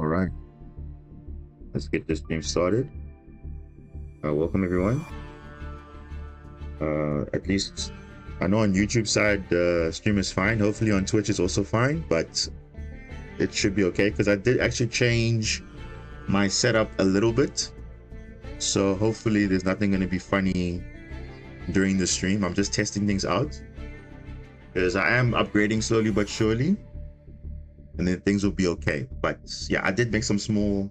All right, let's get this stream started. Welcome everyone. At least I know on YouTube side the stream is fine. Hopefully on Twitch is also fine, but it should be okay because I did actually change my setup a little bit. So hopefully there's nothing going to be funny during the stream. I'm just testing things out because I am upgrading slowly but surely, and then things will be okay. But yeah, I did make some small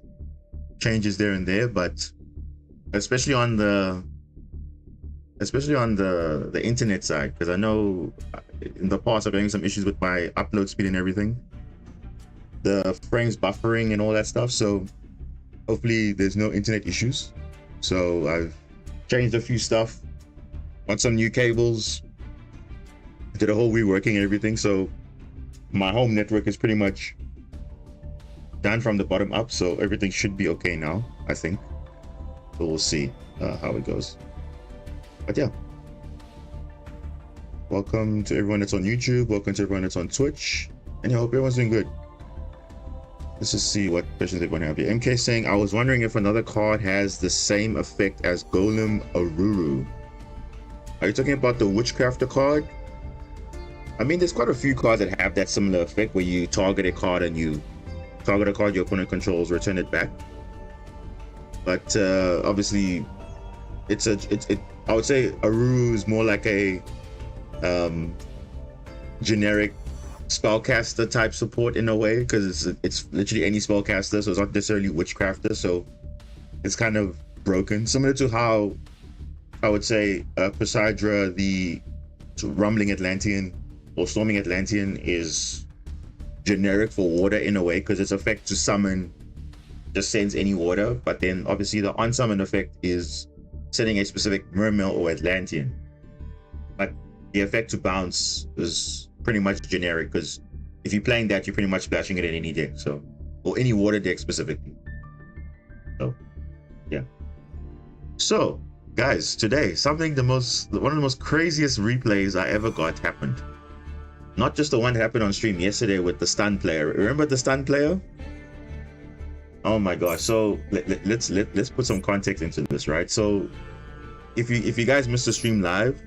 changes there and there, but especially on the internet side, because I know in the past I've been having some issues with my upload speed and everything, the frames buffering and all that stuff. So hopefully there's no internet issues. So I've changed a few stuff, got some new cables, did a whole reworking and everything. So my home network is pretty much done from the bottom up, so everything should be okay now, I think. So we'll see how it goes. But yeah, welcome to everyone that's on YouTube, welcome to everyone that's on Twitch, and I hope everyone's doing good. Let's just see what questions everyone have here. MK saying, I was wondering if another card has the same effect as Golem Aruru. Are you talking about the Witchcrafter card? I mean, there's quite a few cards that have that similar effect where you target a card and you target a card your opponent controls, return it back. But obviously, I would say Aruru is more like a generic spellcaster type support in a way, because it's literally any spellcaster, so it's not necessarily Witchcrafter, so it's kind of broken. Similar to how I would say Poseidra, the Rumbling Atlantean or Storming Atlantean, is generic for water in a way, because its effect to summon just sends any water, but then obviously the on-summon effect is setting a specific Mermail or Atlantean. But the effect to bounce is pretty much generic, because if you're playing that, you're pretty much splashing it in any deck, so, or any water deck specifically. So yeah. So guys, today one of the most craziest replays I ever got happened. Not just the one that happened on stream yesterday with the stun player. Remember the stun player? Oh my gosh. So let's put some context into this, right? So if you guys missed the stream live,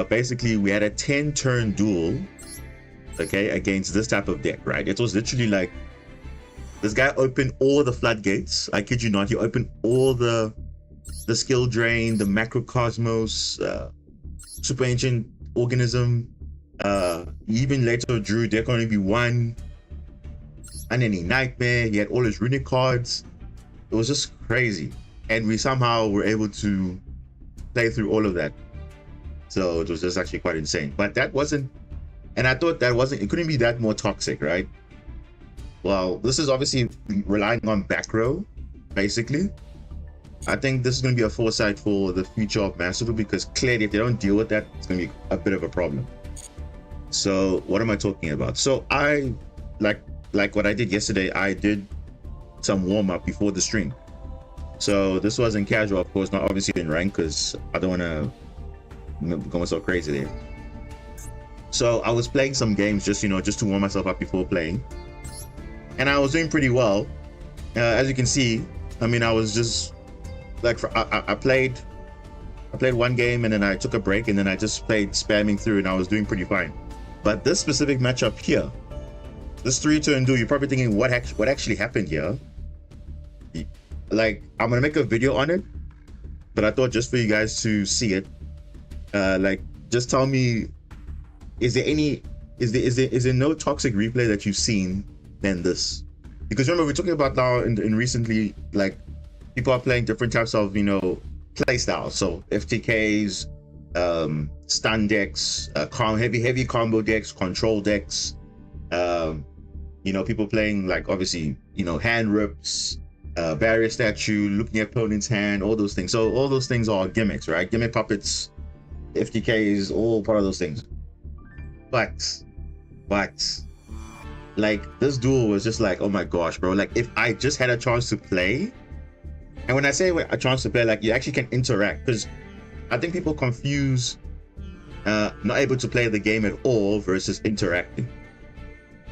basically we had a 10-turn duel, okay, against this type of deck, right? It was literally like this guy opened all the floodgates. I kid you not, he opened all the skill drain, the macrocosmos, super ancient organism. He even later drew deck only be one, and then he nightmare. He had all his runic cards. It was just crazy, and we somehow were able to play through all of that. So it was just actually quite insane. But that wasn't, and I thought that wasn't, it couldn't be that more toxic, right? Well, this is obviously relying on back row, basically. I think this is going to be a foresight for the future of masterduel, because clearly if they don't deal with that, it's going to be a bit of a problem. So what am I talking about? So I, like what I did yesterday, I did some warm-up before the stream. So this wasn't casual, of course, not obviously in rank, because I don't want to go so crazy there. So I was playing some games just to warm myself up before playing, and I was doing pretty well. As you can see, I mean, I was just like, I played one game and then I took a break, and then I just played spamming through, and I was doing pretty fine. But this specific matchup here, this 3-turn duel, you're probably thinking, what actually happened here? Like, I'm gonna make a video on it, but I thought just for you guys to see it, like, just tell me, is there no toxic replay that you've seen than this? Because remember, we're talking about now in recently, like, people are playing different types of play styles. So FTKs, stun decks, heavy combo decks, control decks, people playing, like, obviously, hand rips, barrier statue, looking at opponent's hand, all those things. So all those things are gimmicks, right? Gimmick puppets, FTKs, all part of those things. But like, this duel was just like, oh my gosh, bro, like, if I just had a chance to play, and when I say a chance to play, like, you actually can interact, because I think people confuse not able to play the game at all versus interacting.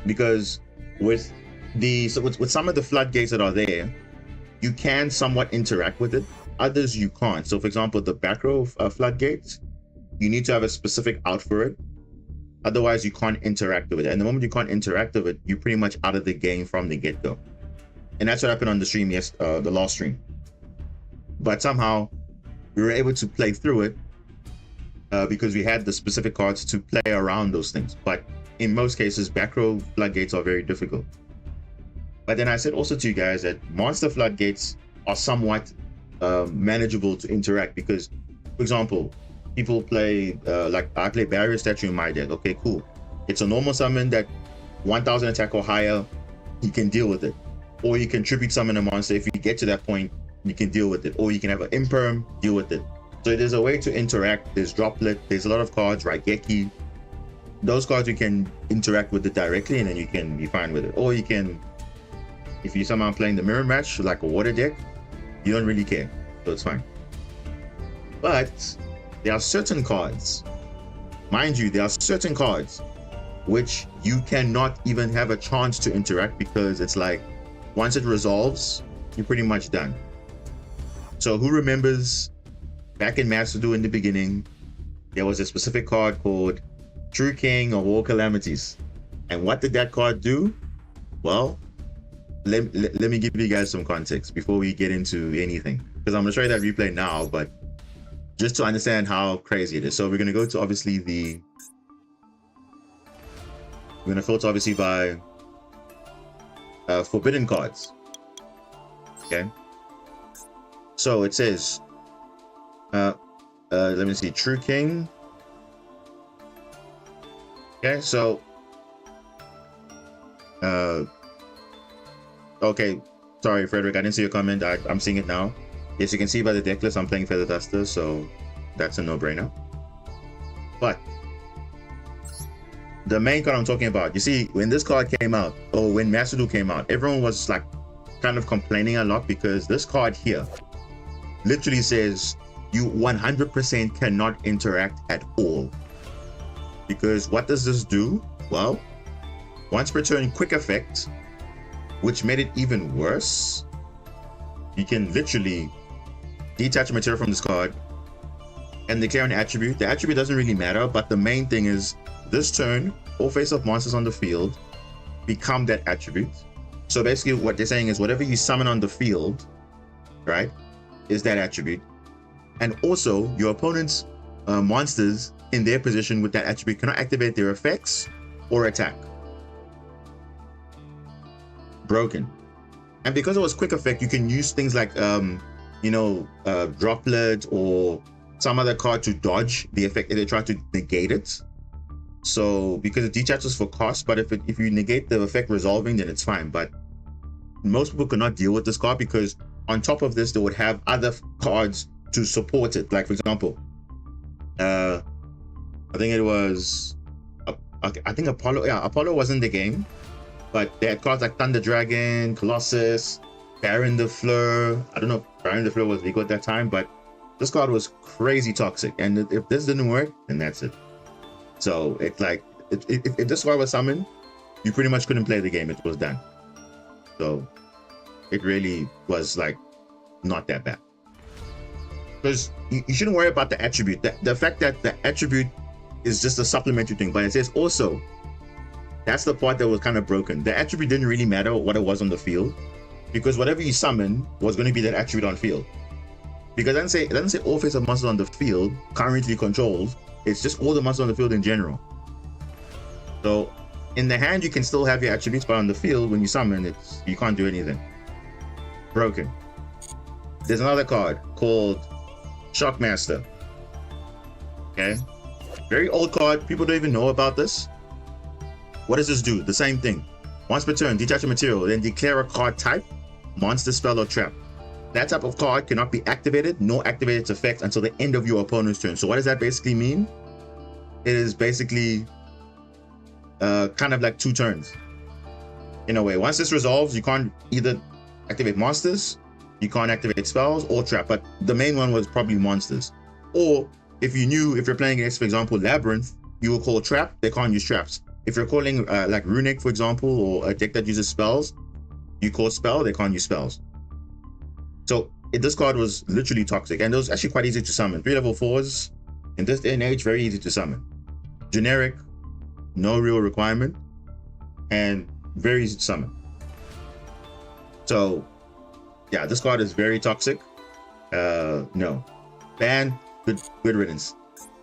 Because with So with some of the floodgates that are there, you can somewhat interact with it. Others you can't. So for example, the back row floodgates, you need to have a specific out for it. Otherwise, you can't interact with it. And the moment you can't interact with it, you're pretty much out of the game from the get-go. And that's what happened on the stream, the last stream. But somehow, we were able to play through it because we had the specific cards to play around those things. But in most cases, back row floodgates are very difficult. But then I said also to you guys that monster floodgates are somewhat manageable to interact because, for example, people play, like I play Barrier Statue in my deck. Okay, cool. It's a normal summon that 1000 attack or higher, you can deal with it. Or you can tribute summon a monster. If you get to that point, you can deal with it. Or you can have an Imperm, deal with it. So there's a way to interact. There's Droplet, there's a lot of cards, Raigeki. Those cards you can interact with it directly and then you can be fine with it. Or you can, if you're somehow playing the mirror match, like a water deck, you don't really care. So it's fine. But there are certain cards, mind you, there are certain cards which you cannot even have a chance to interact because it's like, once it resolves, you're pretty much done. So who remembers back in Masterduel in the beginning, there was a specific card called True King of All Calamities. And what did that card do? Well, let me give you guys some context before we get into anything. Because I'm going to show you that replay now, but just to understand how crazy it is. So we're going to go to obviously we're going to filter obviously by forbidden cards. Okay. So it says, let me see, True King. Okay, so, okay, sorry, Frederick, I didn't see your comment. I'm seeing it now. Yes, you can see by the deck list, I'm playing Feather Duster, so that's a no-brainer. But the main card I'm talking about, you see, when this card came out, or when Masterduel came out, everyone was like kind of complaining a lot because this card here literally says you 100% cannot interact at all. Because what does this do? Well, once per turn, quick effect, which made it even worse. You can literally detach material from this card and declare an attribute. The attribute doesn't really matter, but the main thing is this turn, all face-up monsters on the field become that attribute. So basically what they're saying is whatever you summon on the field, right, is that attribute. And also your opponent's monsters in their position with that attribute cannot activate their effects or attack. Broken. And because it was quick effect, you can use things like Droplet or some other card to dodge the effect if they try to negate it. So because it detaches for cost, but if you negate the effect resolving, then it's fine. But most people cannot deal with this card because on top of this, they would have other cards to support it. Like for example, I think it was, I think Apollo. Yeah, Apollo was in the game, but they had cards like Thunder Dragon, Colossus, Baron the Fleur. I don't know if Baron the Fleur was legal at that time, but this card was crazy toxic. And if this didn't work, then that's it. So it's like, if this card was summoned, you pretty much couldn't play the game. It was done. So it really was like not that bad. Because you shouldn't worry about the attribute. The fact that the attribute is just a supplementary thing, but it says also, that's the part that was kind of broken. The attribute didn't really matter what it was on the field, because whatever you summon was going to be that attribute on field. Because it doesn't say all face of monsters on the field currently controlled. It's just all the monsters on the field in general. So in the hand, you can still have your attributes, but on the field, when you summon, you can't do anything. Broken. There's another card called Shockmaster. Okay. Very old card. People don't even know about this. What does this do? The same thing. Once per turn, detach a material, then declare a card type, monster, spell, or trap. That type of card cannot be activated nor activate its effect until the end of your opponent's turn. So what does that basically mean? It is basically kind of like 2 turns. In a way, once this resolves, you can't either activate monsters, you can't activate spells or trap, but the main one was probably monsters. Or if you're playing against, for example, Labyrinth, you will call trap, they can't use traps. If you're calling like Runic, for example, or a deck that uses spells, You call spell, they can't use spells. So this card was literally toxic, and it was actually quite easy to summon. 3 level 4s in this day and age, very easy to summon. Generic, no real requirement, and very easy to summon. So yeah, this card is very toxic. No. Ban, good riddance.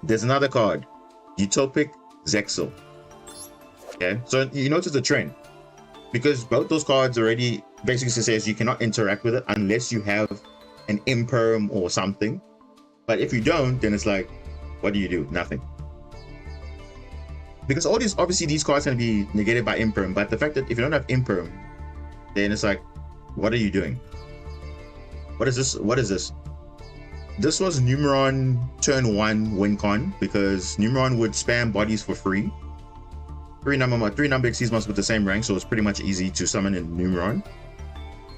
There's another card, Utopic Zexal. Okay, so you notice the trend, because both those cards already basically says you cannot interact with it unless you have an imperm or something. But if you don't, then it's like, what do you do? Nothing. Because all these, obviously these cards can be negated by imperm, but the fact that if you don't have imperm, then it's like, what are you doing? What is this? What is this? This was Numeron turn 1 win con, because Numeron would spam bodies for free. 3 number Xyz monsters with the same rank, so it's pretty much easy to summon in Numeron.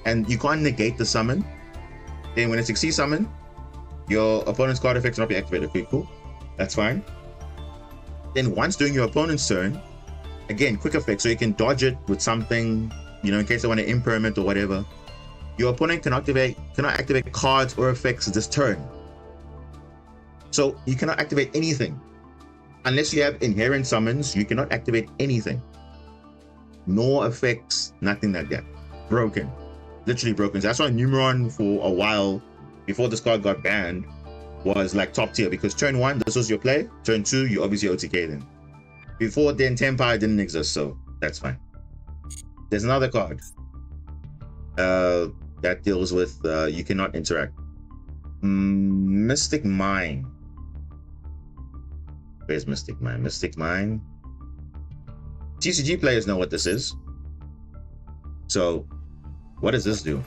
And you can't negate the summon. Then when it's succeed summon, your opponent's card effects will not be activated. Okay, cool. That's fine. Then once during your opponent's turn, again, quick effect, so you can dodge it with something, you know, in case they want to imperm it or whatever. Your opponent cannot activate cards or effects this turn. So you cannot activate anything. Unless you have inherent summons, you cannot activate anything. No effects, nothing like that. Broken. Literally broken. So that's why Numeron for a while, before this card got banned, was like top tier, because turn 1, this was your play. Turn 2, you obviously OTK then. Before then, Tempire didn't exist, so that's fine. There's another card that deals with you cannot interact. Mystic Mine. Where's Mystic Mine? Mystic Mine. TCG players know what this is. So, what does this do?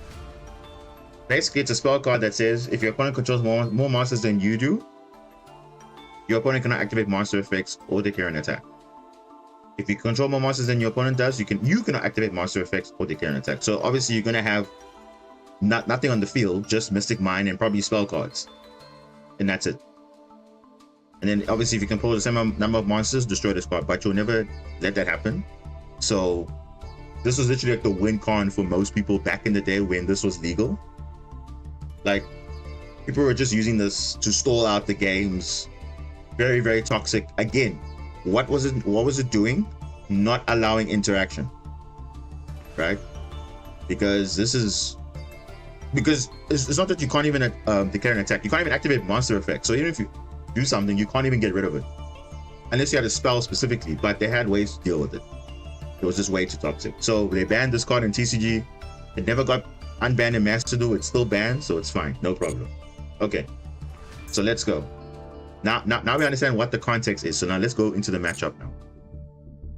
Basically, it's a spell card that says if your opponent controls more monsters than you do, your opponent cannot activate monster effects or declare an attack. If you control more monsters than your opponent does, you cannot activate monster effects or declare an attack. So obviously, you're gonna have nothing on the field, just Mystic Mine and probably spell cards, and that's it. And then obviously, if you control the same number of monsters, destroy this card, but you'll never let that happen. So this was literally like the win con for most people back in the day when this was legal. Like, people were just using this to stall out the games. Very, very toxic. Again, what was it doing? Not allowing interaction, right? Because it's not that you can't even declare an attack. You can't even activate monster effect. So even if you do something, you can't even get rid of it unless you had a spell specifically. But they had ways to deal with it. It was just way too toxic. So they banned this card in TCG. It never got unbanned in masterduel. It's still banned, so it's fine, no problem. Okay, so let's go. Now we understand what the context is. So now let's go into the matchup now.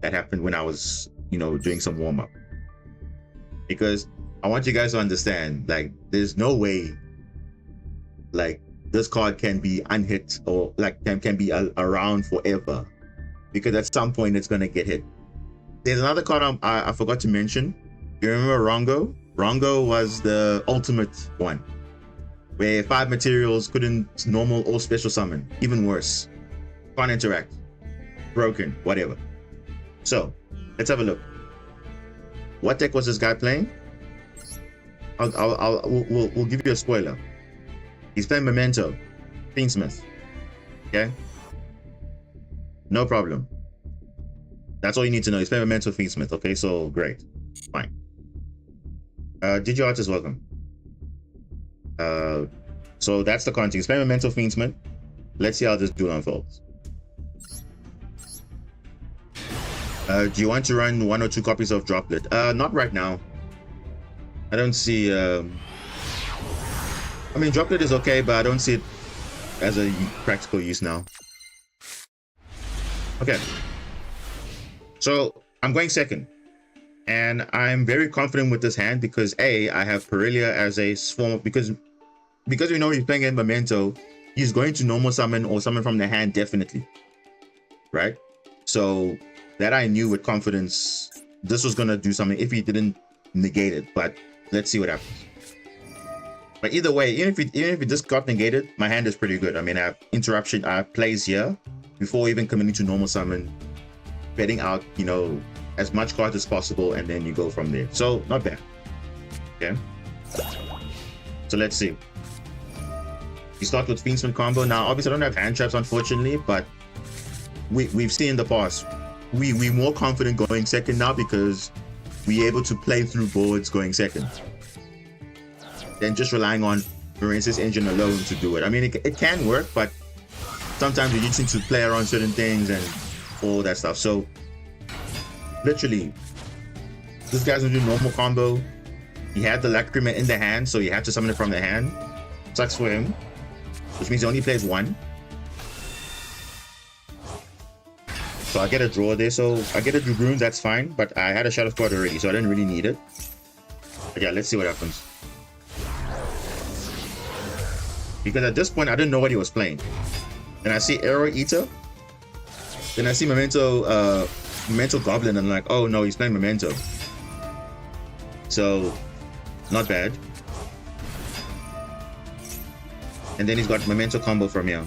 That happened when I was, doing some warm up. Because I want you guys to understand, like, there's no way, like, this card can be unhit or like can be around forever, because at some point it's gonna get hit. There's another card I forgot to mention. You remember Rongo? Rongo was the ultimate one, where 5 materials couldn't normal or special summon. Even worse, can't interact, broken, whatever. So let's have a look. What deck was this guy playing? We'll give you a spoiler. He's playing Memento, Fiendsmith. Okay, no problem. That's all you need to know. He's playing Memento, Fiendsmith. Okay, so great, fine. Yugioh artist, welcome. So that's the content. He's playing Memento, Fiendsmith. Let's see how this duel unfolds. Do you want to run 1 or 2 copies of Droplet? Not right now. I don't see. I mean, Droplet is okay, but I don't see it as a practical use now. Okay. So I'm going second, and I'm very confident with this hand because I have Perelia as a form of, because we know he's playing in Memento, he's going to normal summon or summon from the hand definitely, right? So that I knew with confidence this was gonna do something if he didn't negate it, but let's see what happens. But either way, even if it just got negated, my hand is pretty good. I mean, I have interruption, I have plays here before even committing to normal summon, betting out, as much cards as possible, and then you go from there. So not bad. Okay. So let's see. You start with Fiendsman combo. Now, obviously, I don't have hand traps, unfortunately, but we've seen in the past. We're more confident going second now because we're able to play through boards going second than just relying on Marine's engine alone to do it. I mean, it can work, but sometimes you just need to play around certain things and all that stuff. So, literally, this guy's gonna do normal combo. He had the Lacrima in the hand, so he had to summon it from the hand. Sucks for him, which means he only plays one. So I get a draw there. So I get a Dragoon, that's fine. But I had a Shadow Squad already, so I didn't really need it. But yeah, let's see what happens. Because at this point, I didn't know what he was playing. And I see Arrow Eater. Then I see Memento Goblin, and I'm like, oh no, he's playing Memento. So, not bad. And then he's got Memento combo from here.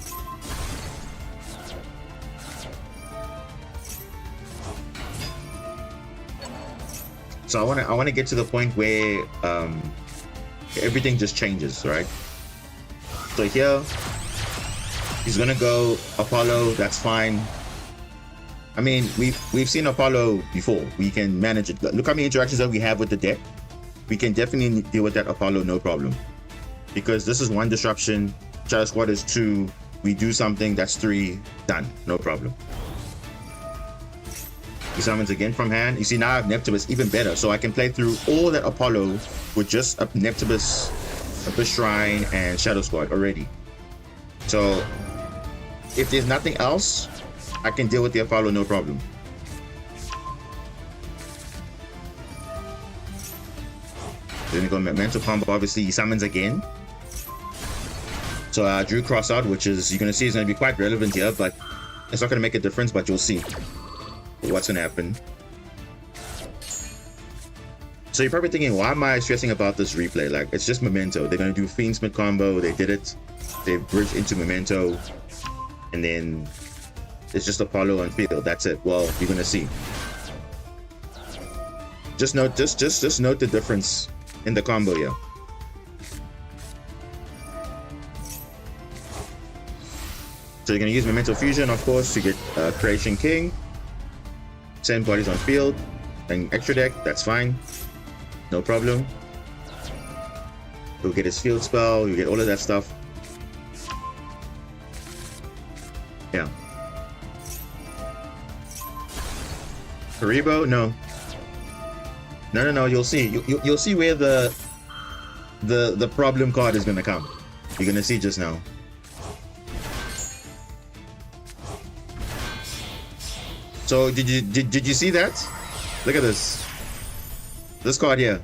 So I wanna get to the point where everything just changes, right? So here he's gonna go Apollo, that's fine. I mean, we've seen Apollo before. We can manage it. Look how many interactions that we have with the deck. We can definitely deal with that Apollo, no problem. Because this is 1 disruption, Shadow Squad is 2, we do something, that's 3, done, no problem. He summons again from hand. You see, now I have Neptibus, even better. So I can play through all that Apollo with just a Neptibus, Abyss Shrine, and Shadow Squad already. So if there's nothing else, I can deal with the Apollo, no problem. Then you go Mental Combo, obviously he summons again. So I drew Cross out, which is, you're going to see, is going to be quite relevant here, but it's not going to make a difference, but you'll see what's going to happen. So you're probably thinking, why am I stressing about this replay? Like, it's just Memento. They're going to do Fiendsmith combo, they did it. They bridged into Memento, and then it's just Apollo on field, that's it. Well, you're going to see. Just note the difference in the combo here. So you're going to use Memento Fusion, of course, to get Creation King. Send bodies on field. And extra deck, that's fine. No problem. You'll get his field spell, you get all of that stuff. Yeah. Haribo? No. No, you'll see. You'll see where the problem card is gonna come. You're gonna see just now. So did you see that? Look at this. This card here.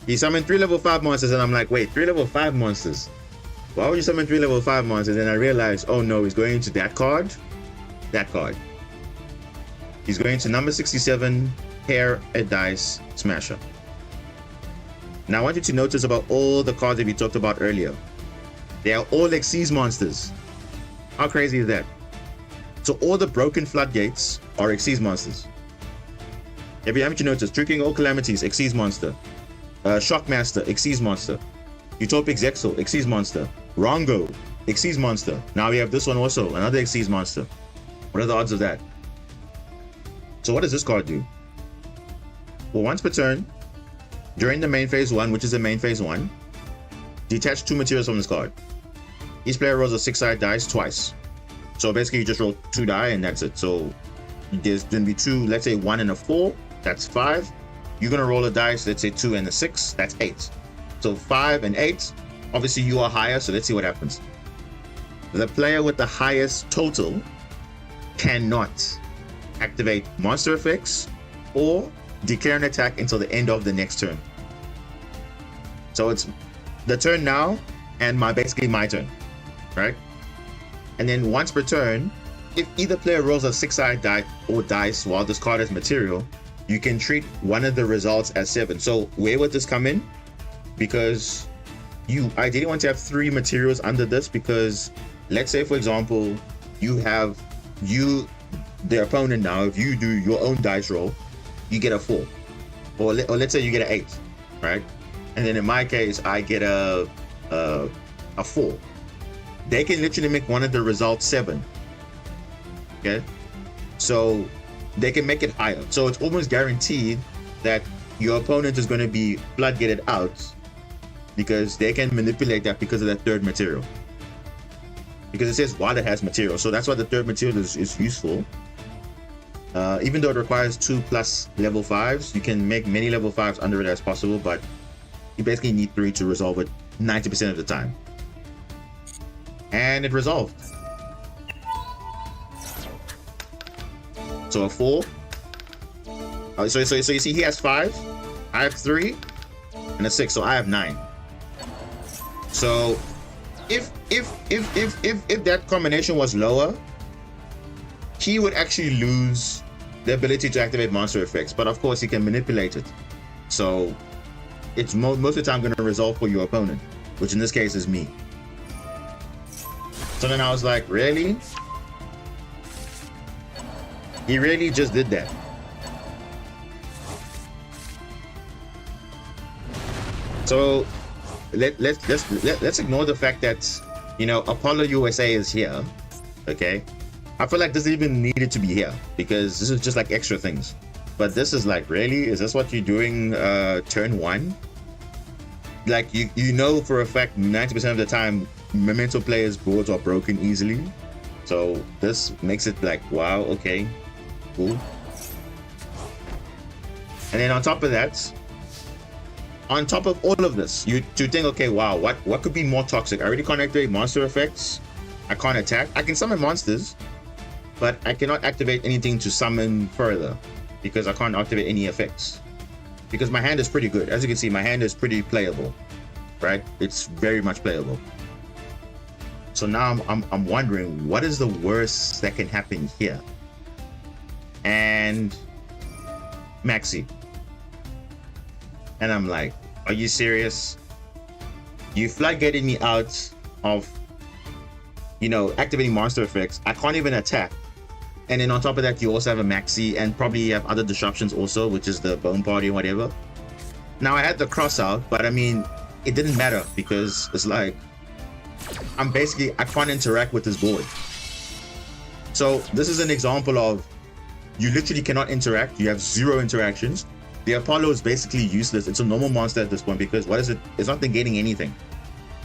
He summoned 3 level 5 monsters, and I'm like, wait, 3 level 5 monsters? Why would you summon 3 level 5 monsters? And then I realized, oh no, he's going into that card. That card. He's going to number 67, Hair a Dice Smasher. Now I want you to notice about all the cards that we talked about earlier. They are all Xyz monsters. How crazy is that? So all the broken floodgates are Xyz monsters. If you haven't noticed, Tricking All Calamities, Xyz monster. Shockmaster, Xyz monster. Utopic Zexal, Xyz monster. Rongo, Xyz monster. Now we have this one also, another Xyz monster. What are the odds of that? So what does this card do? Well, once per turn, during the main phase 1, which is the main phase 1, detach 2 materials from this card. Each player rolls a 6-sided dice twice. So basically you just roll 2 die and that's it. So there's going to be 2, let's say 1 and a 4, that's 5. You're going to roll a dice, let's say 2 and a 6, that's 8. So 5 and 8, obviously you are higher, so let's see what happens. The player with the highest total cannot activate monster effects or declare an attack until the end of the next turn. So it's the turn now and basically my turn, right? And then once per turn, if either player rolls a 6-sided die or dice while this card has material, you can treat one of the results as 7. So where would this come in? Because you ideally want to have 3 materials under this, because let's say, for example, the opponent now, if you do your own dice roll, you get a 4. or let's say you get an 8, right? And then in my case, I get a 4. They can literally make one of the results 7. Okay, so they can make it higher. So it's almost guaranteed that your opponent is going to be floodgated out because they can manipulate that because of that third material. Because it says while it has material, so that's why the third material is useful. Even though it requires 2+ level 5s, you can make many level 5s under it as possible, but you basically need 3 to resolve it 90% of the time. And it resolved. So a 4. So you see he has 5, I have 3, and a 6, so I have 9. So if that combination was lower, he would actually lose the ability to activate monster effects, but of course he can manipulate it. So it's most of the time going to resolve for your opponent, which in this case is me. So then I was like, really? He really just did that. So let's ignore the fact that, you know, Apollo USA is here. Okay, I feel like this even needed to be here because this is just like extra things. But this is like, really? Is this what you're doing turn 1? Like you know for a fact 90% of the time Memento players' boards are broken easily. So this makes it like, wow, okay, cool. And then on top of that, on top of all of this, you think, okay, wow, what could be more toxic? I already can't activate monster effects. I can't attack. I can summon monsters, but I cannot activate anything to summon further because I can't activate any effects. Because my hand is pretty good. As you can see, my hand is pretty playable, right? It's very much playable. So now I'm wondering, what is the worst that can happen here? And Maxi. And I'm like, are you serious? You floodgated me out of, you know, activating monster effects. I can't even attack. And then on top of that, you also have a Maxi and probably have other disruptions also, which is the Bone Party or whatever. Now I had the cross out, but I mean, it didn't matter because it's like, I can't interact with this board. So this is an example of, you literally cannot interact. You have 0 interactions. The Apollo is basically useless. It's a normal monster at this point because what is it? It's not negating anything.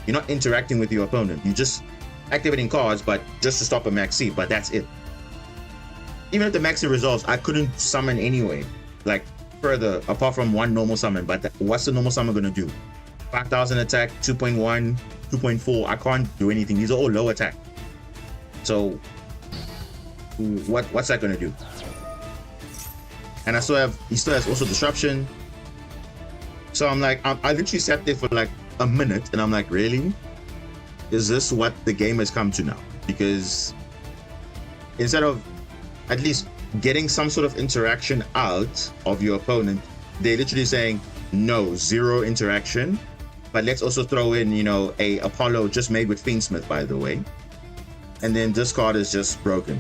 You're not interacting with your opponent. You're just activating cards, but just to stop a Maxi, but that's it. Even if the Maxi resolves, I couldn't summon anyway, like further, apart from 1 normal summon. But what's the normal summon gonna do? 5,000 attack, 2.1, 2.4. I can't do anything. These are all low attack. So what's that gonna do? And he still has also disruption. So I'm like, I literally sat there for like a minute and I'm like, really? Is this what the game has come to now? Because instead of at least getting some sort of interaction out of your opponent, they're literally saying, no, 0 interaction. But let's also throw in, you know, a Apollo just made with Fiendsmith, by the way. And then this card is just broken.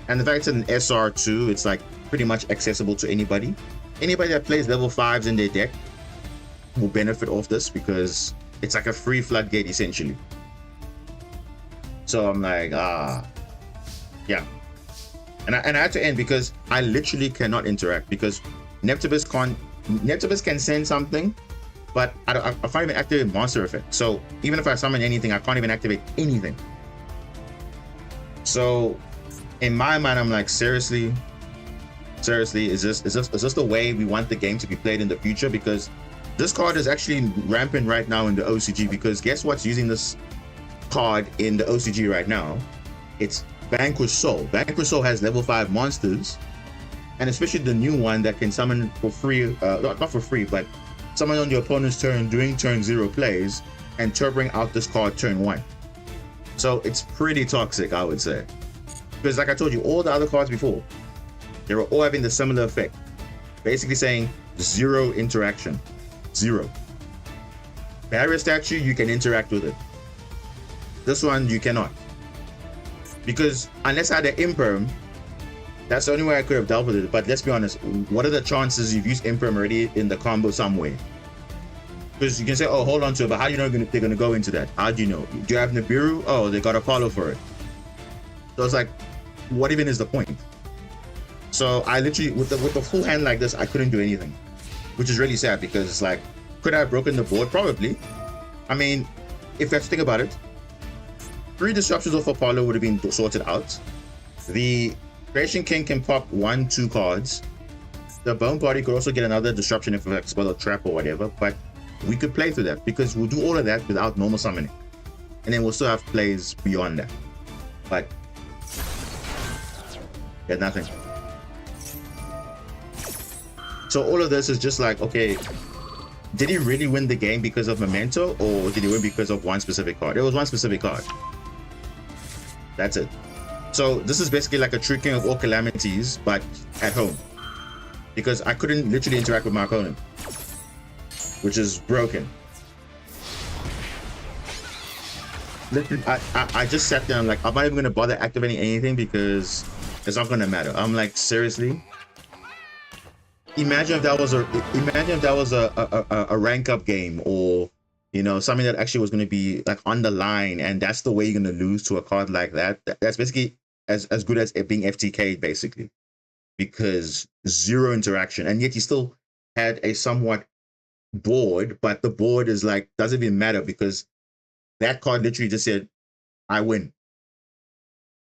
And the fact it's an SR2, it's like pretty much accessible to anybody. Anybody that plays level 5s in their deck will benefit off this because it's like a free floodgate essentially. So I'm like, yeah. And I had to end because I literally cannot interact because Neptibus can send something, but I can't even activate monster effect. So even if I summon anything, I can't even activate anything. So in my mind, I'm like, seriously, is this the way we want the game to be played in the future? Because this card is actually rampant right now in the OCG, because guess what's using this card in the OCG right now? It's Vanquish Soul. Vanquish Soul has level 5 monsters, and especially the new one that can summon for free, not for free, but summon on your opponent's turn during turn 0 plays and turboing out this card turn 1. So it's pretty toxic, I would say. Because like I told you, all the other cards before, they were all having the similar effect. Basically saying 0 interaction. 0. Barrier statue, you can interact with it. This one, you cannot. Because unless I had an imperm, That's the only way I could have dealt with it. But let's be honest, what are the chances you've used Imperm already in the combo somewhere? Because you can say, oh, hold on to it, but how do you know they're going to go into that? How do you know? Do you have Nibiru? Oh, they got Apollo for it. So it's like, what even is the point? So I literally, with the full hand like this, I couldn't do anything, which is really sad because it's like, could I have broken the board? Probably. I mean, if you have to think about it, 3 disruptions of Apollo would have been sorted out. The Creation King can pop 1-2 cards. The Bone Party could also get another disruption if like spell or trap or whatever, but we could play through that because we'll do all of that without normal summoning. And then we'll still have plays beyond that. But yeah, nothing. So all of this is just like, okay, did he really win the game because of Memento, or did he win because of one specific card? It was one specific card. That's it. So this is basically like a True King of all calamities, but at home. Because I couldn't literally interact with my opponent, which is broken. Literally, I just sat there and like, I'm not even going to bother activating anything because it's not going to matter. I'm like, seriously? Imagine if that was a rank up game, or you know, something that actually was going to be like on the line, and that's the way you're going to lose to a card like that. That's basically as good as it being FTK'd, basically, because 0 interaction, and yet you still had a somewhat board, but the board is like, doesn't even matter because that card literally just said, I win.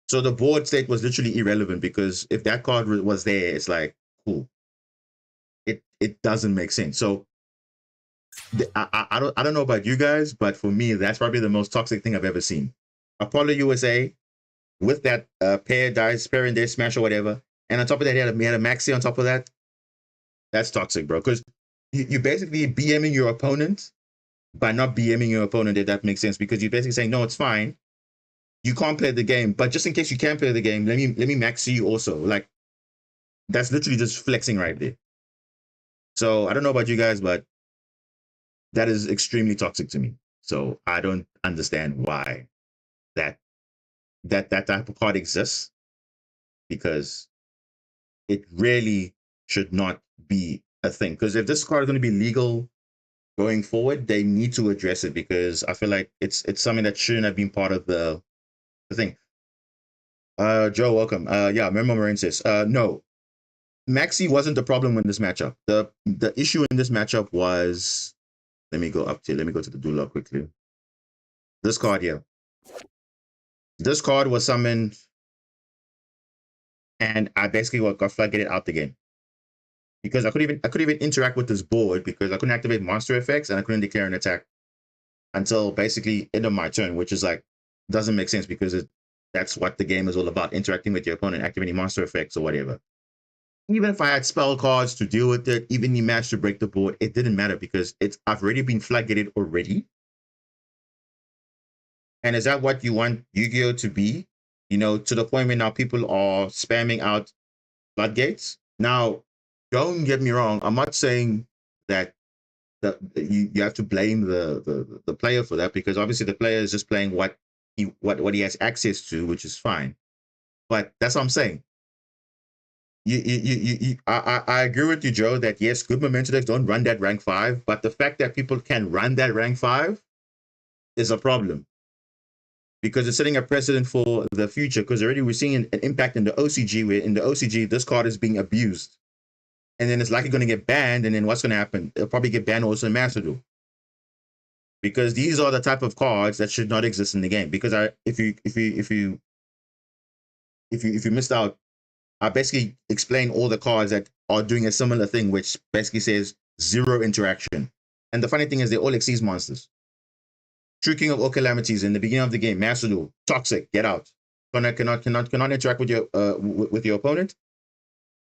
So the board state was literally irrelevant because if that card was there, it's like, cool. It doesn't make sense. So I don't know about you guys, but for me, that's probably the most toxic thing I've ever seen. Apollo USA with that pair dice, pair in there, smash or whatever, and on top of that, he had a maxi on top of that. That's toxic, bro. Because you're basically BMing your opponent by not BMing your opponent, if that makes sense. Because you're basically saying, no, it's fine. You can't play the game, but just in case you can play the game, let me maxi you also. Like, that's literally just flexing right there. So I don't know about you guys, but that is extremely toxic to me. So I don't understand why that type of card exists, because it really should not be a thing. Because if this card is going to be legal going forward, they need to address it, because I feel like it's something that shouldn't have been part of the thing. Joe, welcome. Yeah, remember Marine says, no, Maxi wasn't the problem in this matchup. The issue in this matchup was, let me go to the Duel quickly. This card here. This card was summoned, and I basically got floodgated out the game because I couldn't even interact with this board because I couldn't activate monster effects and I couldn't declare an attack until basically end of my turn, which is like, doesn't make sense because that's what the game is all about, interacting with your opponent, activating monster effects or whatever. Even if I had spell cards to deal with it, even you managed to break the board, it didn't matter because I've already been floodgated already. And is that what you want Yu-Gi-Oh to be? You know, to the point where now people are spamming out floodgates. Now, don't get me wrong. I'm not saying that you have to blame the player for that, because obviously the player is just playing what he has access to, which is fine. But that's what I'm saying. I agree with you, Joe, that yes, good momentum decks don't run that rank 5, but the fact that people can run that rank 5 is a problem, because it's setting a precedent for the future. Because already we're seeing an impact in the OCG, where in the OCG this card is being abused, and then it's likely going to get banned. And then what's going to happen? It'll probably get banned also in Master Duel, because these are the type of cards that should not exist in the game. Because if you missed out, I basically explain all the cards that are doing a similar thing, which basically says 0 interaction. And the funny thing is, they all exceed monsters. True King of all calamities in the beginning of the game, Master Duel, toxic, get out. Cannot interact with your opponent.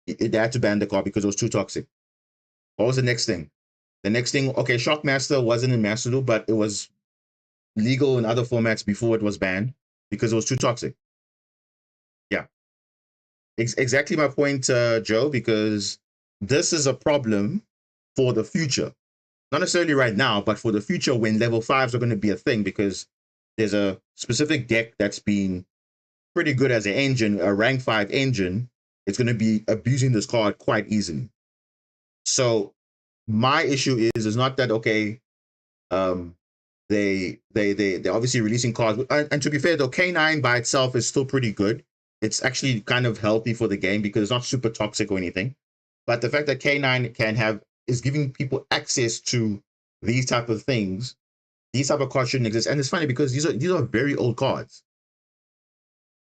They had to ban the card because it was too toxic. What was the next thing? The next thing, okay, Shockmaster wasn't in Master Duel, but it was legal in other formats before it was banned because it was too toxic. Yeah. Exactly my point, Joe, because this is a problem for the future. Not necessarily right now, but for the future when level 5s are going to be a thing, because there's a specific deck that's been pretty good as an engine, a rank 5 engine, it's going to be abusing this card quite easily. So my issue is not that okay, um, they're obviously releasing cards, and to be fair though, K9 by itself is still pretty good. It's actually kind of healthy for the game because it's not super toxic or anything. But the fact that K9 is giving people access to these type of things, these type of cards shouldn't exist. And it's funny because these are very old cards.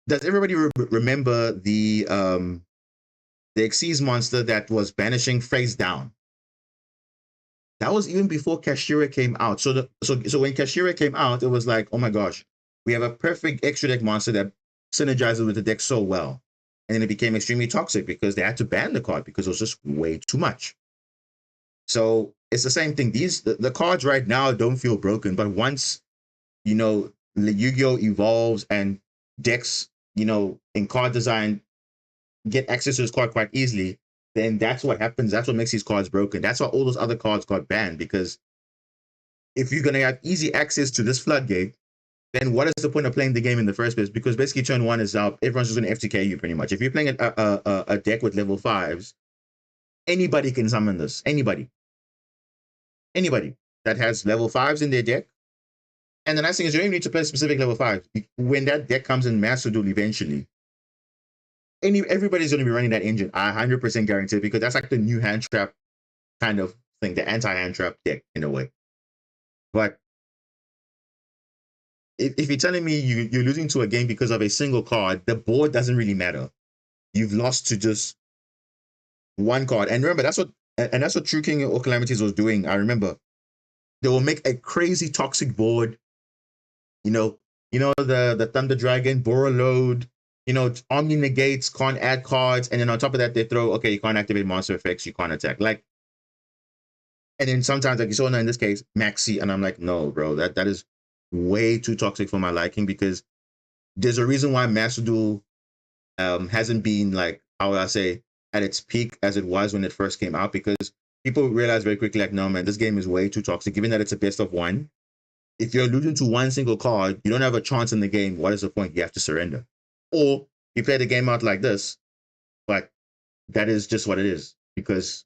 Does everybody remember the Xyz monster that was banishing face down? That was even before Kashira came out. So when Kashira came out, it was like, oh my gosh, we have a perfect extra deck monster that synergizes with the deck so well. And then it became extremely toxic because they had to ban the card because it was just way too much. So it's the same thing. The cards right now don't feel broken, but once the Yu-Gi-Oh evolves and decks, in card design get access to this card quite easily, then that's what happens. That's what makes these cards broken. That's why all those other cards got banned, because if you're going to have easy access to this floodgate, then what is the point of playing the game in the first place? Because basically turn one is out, everyone's just going to FTK you pretty much. If you're playing a deck with level 5s, anybody can summon this. Anybody that has level 5s in their deck. And the nice thing is you don't even need to play specific level 5. When that deck comes in Master Duel eventually, everybody's going to be running that engine. I 100% guarantee it, because that's like the new hand trap kind of thing, the anti-hand trap deck in a way. But if you're telling me you're losing to a game because of a single card, the board doesn't really matter. You've lost to just one card. And remember, that's what True King or Calamities was doing. I remember they will make a crazy toxic board. The Thunder Dragon, Bora Load, Omni negates, can't add cards, and then on top of that, they throw, okay, you can't activate monster effects, you can't attack. And then sometimes, like you saw in this case, Maxi, and I'm like, no, bro, that is way too toxic for my liking, because there's a reason why Master Duel hasn't been, like, how would I say, at its peak as it was when it first came out, because people realize very quickly, like, no, man, this game is way too toxic, given that it's a best of one. If you're losing to one single card, you don't have a chance in the game. What is the point? You have to surrender. Or you play the game out like this, but that is just what it is, because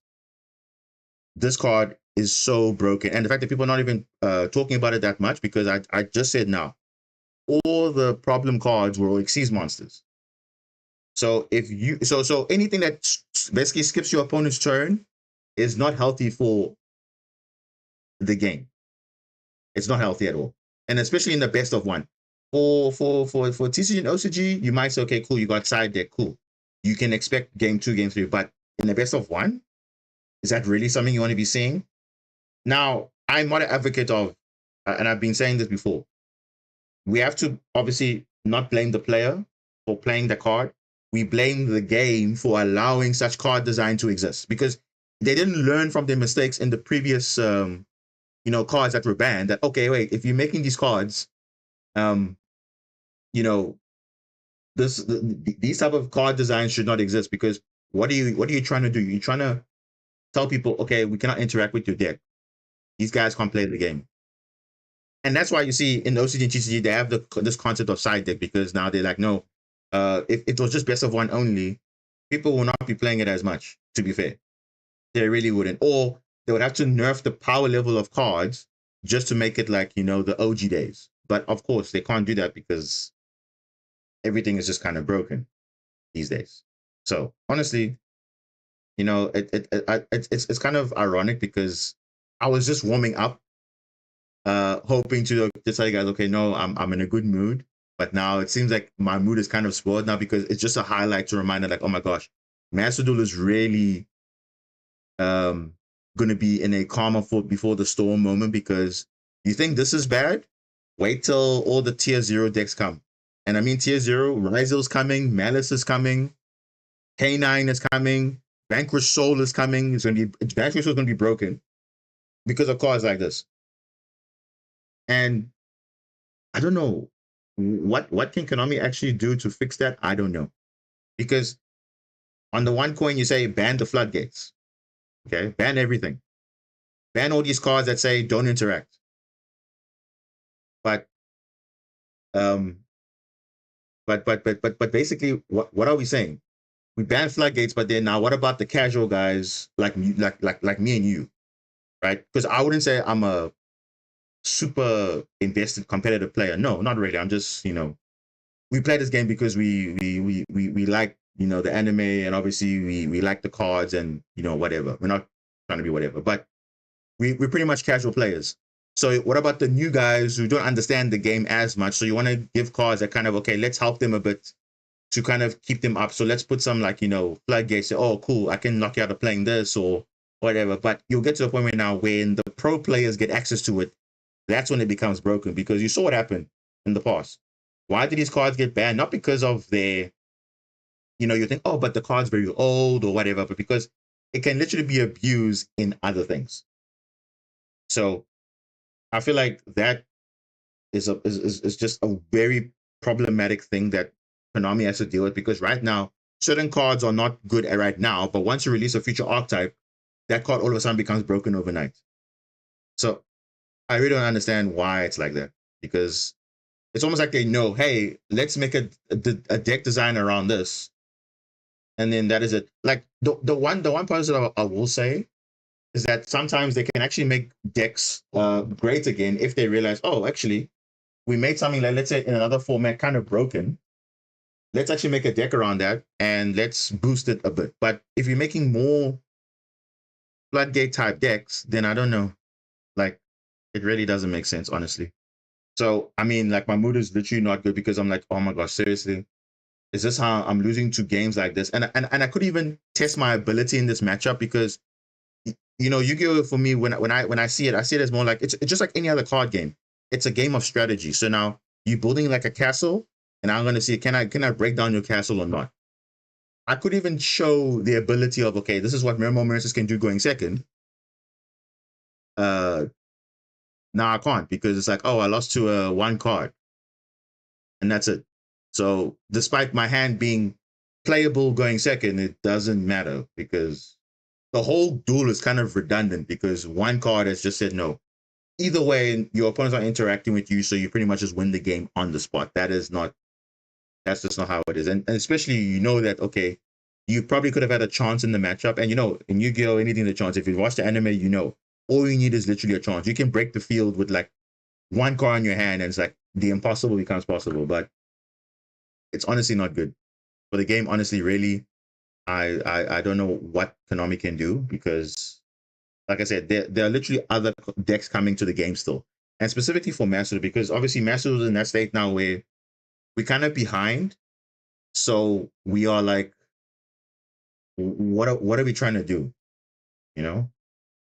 this card is so broken. And the fact that people are not even talking about it that much, because I just said now, all the problem cards were all Xyz monsters. So so anything that basically skips your opponent's turn is not healthy for the game. It's not healthy at all. And especially in the best of one. For TCG and OCG, you might say, okay, cool, you got side deck, cool. You can expect game 2, game 3, but in the best of one, is that really something you want to be seeing? Now, I'm not an advocate of, and I've been saying this before, we have to obviously not blame the player for playing the card. We blame the game for allowing such card design to exist, because they didn't learn from their mistakes in the previous cards that were banned, that, okay, wait, if you're making these cards, these type of card designs should not exist, because what are you trying to do? You're trying to tell people, okay, we cannot interact with your deck. These guys can't play the game. And that's why you see in the OCG and TCG, they have this concept of side deck, because now they're like, no, if it was just best of one only, people will not be playing it as much, to be fair. They really wouldn't. Or they would have to nerf the power level of cards just to make it like, the OG days. But of course, they can't do that because everything is just kind of broken these days. So honestly, it's kind of ironic, because I was just warming up, hoping to tell you guys, okay, no, I'm in a good mood. But now it seems like my mood is kind of spoiled now, because it's just a highlight to remind that, like, oh my gosh, Master Duel is really going to be in a calmer before the storm moment, because you think this is bad? Wait till all the tier 0 decks come. And I mean tier 0, Ryzel's coming, Malice is coming, K9 is coming, Vanquish Soul is coming. Vanquish Soul is going to be broken because of cards like this. And I don't know what can Konami actually do to fix that. I don't know, because on the one coin you say ban the floodgates, okay, ban everything, ban all these cards that say don't interact. But but basically, what are we saying? we ban floodgates, but then now what about the casual guys like me and you, right? Because I wouldn't say I'm a super invested competitive player. No, not really. I'm just, we play this game because we like, the anime, and obviously we like the cards, and whatever. We're not trying to be whatever, but we're pretty much casual players. So what about the new guys who don't understand the game as much? So you want to give cards that kind of, okay, let's help them a bit to kind of keep them up. So let's put some, like, floodgates. Say, oh, cool, I can knock you out of playing this or whatever. But you'll get to a point where now when the pro players get access to it, that's when it becomes broken, because you saw what happened in the past. Why did these cards get banned? Not because of their, you think, oh, but the card's very old or whatever, but because it can literally be abused in other things. So I feel like that is just a very problematic thing that Konami has to deal with, because right now certain cards are not good at right now, but once you release a future archetype, that card all of a sudden becomes broken overnight. So I really don't understand why it's like that, because it's almost like they know, hey, let's make a deck design around this, and then that is it. Like the one positive I will say is that sometimes they can actually make decks great again if they realize, oh, actually, we made something, like, let's say, in another format kind of broken. Let's actually make a deck around that and let's boost it a bit. But if you're making more floodgate type decks, then I don't know. Like, it really doesn't make sense, honestly. So I mean, like, my mood is literally not good, because I'm like, oh my gosh, seriously, is this how I'm losing to games like this? And I could even test my ability in this matchup, because Yu-Gi-Oh, for me, when I see it, I see it as more like it's just like any other card game. It's a game of strategy. So now you're building like a castle, and I'm gonna see, can I break down your castle or not? I could even show the ability of, okay, this is what Miramo Mercies can do going second. Uh, now I can't, because it's like, oh, I lost to one card, and that's it. So despite my hand being playable going second, it doesn't matter, because the whole duel is kind of redundant, because one card has just said no. Either way, your opponents are interacting with you, so you pretty much just win the game on the spot. That's just not how it is. And especially, that, okay, you probably could have had a chance in the matchup. And in Yu-Gi-Oh, anything's a chance. If you watch the anime, all you need is literally a chance. You can break the field with like one card in your hand, and it's like the impossible becomes possible. But it's honestly not good for the game. Honestly, really, I don't know what Konami can do, because, like I said, there are literally other decks coming to the game still, and specifically for Master, because obviously Master is in that state now where we're kind of behind. So we are like, what are we trying to do? You know,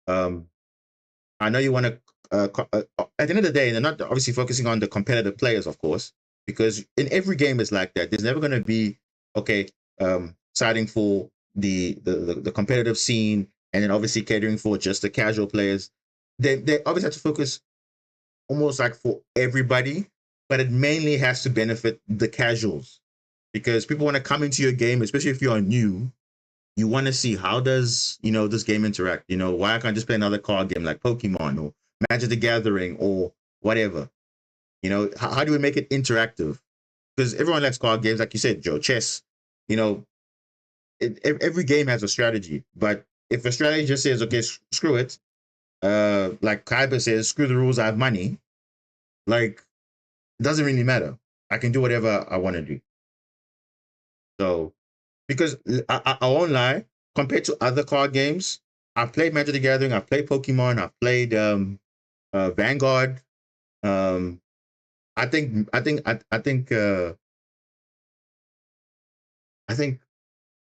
um, I know you want to. At the end of the day, they're not obviously focusing on the competitive players, of course, because in every game it's like that. There's never going to be, okay, siding for the competitive scene, and then obviously catering for just the casual players. They obviously have to focus almost like for everybody, but it mainly has to benefit the casuals, because people want to come into your game, especially if you're new. You want to see, how does this game interact? Why I can't just play another card game like Pokemon or Magic the Gathering or whatever? How do we make it interactive? Because everyone likes card games, like you said, Joe. Chess. You know, every game has a strategy, but if a strategy just says, okay, screw it, like Kaiba says, screw the rules, I have money. Like, it doesn't really matter. I can do whatever I want to do. So, because I won't lie, compared to other card games, I've played Magic the Gathering, I've played Pokemon, I've played Vanguard. Um, I think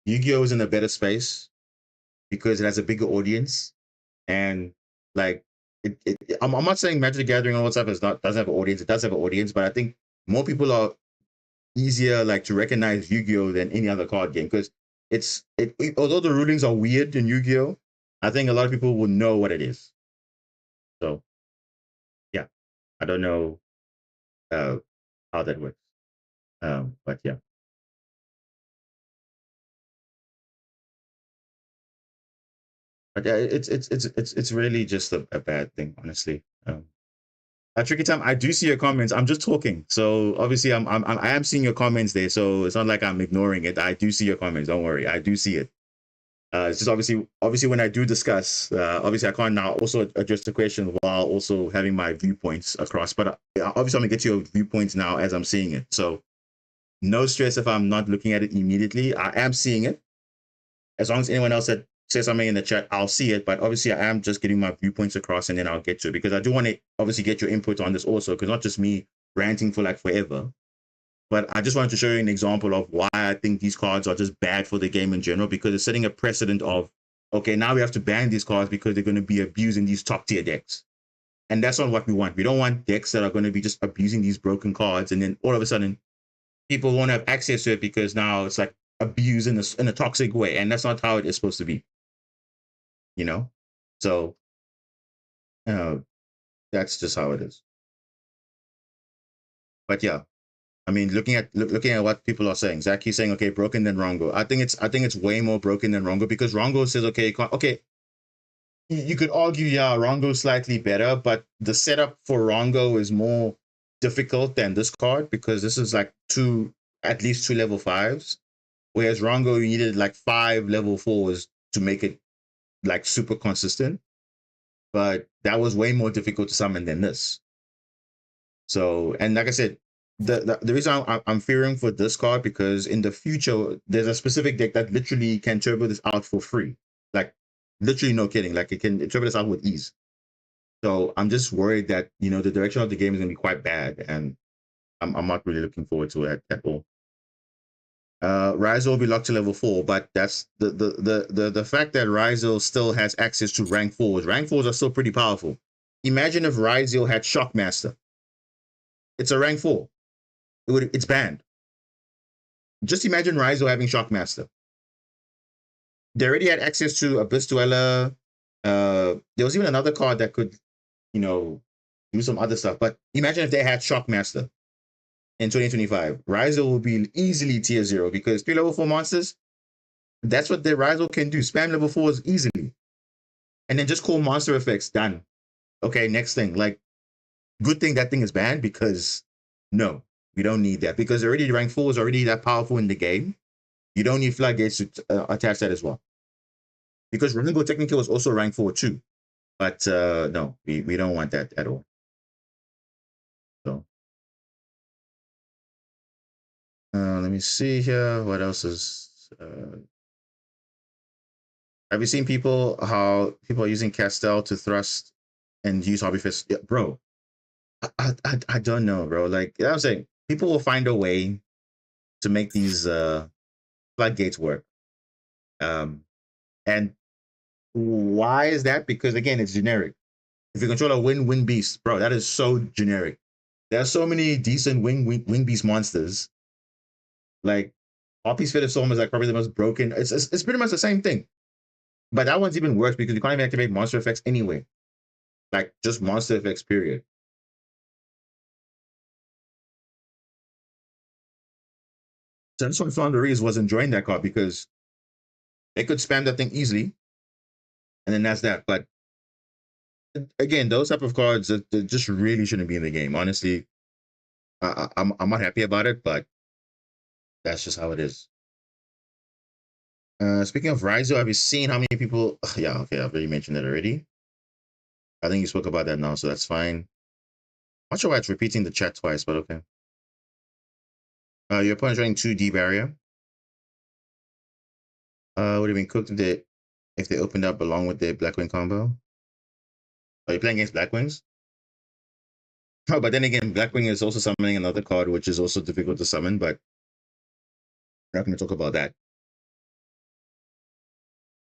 Yu-Gi-Oh is in a better space, because it has a bigger audience, and like I'm not saying Magic the Gathering and all that stuff doesn't have an audience. It does have an audience, but I think more people are easier like to recognize Yu-Gi-Oh than any other card game, because although the rulings are weird in Yu-Gi-Oh, I think a lot of people will know what it is. So yeah, I don't know uh, how that works, but yeah, but yeah, it's really just a bad thing, honestly. Tricky Time, I do see your comments. I'm just talking, so obviously I am seeing your comments there. So it's not like I'm ignoring it. I do see your comments. Don't worry, I do see it. It's just obviously when I do discuss, obviously I can't now also address the question while also having my viewpoints across. But obviously I'm gonna get to your viewpoints now as I'm seeing it. So no stress if I'm not looking at it immediately. I am seeing it. As long as anyone else that says something in the chat, I'll see it. But obviously, I am just getting my viewpoints across, and then I'll get to it because I do want to obviously get your input on this also, because not just me ranting for like forever, but I just wanted to show you an example of why I think these cards are just bad for the game in general, because it's setting a precedent of, okay, now we have to ban these cards because they're going to be abusing these top tier decks. And that's not what we want. We don't want decks that are going to be just abusing these broken cards, and then all of a sudden people won't have access to it because now it's like abuse in a toxic way, and that's not how it is supposed to be. You know, so that's just how it is. But yeah, I mean, looking at what people are saying, Zach, he's saying, okay, broken than Rongo. I think it's way more broken than Rongo, because Rongo says, okay, you could argue, yeah, Rongo's slightly better, but the setup for Rongo is more difficult than this card, because this is like at least two level 5s, whereas Rongo, you needed like 5 level 4s to make it like super consistent. But that was way more difficult to summon than this. So, and like I said, the reason I'm fearing for this card, because in the future there's a specific deck that literally can turbo this out for free, like literally no kidding, like it can turbo this out with ease. So I'm just worried that, you know, the direction of the game is going to be quite bad, and I'm not really looking forward to it at all. Rizal will be locked to level 4, but that's the fact that Rizal still has access to rank 4s. Rank 4s are still pretty powerful. Imagine if Rizal had Shockmaster. It's a rank 4. It's banned. Just imagine Rizal having Shockmaster. They already had access to Abyss Dweller. There was even another card that could, you know, do some other stuff. But imagine if they had Shockmaster in 2025. Rizal will be easily tier 0, because 3 level 4 monsters, that's what the Rizal can do. Spam level 4s easily. And then just call monster effects. Done. Okay, next thing. Like, good thing that thing is banned, because no, we don't need that, because already rank 4 is already that powerful in the game. You don't need floodgates to attach that as well. Because Ringo technically was also rank 4 too. But no, we don't want that at all. So let me see here. What else is... have you seen how people are using Castell to thrust and use Hobby Fist? Yeah, bro, I don't know, bro. Like, you know what I'm saying, people will find a way to make these floodgates work. And why is that? Because again, it's generic. If you control a win beast, bro, that is so generic. There are so many decent wing beast monsters. Like, Poppy's Fit of Storm is like probably the most broken. It's pretty much the same thing. But that one's even worse because you can't even activate monster effects anyway. Like, just monster effects, period. So that's why Flandreese was enjoying that card, because they could spam that thing easily. And then that's that. But again, those type of cards that just really shouldn't be in the game. Honestly, I'm not happy about it, but that's just how it is. Speaking of Rizal, have you seen how many people... Yeah, okay, I've already mentioned that already. I think you spoke about that now, so that's fine. I'm not sure why it's repeating the chat twice, but okay. Your opponent's running 2D barrier. Would have been cooked if they opened up along with the Blackwing combo. Are you playing against Blackwings? Oh, but then again, Blackwing is also summoning another card, which is also difficult to summon, but we're not going to talk about that.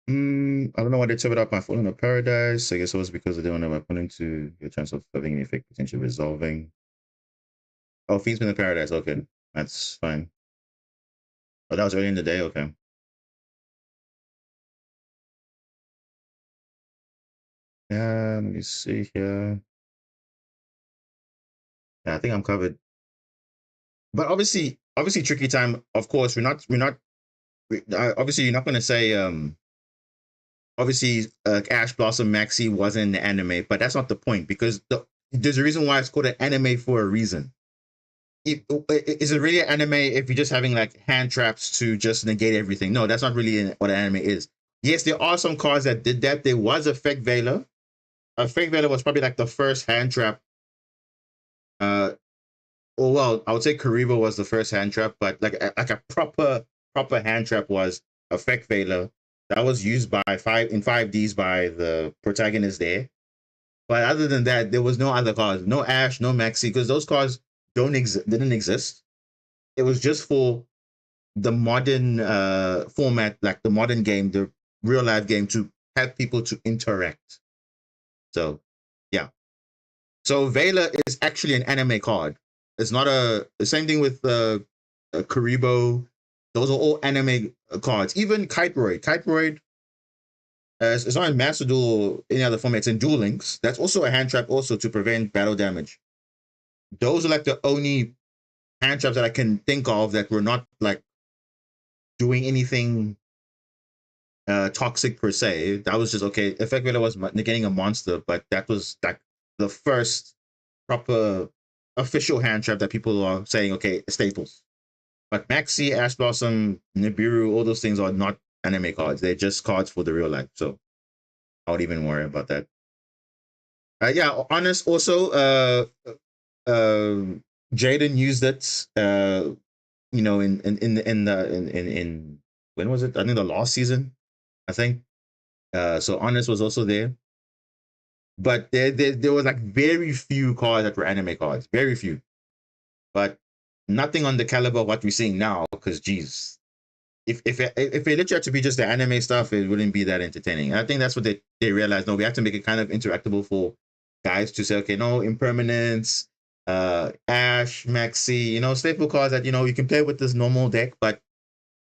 I don't know why they took it up my Fallen of Paradise. I guess it was because they don't have my opponent to get a chance of having an effect potentially resolving. Oh, Fiend's of Paradise. Okay, that's fine. Oh, that was early in the day. Okay. Yeah, let me see here. Yeah, I think I'm covered. But obviously, Tricky Time. Of course, obviously, you're not going to say obviously Ash Blossom Maxi wasn't in the anime, but that's not the point, because there's a reason why it's called an anime for a reason. Is it really an anime if you're just having like hand traps to just negate everything? No, that's not really what an anime is. Yes, there are some cards that did that. There was Effect Veiler. Effect Veiler was probably like the first hand trap. Oh well, I would say Kariba was the first hand trap, but like a proper hand trap was Effect Veiler. That was used by 5Ds by the protagonist there. But other than that, there was no other cards. No Ash, no Maxi, because those cards didn't exist. It was just for the modern format, like the modern game, the real life game, to have people to interact. So yeah. So Veiler is actually an anime card. It's not the same thing with Karibo. Those are all anime cards. Even Kiteroid. Kiteroid, it's not in Master Duel or any other format. It's in Duel Links. That's also a hand trap also to prevent battle damage. Those are like the only hand traps that I can think of that were not like doing anything toxic per se. That was just okay. Effect Veiler was negating a monster, but that was like the first proper official hand trap that people are saying, okay, staples. But Maxi, Ash Blossom, Nibiru, all those things are not anime cards. They're just cards for the real life. So I would even worry about that. Yeah, Honest also, Jaden used it, you know, in when was it? I think the last season, I think. So Honest was also there. But there was like very few cards that were anime cards, very few. But nothing on the caliber of what we're seeing now, because geez, if it literally had to be just the anime stuff, it wouldn't be that entertaining. And I think that's what they realized. No, we have to make it kind of interactable for guys to say, okay, no, Impermanence, Ash, Maxi, you know, staple cards that, you know, you can play with this normal deck, but,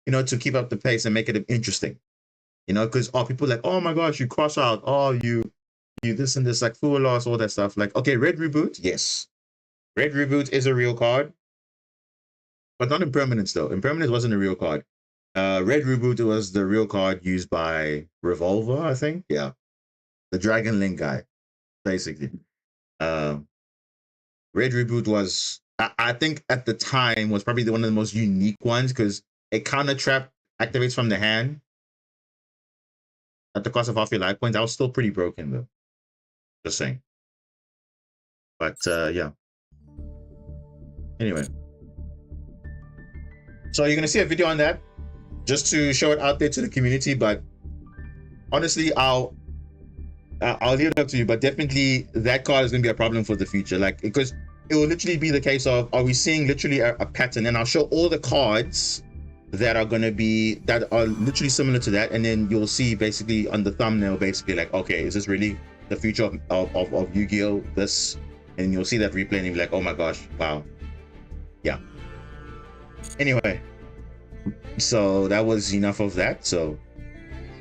you know, to keep up the pace and make it interesting. You know, because people like, oh my gosh, you cross out, oh, you this and this, like full loss, all that stuff. Like, okay, Red Reboot, yes. Red Reboot is a real card, but not Impermanence though. Impermanence wasn't a real card. Red Reboot was the real card used by Revolver, I think. Yeah, the Dragon Link guy, basically. Red Reboot was, I think at the time, was probably one of the most unique ones because a counter trap activates from the hand at the cost of half your life points. I was still pretty broken though. Just saying. But yeah. Anyway. So you're gonna see a video on that just to show it out there to the community. But honestly, I'll leave it up to you. But definitely that card is gonna be a problem for the future. Like, because it will literally be the case of, are we seeing literally a pattern? And I'll show all the cards that are gonna be, that are literally similar to that, and then you'll see basically on the thumbnail, basically like, okay, is this really the future of Yu-Gi-Oh? This, and you'll see that replay and you'll be like, oh my gosh, wow. Yeah. Anyway, so that was enough of that. So,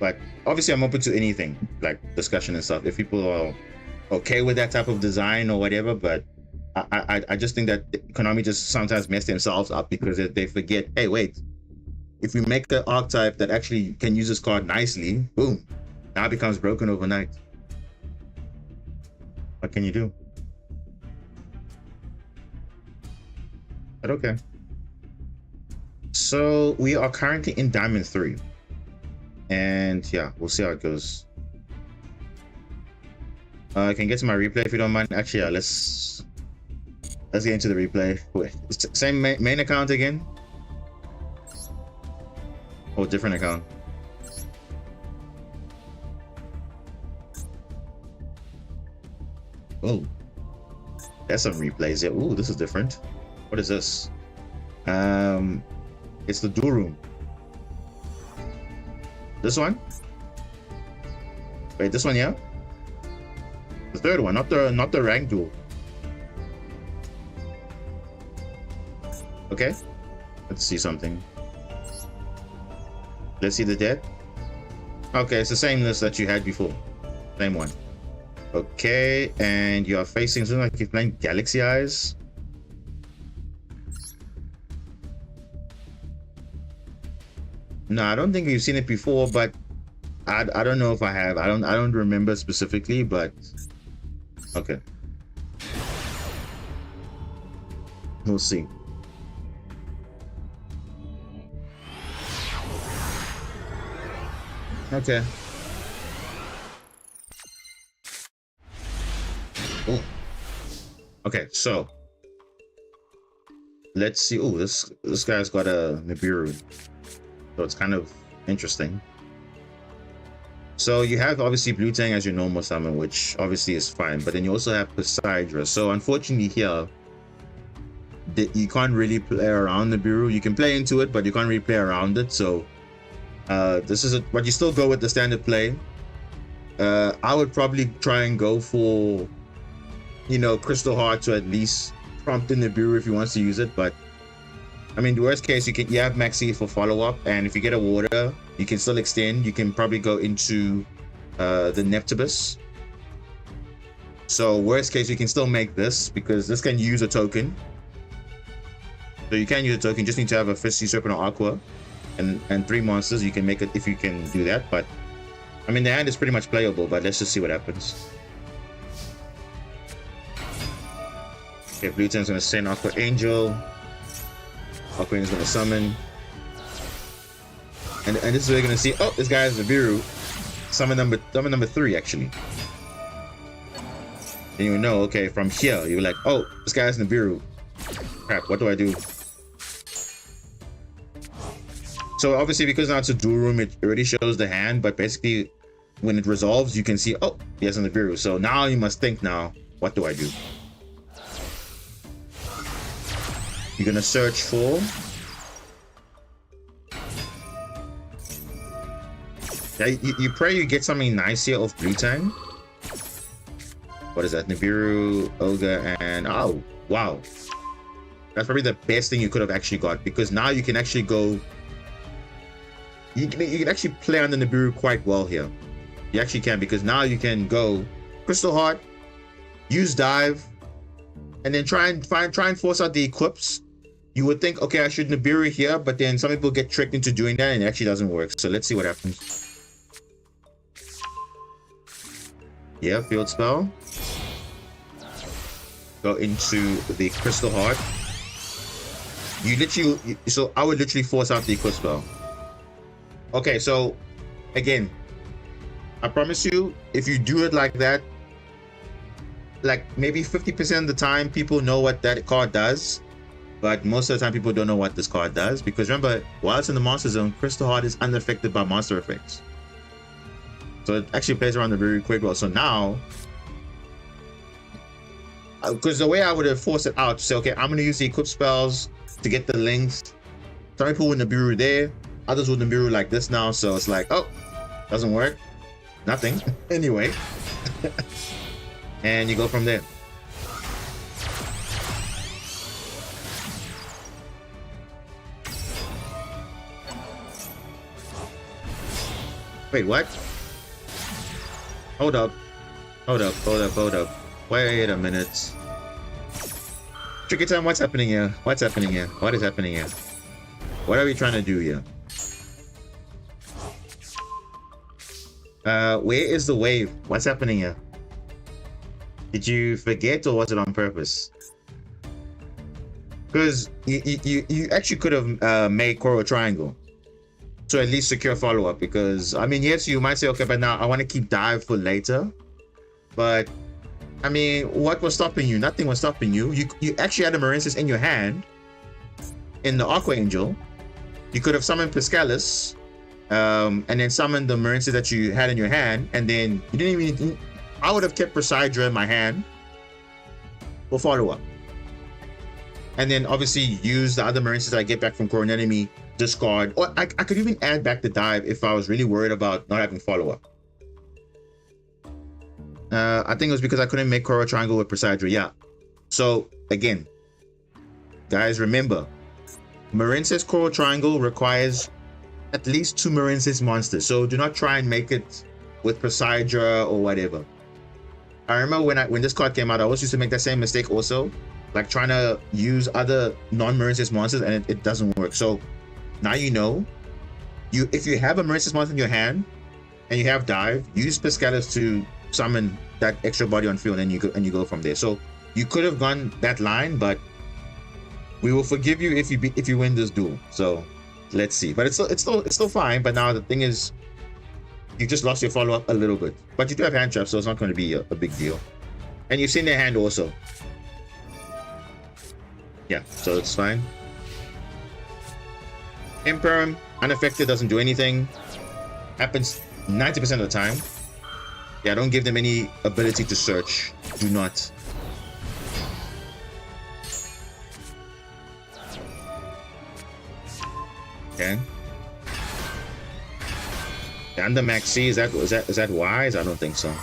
but obviously I'm open to anything, like discussion and stuff, if people are okay with that type of design or whatever. But I just think that Konami just sometimes mess themselves up because they forget, hey, wait, if we make an archetype that actually can use this card nicely, boom, now it becomes broken overnight. What can you do? But okay. So we are currently in Diamond 3. And yeah, we'll see how it goes. I can get to my replay if you don't mind. Actually, yeah, let's get into the replay. Wait, same main account again? Oh, different account. Oh, there's some replays here. Ooh, this is different. What is this? It's the Duel Room. This one? Wait, this one, yeah? The third one, not the rank duel. Okay, let's see something. Let's see the dead. Okay, it's the same list that you had before. Same one. Okay, and you are facing something like you're playing Galaxy Eyes. No, I don't think we've seen it before, but I don't know if I have. I don't remember specifically, but okay. We'll see. Okay. Ooh. Okay, so let's see. Oh, this guy's got a Nibiru, so it's kind of interesting. So you have obviously Blue Tang as your normal summon, which obviously is fine, but then you also have Poseidra. So unfortunately here, you can't really play around Nibiru. You can play into it, but you can't really play around it. So this is but you still go with the standard play. I would probably try and go for, you know, Crystal Heart to at least prompt in Nibiru if he wants to use it. But I mean, the worst case, you have Maxi for follow-up, and if you get a water, you can still extend. You can probably go into the Neptibus. So worst case, you can still make this, because this can use a token. So you can use a token, just need to have a Fishy Serpent or Aqua and 3 monsters. You can make it if you can do that. But I mean, the hand is pretty much playable, but let's just see what happens. Okay, Blue Tang's gonna send Aqua Angel. Aqua Angel's gonna summon. And this is where you're gonna see, oh, this guy has Nibiru. Summon number 3 actually. And you know, okay, from here, you're like, oh, this guy has Nibiru. Crap, what do I do? So obviously, because now it's a dual room, it already shows the hand, but basically when it resolves, you can see, oh, he has a Nibiru. So now you must think now, what do I do? You're gonna search for you pray you get something nice here off Blue Tang. What is that? Nibiru, Olga, and oh wow. That's probably the best thing you could have actually got, because now you can actually go. You can actually play on the Nibiru quite well here. You actually can, because now you can go Crystal Heart, use Dive, and then try and force out the Eclipse. You would think, okay, I should Nibiru here, but then some people get tricked into doing that, and it actually doesn't work. So let's see what happens. Yeah, field spell. Go into the Crystal Heart. So I would literally force out the Eclipse spell. Okay, so again, I promise you, if you do it like that, like maybe 50% of the time, people know what that card does, but most of the time, people don't know what this card does, because remember, while it's in the Monster Zone, Crystal Heart is unaffected by monster effects. So it actually plays around the very quick well. So now, because the way I would have forced it out to say, okay, I'm going to use the Eclipse spells to get the links. Some people with Nibiru there, others with Nibiru like this now. So it's like, oh, doesn't work. Nothing. Anyway. And you go from there. Wait, what? Hold up. Wait a minute. Tricky time, what's happening here? What is happening here? What are we trying to do here? Where is the wave? What's happening here? Did you forget, or was it on purpose? Because you actually could have made Coral Triangle to at least secure follow-up, because I mean, yes, you might say, okay, but now I want to keep Dive for later. But I mean, what was stopping you? Nothing was stopping you. You actually had a Marincis in your hand in the Aqua Angel. You could have summoned Piscalis, and then summoned the Marincis that you had in your hand, and then you didn't even. I would have kept Poseidra in my hand for follow-up, and then obviously use the other Marincis that I get back from Core Enemy, discard, or I could even add back the Dive if I was really worried about not having follow-up. I think it was because I couldn't make Coral Triangle with Poseidra. Yeah. So again, guys, remember, Marincis Coral Triangle requires at least 2 Marincis monsters. So do not try and make it with Poseidra or whatever. I remember when this card came out, I always used to make that same mistake also, like trying to use other non-Marincis monsters, and it doesn't work. So now you know, if you have a Marincis monster in your hand and you have Dive, use Piscalis to summon that extra body on field, and you go from there. So you could have gone that line, but We will forgive you if you win this duel. So let's see. But it's still fine. But now the thing is, you just lost your follow-up a little bit. But you do have hand traps, so it's not going to be a big deal. And you've seen their hand also. Yeah, so it's fine. Imperm, unaffected, doesn't do anything. Happens 90% of the time. Yeah, don't give them any ability to search. Do not. Okay. And the maxi, is that wise? I don't think so.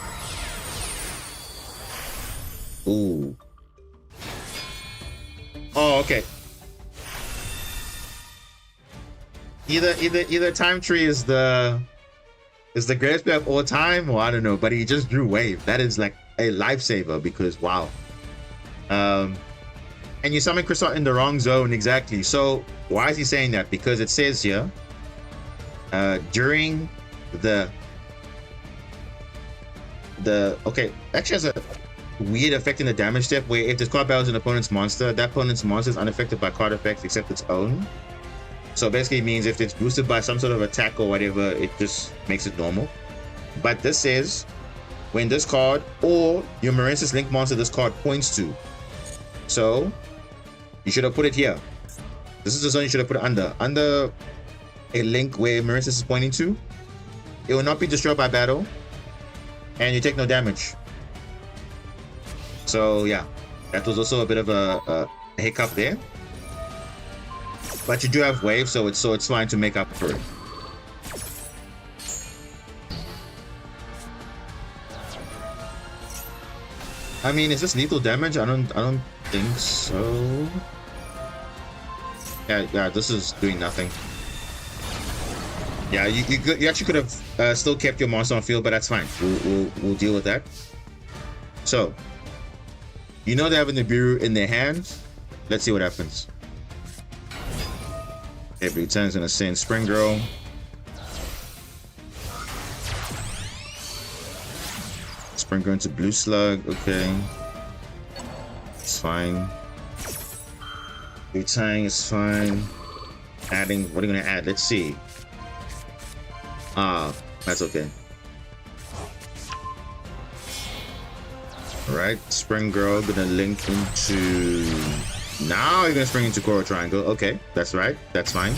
Ooh. Oh, okay. Either time tree is the greatest player of all time, or I don't know, but he just drew wave. That is like a lifesaver because wow. And you summon Crystal in the wrong zone, exactly. So why is he saying that? Because it says here, during the okay, actually has a weird effect in the damage step where if this card battles an opponent's monster, that opponent's monster is unaffected by card effects except its own. So basically it means if it's boosted by some sort of attack or whatever, it just makes it normal. But this says when this card or your Marinesis Link monster this card points to. So you should have put it here. This is the zone you should have put it under a link where Marinesis is pointing to. It will not be destroyed by battle, and you take no damage. So yeah, that was also a bit of a hiccup there. But you do have wave, so it's fine to make up for it. I mean, is this lethal damage? I don't think so. Yeah, this is doing nothing. Yeah, you actually could have still kept your monster on field, but that's fine. We'll deal with that. So, you know they have a Nibiru in their hands. Let's see what happens. Every turn is gonna send Spring Girl. Spring Girl into Blue Slug. Okay, it's fine. Retying is fine. Adding, what are you gonna add? Let's see. That's okay. Alright, Spring Girl gonna link into... Now you're gonna spring into Coral Triangle. Okay, that's right. That's fine.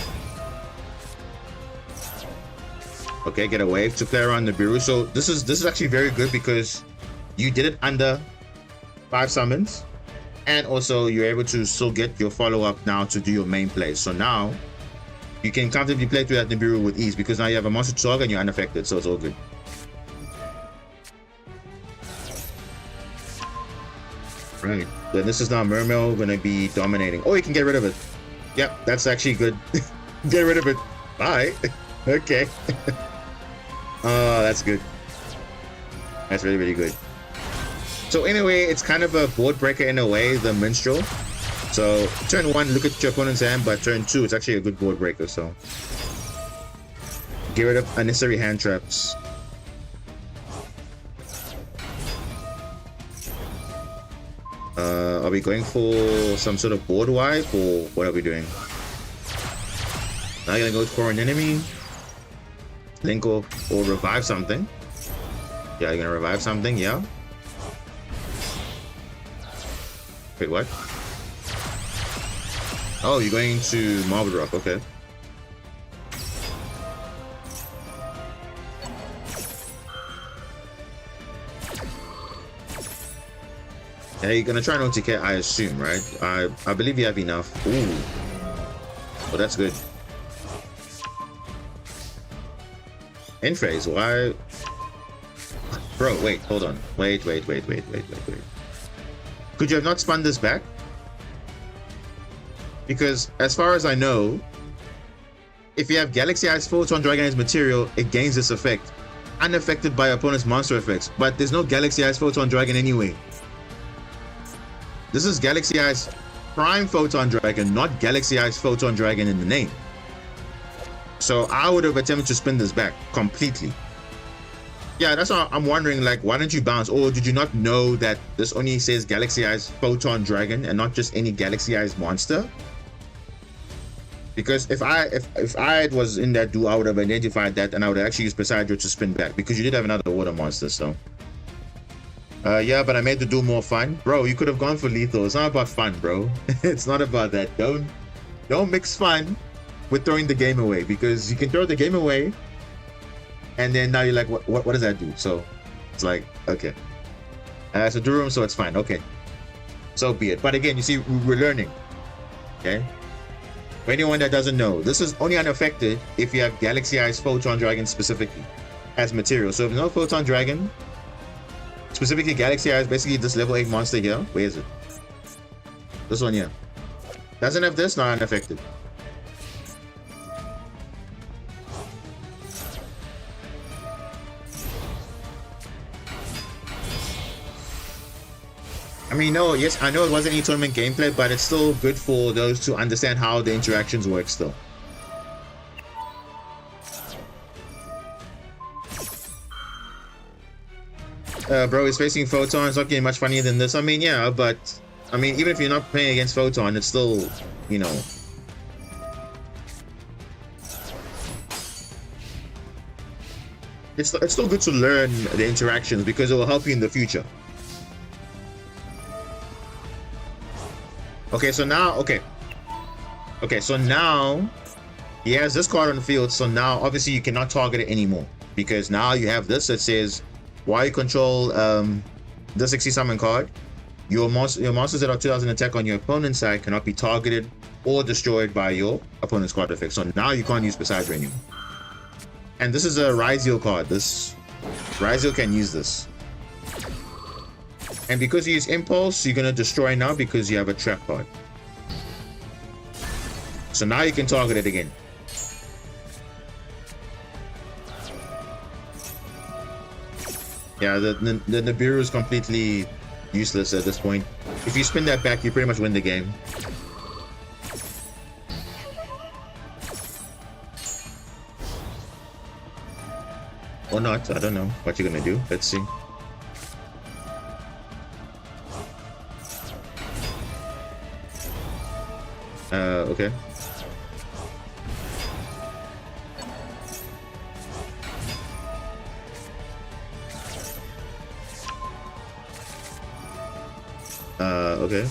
Okay, get a wave to play around the Nibiru. So this is actually very good because you did it under 5 summons. And also you're able to still get your follow-up now to do your main play. So now you can comfortably play through that Nibiru with ease because now you have a monster to target and you're unaffected, so it's all good. Right, then this is now Mermail gonna be dominating. Oh, you can get rid of it. Yep, that's actually good. Get rid of it. Bye. Okay. Oh, that's good. That's really, really good. So anyway, it's kind of a board breaker in a way, the Minstrel. So turn 1, look at your opponent's hand, but turn 2, it's actually a good board breaker. So get rid of unnecessary hand traps. Are we going for some sort of board wipe or what are we doing? Now you're gonna go for an enemy, link or revive something. Yeah, you're gonna revive something. Yeah. Wait, what? Oh, you're going to Marble Rock, okay. Yeah, you're gonna try not to get, I assume, right? I believe you have enough. Ooh. Oh, that's good. In phase, why? Bro, wait, hold on. Wait. Could you have not spun this back? Because as far as I know, if you have Galaxy Eyes Photon Dragon as material, it gains this effect, unaffected by opponent's monster effects. But there's no Galaxy Eyes Photon Dragon anyway. This is Galaxy Eyes Prime Photon Dragon, not Galaxy Eyes Photon Dragon in the name. So I would have attempted to spin this back completely. Yeah, that's why I'm wondering, like, why didn't you bounce? Or did you not know that this only says Galaxy Eyes Photon Dragon and not just any Galaxy Eyes monster? Because if I was in that duel, I would have identified that and I would have actually used Poseidon to spin back because you did have another water monster, so. Yeah, but I made the duel more fun. Bro, you could have gone for lethal. It's not about fun, bro. It's not about that. Don't mix fun with throwing the game away, because you can throw the game away and then now you're like, what does that do? So it's like, okay. So do room, so it's fine. Okay. So be it. But again, you see, we're learning. Okay. For anyone that doesn't know, this is only unaffected if you have Galaxy Eyes Photon Dragon specifically as material. So if there's no Photon Dragon, specifically Galaxy Eyes, basically this level 8 monster here. Where is it? This one here. Doesn't have this, not unaffected. I mean, no, yes, I know it wasn't e-tournament gameplay, but it's still good for those to understand how the interactions work still. Bro, he's facing Photon. It's not getting much funnier than this. I mean, yeah, but I mean, even if you're not playing against Photon, it's still, you know. It's still good to learn the interactions because it will help you in the future. Okay, so now, so now he has this card on the field. So now, obviously, you cannot target it anymore because now you have this that says, while you control this 60 summon card, your monsters that are 2000 attack on your opponent's side cannot be targeted or destroyed by your opponent's card effect. So now you can't use Poseidon anymore. And this is a Ryziel card. This Ryziel can use this. And because you use Impulse, you're gonna destroy now because you have a trap card. So now you can target it again. Yeah, the Nibiru is completely useless at this point. If you spin that back, you pretty much win the game. Or not, I don't know what you're gonna do. Let's see. Okay. Okay.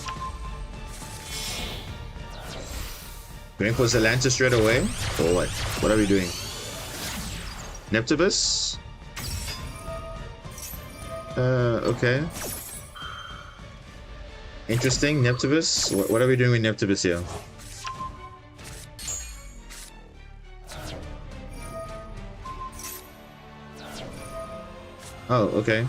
Going for Zelanta straight away? Or what? What are we doing? Neptibus? Okay. Interesting, Neptibus. What are we doing with Neptibus here? Oh, okay.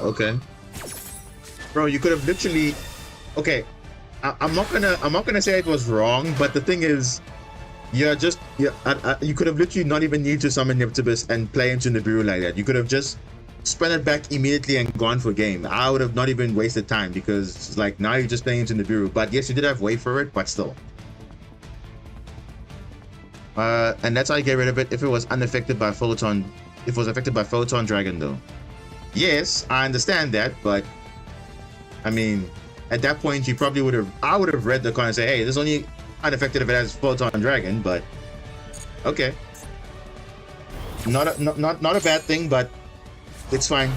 Okay. Bro, you could have literally. Okay, I'm not gonna say it was wrong, but the thing is, you could have literally not even needed to summon Neptibus and play into Nibiru like that. You could have just spun it back immediately and gone for game. I would have not even wasted time because like now you're just playing into Nibiru. But yes, you did have way for it, but still. And that's how you get rid of it if it was unaffected by Photon. If it was affected by Photon Dragon though. Yes, I understand that, but I mean, at that point, you probably would have. I would have read the card and say, "Hey, this is only unaffected if it has Photon Dragon." But okay, not a bad thing, but it's fine.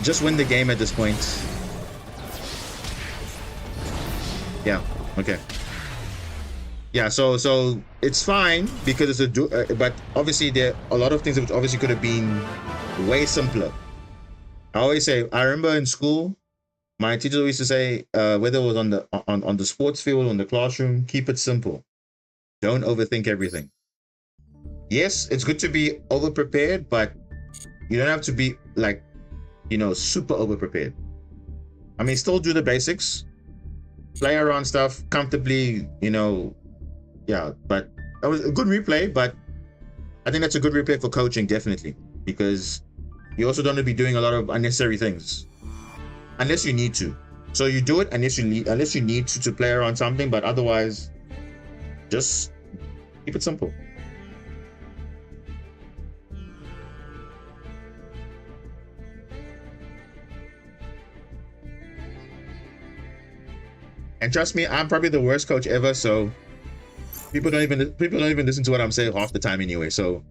Just win the game at this point. Yeah. Okay. Yeah. So it's fine because it's a but obviously there are a lot of things which obviously could have been way simpler. I always say, I remember in school, my teacher used to say, whether it was on the sports field or in the classroom, keep it simple. Don't overthink everything. Yes, it's good to be over prepared, but you don't have to be like, super over prepared. I mean, still do the basics, play around stuff comfortably, yeah. But that was a good replay, but I think that's a good replay for coaching, definitely, because you also don't want to be doing a lot of unnecessary things unless you need to. So you do it unless you need to play around something, but otherwise just keep it simple. And trust me, I'm probably the worst coach ever, so people don't even listen to what I'm saying half the time anyway. So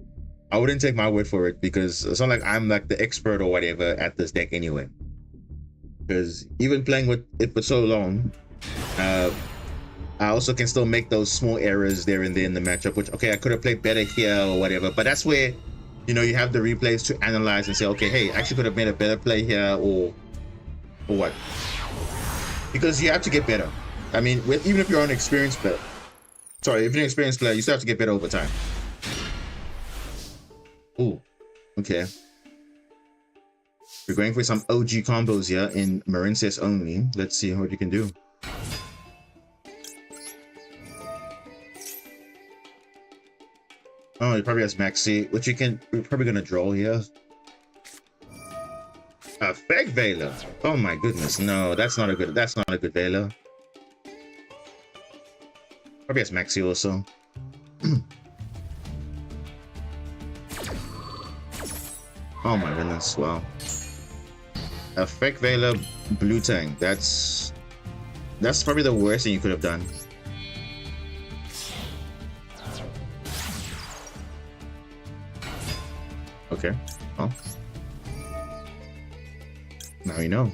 I wouldn't take my word for it, because it's not like I'm like the expert or whatever at this deck anyway. Because even playing with it for so long, I also can still make those small errors there and there in the matchup, which, okay, I could have played better here or whatever, but that's where, you know, you have the replays to analyze and say, okay, hey, I actually could have made a better play here, or what. Because you have to get better. I mean, even if you're an experienced player, if you're an experienced player, you still have to get better over time. Ooh, okay. We're going for some OG combos here in Marincess only. Let's see what you can do. Oh, he probably has Maxi, which we're probably gonna draw here. A fake Veiler. Oh my goodness, no, that's not a good Veiler. Probably has Maxi also. Oh my goodness, wow. A fake Veiler blue tank. That's probably the worst thing you could have done. Okay. Oh. Now you know.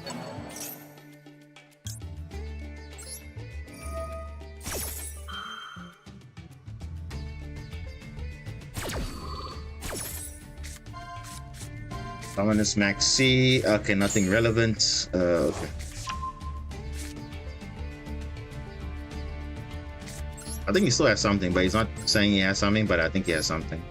Dominus Maxi. Okay, nothing relevant. Okay. I think he still has something, but he's not saying he has something, but I think he has something.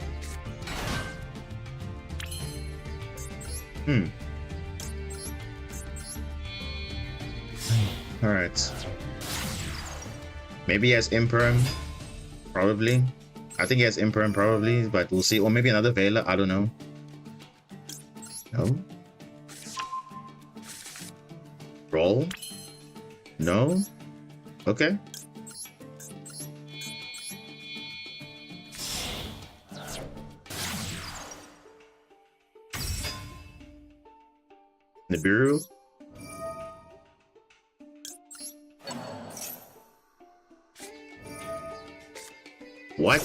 Alright. Maybe he has Imperm. Probably. I think he has Imperm probably, but we'll see. Or maybe another Veiler. I don't know. No. Roll? No? Okay. Nibiru? What?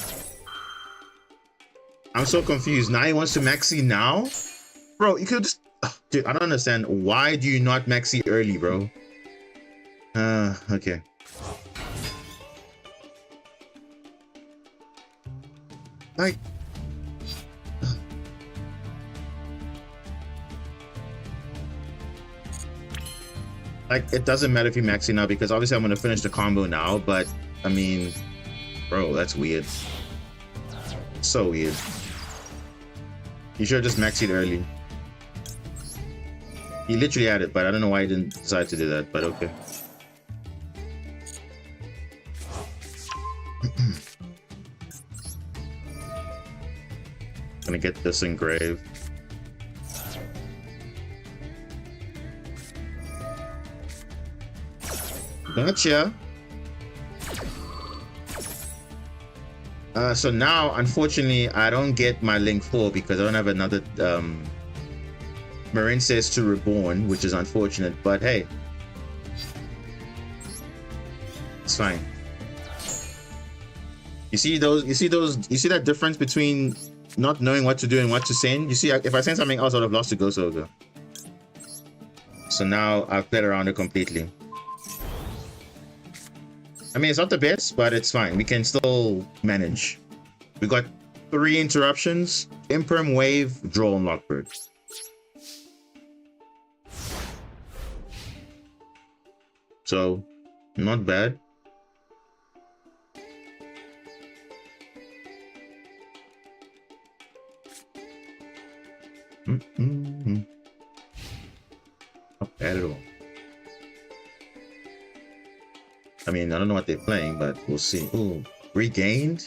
I'm so confused. Now he wants to Maxi now? Bro, you could just... Dude, I don't understand. Why do you not Maxi early, bro? Okay. Like... it doesn't matter if you Maxi now, because obviously I'm going to finish the combo now, but, I mean... Bro, that's weird. So weird. You should have just Maxied early. He literally had it, but I don't know why he didn't decide to do that, but okay. Gonna get this engraved. Gotcha. So now, unfortunately, I don't get my Link 4 because I don't have another Marincess to Reborn, which is unfortunate, but hey. It's fine. You see that difference between not knowing what to do and what to send? You see, if I send something else, I would have lost to Ghost Ogre. So now I've played around it completely. I mean, it's not the best, but it's fine. We can still manage. We got 3 interruptions, Imperm, Wave, Draw, and Lockbird. So, not bad. Not bad at all. I mean, I don't know what they're playing, but we'll see. Ooh, regained?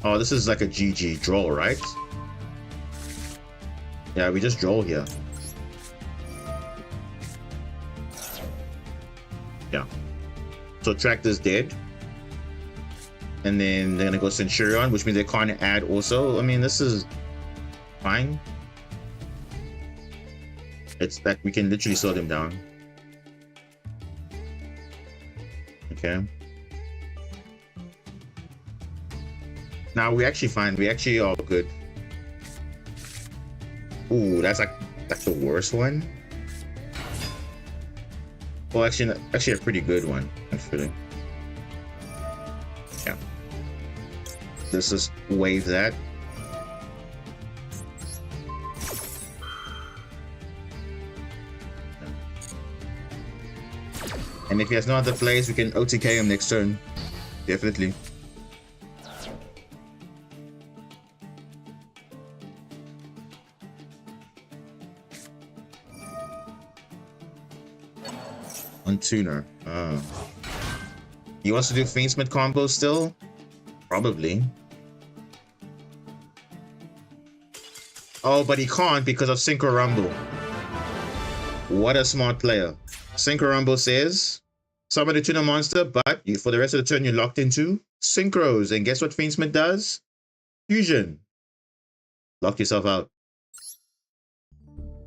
Oh, this is like a GG draw, right? Yeah, we just draw here. Yeah. So Tractor's dead. And then they're gonna go Centurion, which means they can't add also. I mean, this is fine. It's like we can literally slow them down. Okay. Now we actually fine. We actually are good. Ooh, that's like the worst one. Well, actually a pretty good one, actually. Yeah. Let's just wave that. And if he has no other plays, we can OTK him next turn. Definitely. On tuner. He wants to do Fiendsmith combo still? Probably. Oh, but he can't because of Synchro Rumble. What a smart player. Synchro Rumble says, summon a tuner monster, but for the rest of the turn you're locked into Synchros. And guess what Fiendsmith does? Fusion. Lock yourself out.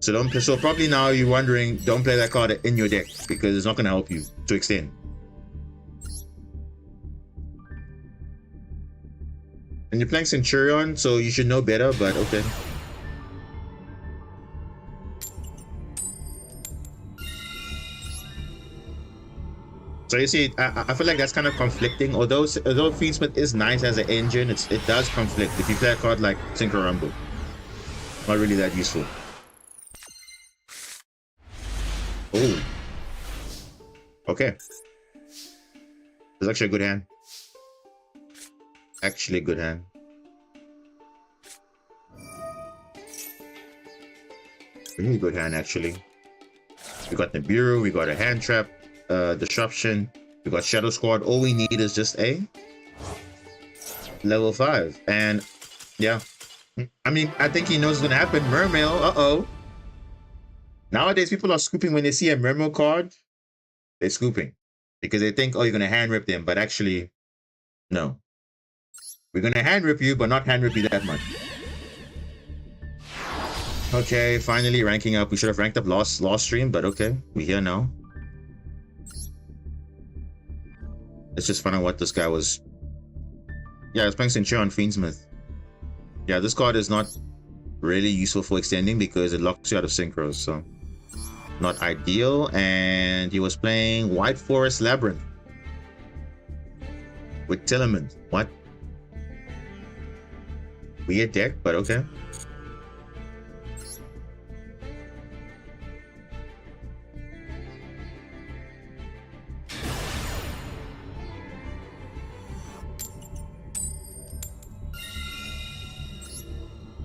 So probably now you're wondering, don't play that card in your deck because it's not going to help you to extend. And you're playing Centurion, so you should know better, but okay. So you see, I feel like that's kind of conflicting. Although Fiendsmith is nice as an engine, it does conflict if you play a card like Synchro Rumble. Not really that useful. Oh. Okay. It's actually a good hand. Actually a good hand. Really good hand, actually. We got Nibiru, we got a hand trap, disruption, we got Shadow Squad. All we need is just a level 5. And yeah. I mean, I think he knows what's gonna happen. Mermail, uh-oh. Nowadays, people are scooping when they see a Mermail card. They're scooping because they think, oh, you're gonna hand rip them, but actually, no. We're gonna hand rip you, but not hand rip you that much. Okay, finally ranking up. We should have ranked up last stream, but okay, we're here now. Let's just find out what this guy was. Yeah, it's playing Centurion Fiendsmith. Yeah, this card is not really useful for extending because it locks you out of synchros, so not ideal. And he was playing White Forest Labyrinth with Tillerman. What? Weird deck, but okay.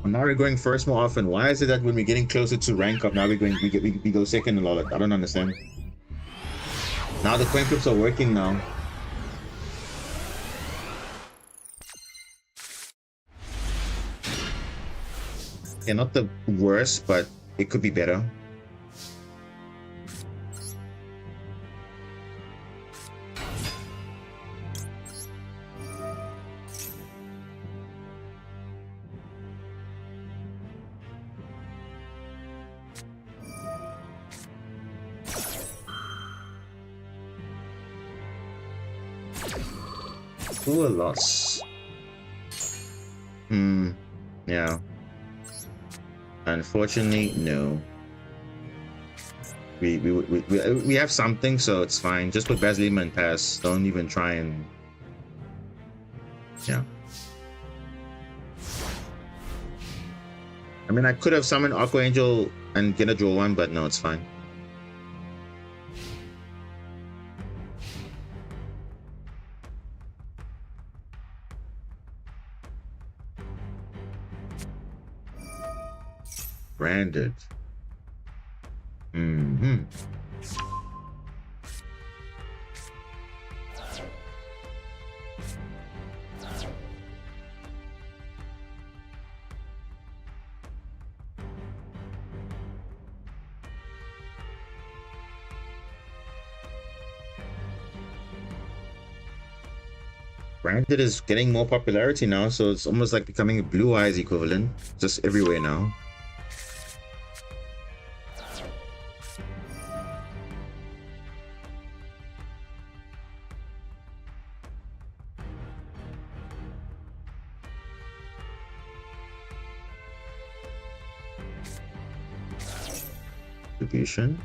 Now we're going first more often. Why is it that when we're getting closer to rank up, now we go second and all that? I don't understand. Now the coin flips are working now. Yeah, not the worst, but it could be better. Ooh, a loss. Yeah. Unfortunately, no. We have something, so it's fine. Just put Basilima and pass. Don't even try and... Yeah. I mean, I could have summoned Aqua Angel and get a draw one, but no, it's fine. Branded. Branded is getting more popularity now, so it's almost like becoming a Blue Eyes equivalent, just everywhere now. distribution.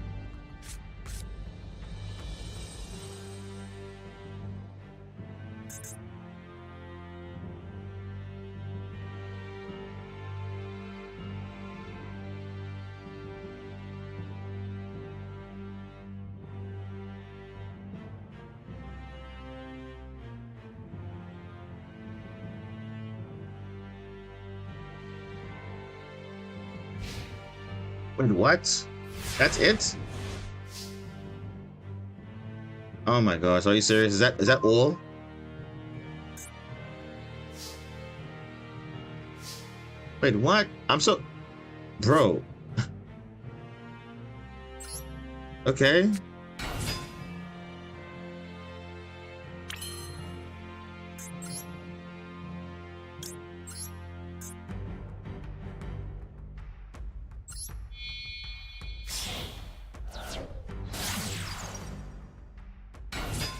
Wait, what? That's it? Oh my gosh, are you serious? Is that all? Wait, what? I'm so... Bro. Okay.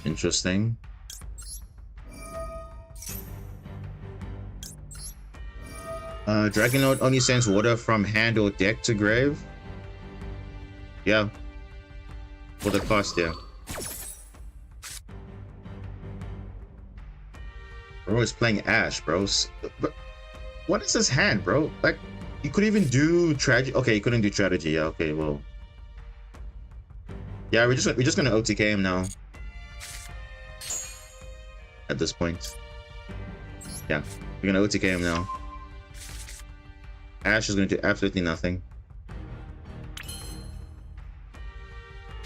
Interesting. Dragon Lord only sends water from hand or deck to grave. Yeah. For the cost, yeah. Bro is playing Ash, bro. But what is this hand, bro? Like, you could even do tragedy. Okay, you couldn't do strategy. Yeah, okay, well. Yeah, we're just gonna OTK him now. At this point. Yeah, we're gonna OTK him now. Ash is gonna do absolutely nothing.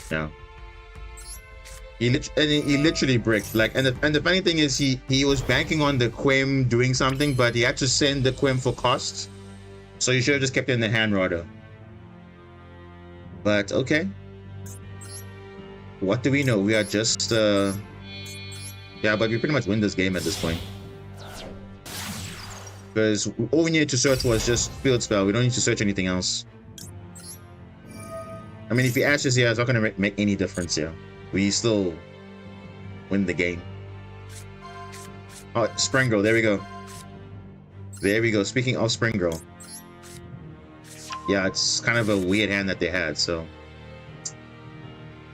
Yeah. He literally bricked. Like, and the funny thing is he was banking on the Quim doing something, but he had to send the Quim for costs. So you should have just kept it in the hand rather. But okay. What do we know? We are just yeah, but we pretty much win this game at this point. Because all we needed to search was just field spell. We don't need to search anything else. I mean, if he ashes here, it's not gonna make any difference here. We still win the game. Oh, Spring Girl, there we go. There we go. Speaking of Spring Girl. Yeah, it's kind of a weird hand that they had, so.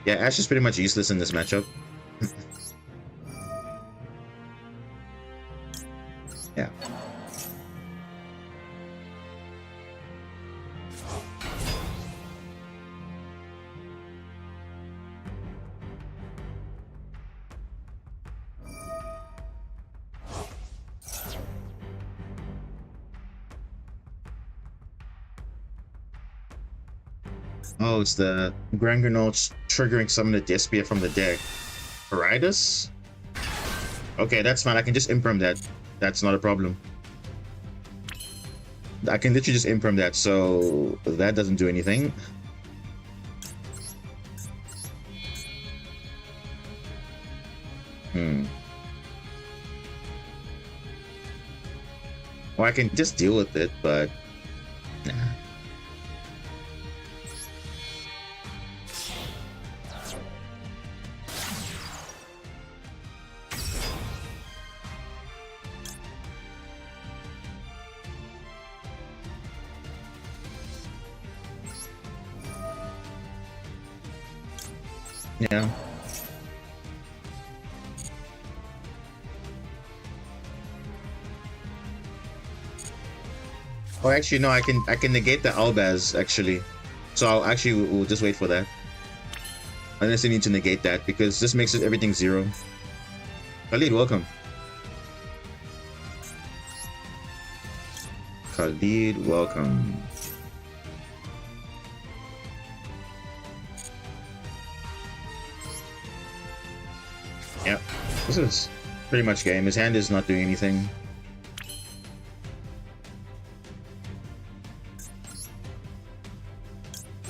Yeah, Ash is pretty much useless in this matchup. Yeah. Oh, it's the Granganol's triggering summon the Despia from the deck. Paridus? Okay, that's fine. I can just imperm that. That's not a problem. I can literally just imperm that, so that doesn't do anything. Or I can just deal with it, but nah. Yeah. Oh, actually, no. I can negate the Albaz actually. So I'll actually we'll just wait for that. Unless I need to negate that because this makes it everything 0. Khalid, welcome. Khalid, welcome. Yep, this is pretty much game. His hand is not doing anything.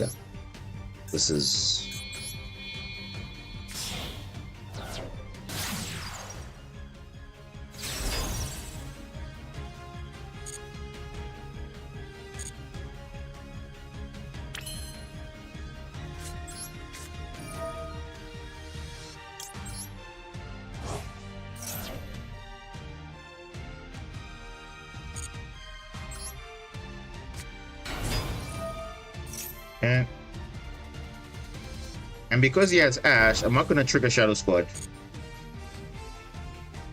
Yeah, this is... And because he has Ash, I'm not going to trigger Shadow Squad.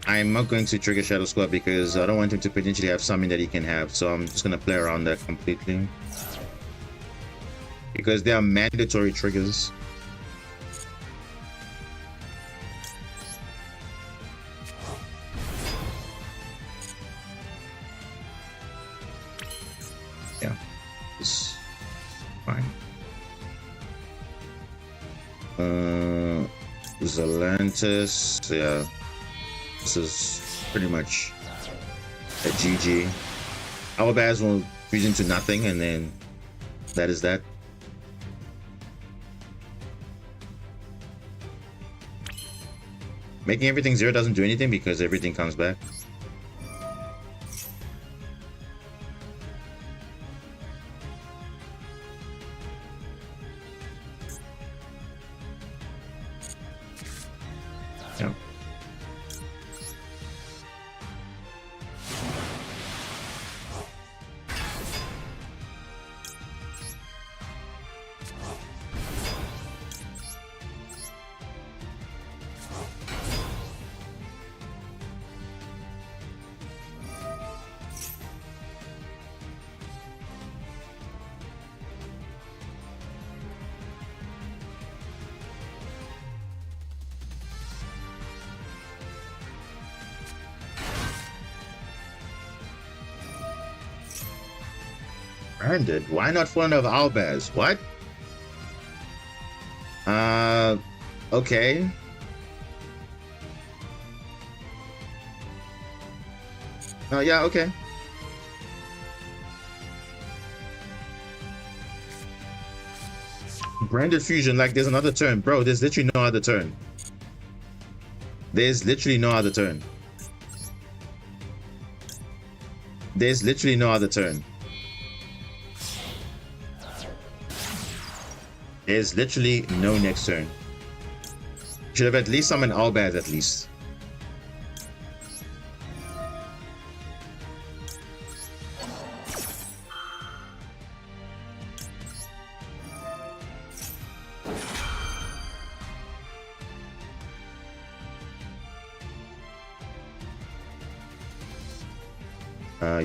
I'm not going to trigger Shadow Squad because I don't want him to potentially have something that he can have. So I'm just going to play around that completely. Because they are mandatory triggers. Yeah, it's fine. Zelantis, yeah, this is pretty much a GG. Our Baz will fuse into nothing, and then that is that. Making everything 0 doesn't do anything because everything comes back. Yeah. Branded? Why not fond of Albaz? What? Okay. Oh, yeah, okay. Branded fusion, like there's another turn. Bro, there's literally no other turn. There's literally no other turn. There's literally no other turn. There's literally no next turn. Should have at least summoned Albaz at least.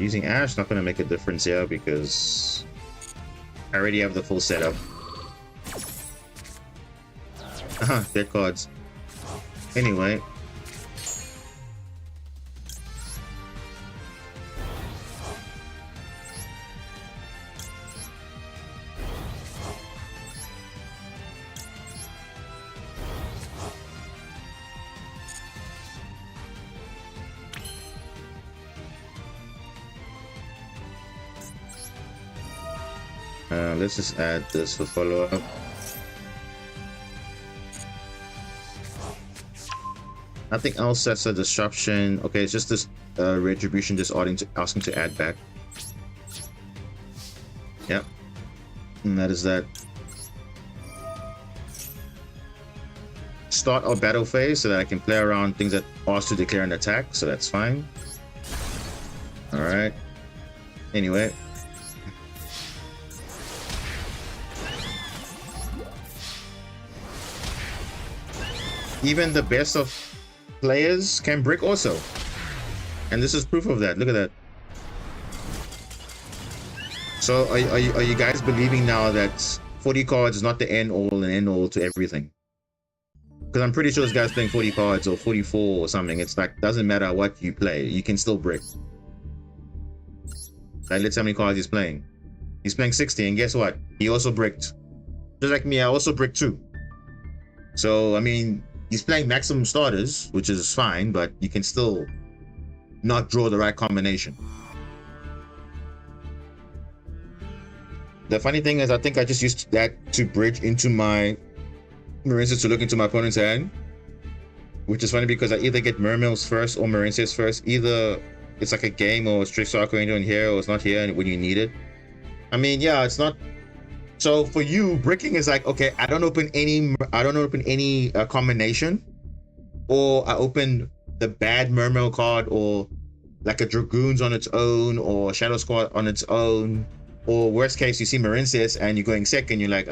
Using Ash not going to make a difference here because I already have the full setup. Dead cards. Anyway. Let's just add this for follow-up. Nothing else sets a disruption. Okay, it's just this retribution just asking to add back. Yep. And that is that. Start our battle phase so that I can play around things that ask to declare an attack, so that's fine. Alright. Anyway. Even the best of players can brick also, and this is proof of that. Look at that. So are you guys believing now that 40 cards is not the end all and end all to everything? Because I'm pretty sure this guy's playing 40 cards or 44 or something. It's like, doesn't matter what you play, you can still brick. Like, let's see how many cards he's playing. He's playing 60, and guess what? He also bricked. Just like me, I also bricked too. So I mean, he's playing maximum starters, which is fine, but you can still not draw the right combination. The funny thing is, I think I just used that to bridge into my Marincius to look into my opponent's hand, which is funny because I either get Mermills first or Marincius first. Either it's like a game or Strict Soccer Angel in here or it's not here when you need it. I mean, yeah, it's not. So for you, bricking is like, okay, I don't open any combination, or I open the bad Mermail card, or like a Dragoons on its own, or Shadow Squad on its own, or worst case, you see Marincius and you're going second, you're like,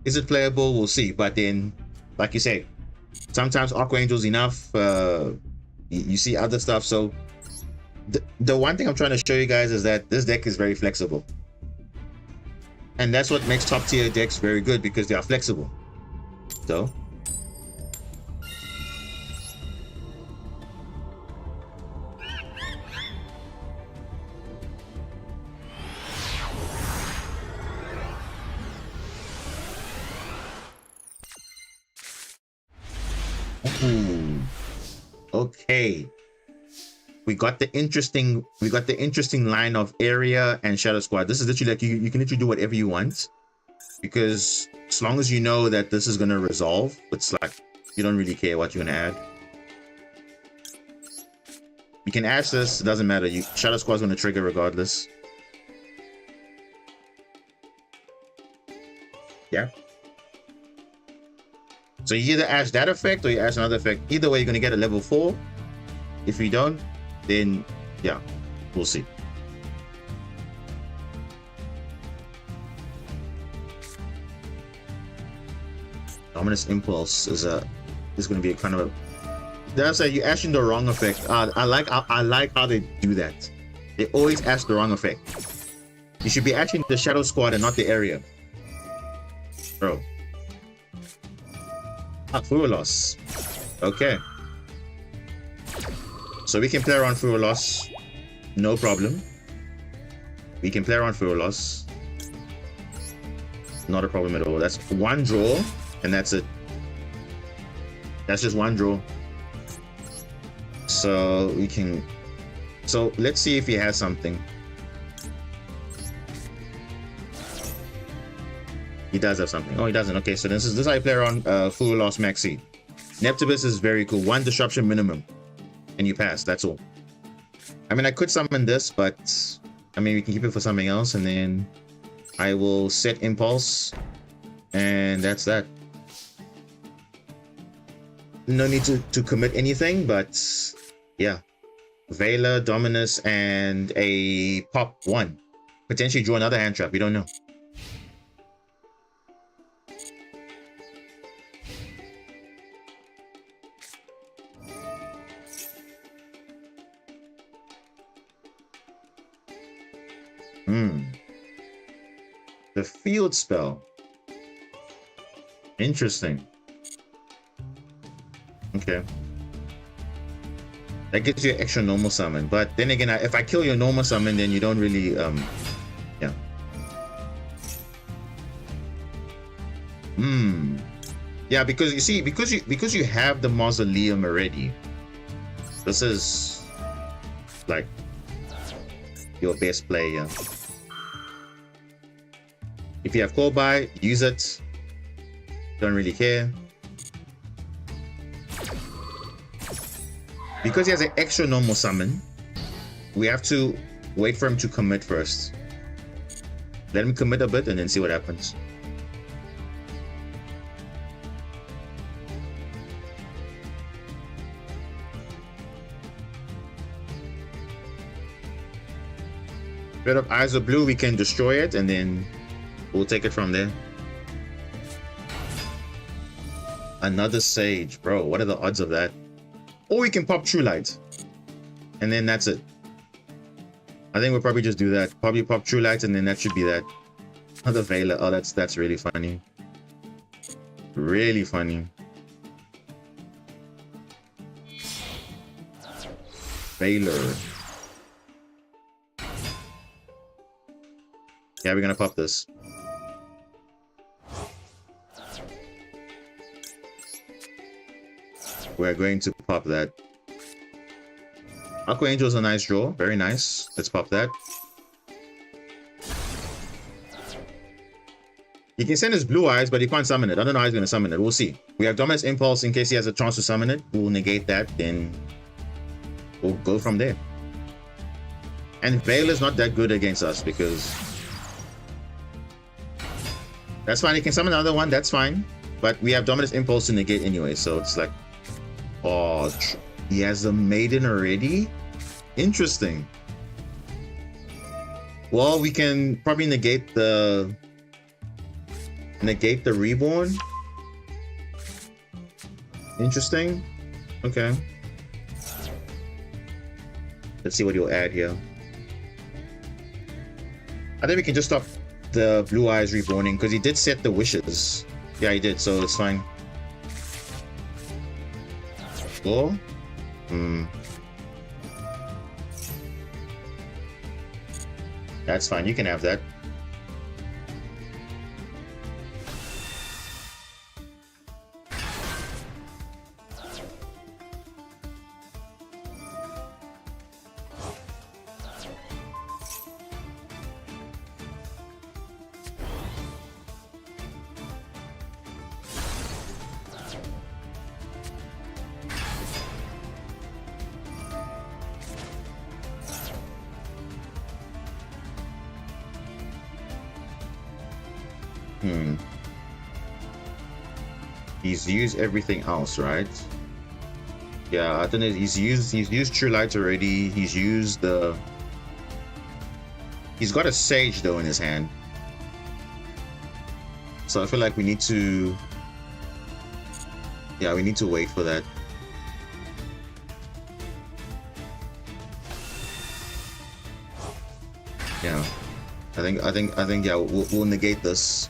Is it playable? We'll see. But then, like you say, sometimes Aqua Angel's enough. You see other stuff. So the one thing I'm trying to show you guys is that this deck is very flexible. And that's what makes top tier decks very good, because they are flexible. So ooh. Okay. We got the interesting line of area and shadow squad. This is literally like you can literally do whatever you want, because as long as you know that this is gonna resolve, it's like you don't really care what you're gonna add. You can ash this, it doesn't matter. Shadow squad's gonna trigger regardless. Yeah. So you either ash that effect or you ash another effect. Either way, you're gonna get a level 4. If you don't, then yeah, we'll see. Dominus Impulse is going to be a kind of a. That's a you ashing the wrong effect. I like how they do that. They always ash the wrong effect. You should be ashing the Shadow Squad and not the area, bro. Fuelos. Okay. So we can play around Fuelos, no problem. We can play around Fuelos, not a problem at all. That's one draw, and that's it. That's just one draw. So we can. So let's see if he has something. He does have something. Oh, he doesn't. Okay, so this is how you play around Fuelos Maxi. Neptibus is very cool. 1 disruption minimum. And you pass, that's all. I mean, I could summon this, but I mean, we can keep it for something else, and then I will set Impulse, and that's that. No need to commit anything, but yeah. Vela, Dominus, and a pop 1. Potentially draw another hand trap, you don't know. The field spell. Interesting. Okay. That gives you an extra normal summon. But then again, if I kill your normal summon, then you don't really, yeah. Yeah, because you see, because you have the mausoleum already, this is like your best play, yeah. If you have call by, use it. Don't really care. Because he has an extra normal summon, we have to wait for him to commit first. Let him commit a bit and then see what happens. Red of Eyes of Blue, we can destroy it and then we'll take it from there. Another Sage, bro. What are the odds of that? Or we can pop True Light, and then that's it. I think we'll probably just do that. Probably pop True Light, and then that should be that. Another Veiler. Oh, that's really funny. Really funny. Veiler. Yeah, we're gonna pop this. We're going to pop that. Aqua Angel is a nice draw. Very nice. Let's pop that. He can send his Blue Eyes, but he can't summon it. I don't know how he's going to summon it. We'll see. We have Dominus Impulse in case he has a chance to summon it. We'll negate that. Then we'll go from there. And Veil is not that good against us because... That's fine. He can summon another one. That's fine. But we have Dominus Impulse to negate anyway. So it's like... Oh, he has a Maiden already? Interesting. Well, we can probably negate the negate the reborn. Interesting. Okay. Let's see what he'll add here. I think we can just stop the blue eyes reborning because he did set the wishes. Yeah, he did, so it's fine. Cool. That's fine. You can have that. He's used everything else, right? Yeah, I think he's used True Light already. He's used the. He's got a Sage though in his hand, so I feel like we need to. Yeah, we need to wait for that. Yeah, I think yeah, we'll negate this.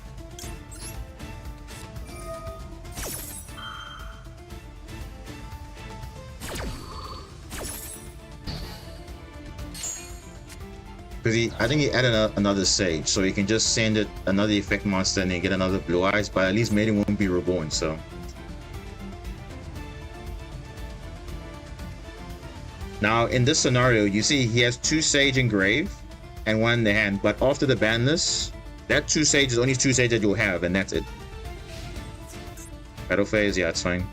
Because I think he added another Sage, so he can just send it another effect monster and then get another Blue Eyes, but at least Maiden won't be reborn, so. Now, in this scenario, you see he has 2 Sage in grave and 1 in the hand, but after the ban list, that 2 Sage is only 2 Sage that you'll have, and that's it. Battle phase, yeah, it's fine.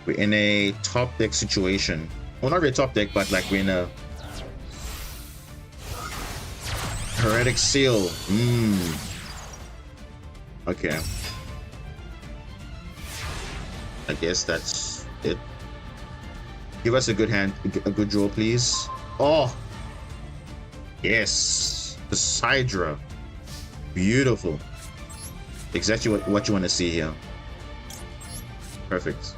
We're in a top deck situation. Well, not really top deck, but like we're in a Heretic Seal. Okay. I guess that's it. Give us a good hand, a good draw, please. Oh, yes, the Sidra. Beautiful. Exactly what you want to see here. Perfect.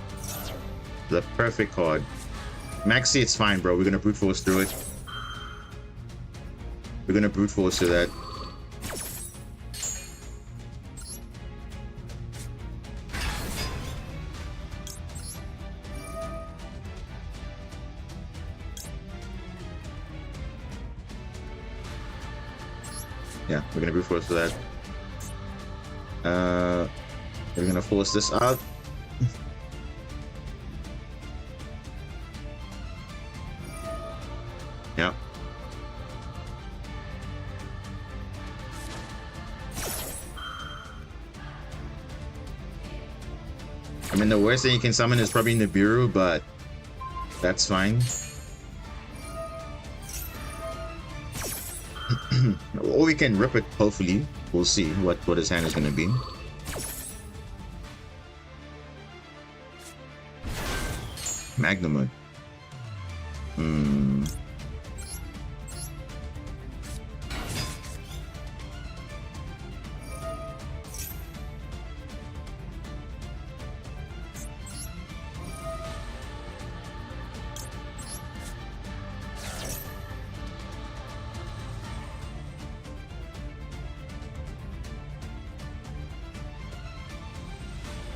The perfect card. Maxi, it's fine, bro. We're gonna brute force through it. We're gonna brute force through that. Yeah, we're gonna brute force through that. We're gonna force this out. Yeah. I mean, the worst thing you can summon is probably Nibiru, but that's fine. Or we can rip it, hopefully. We'll see what his hand is going to be. Magnamud.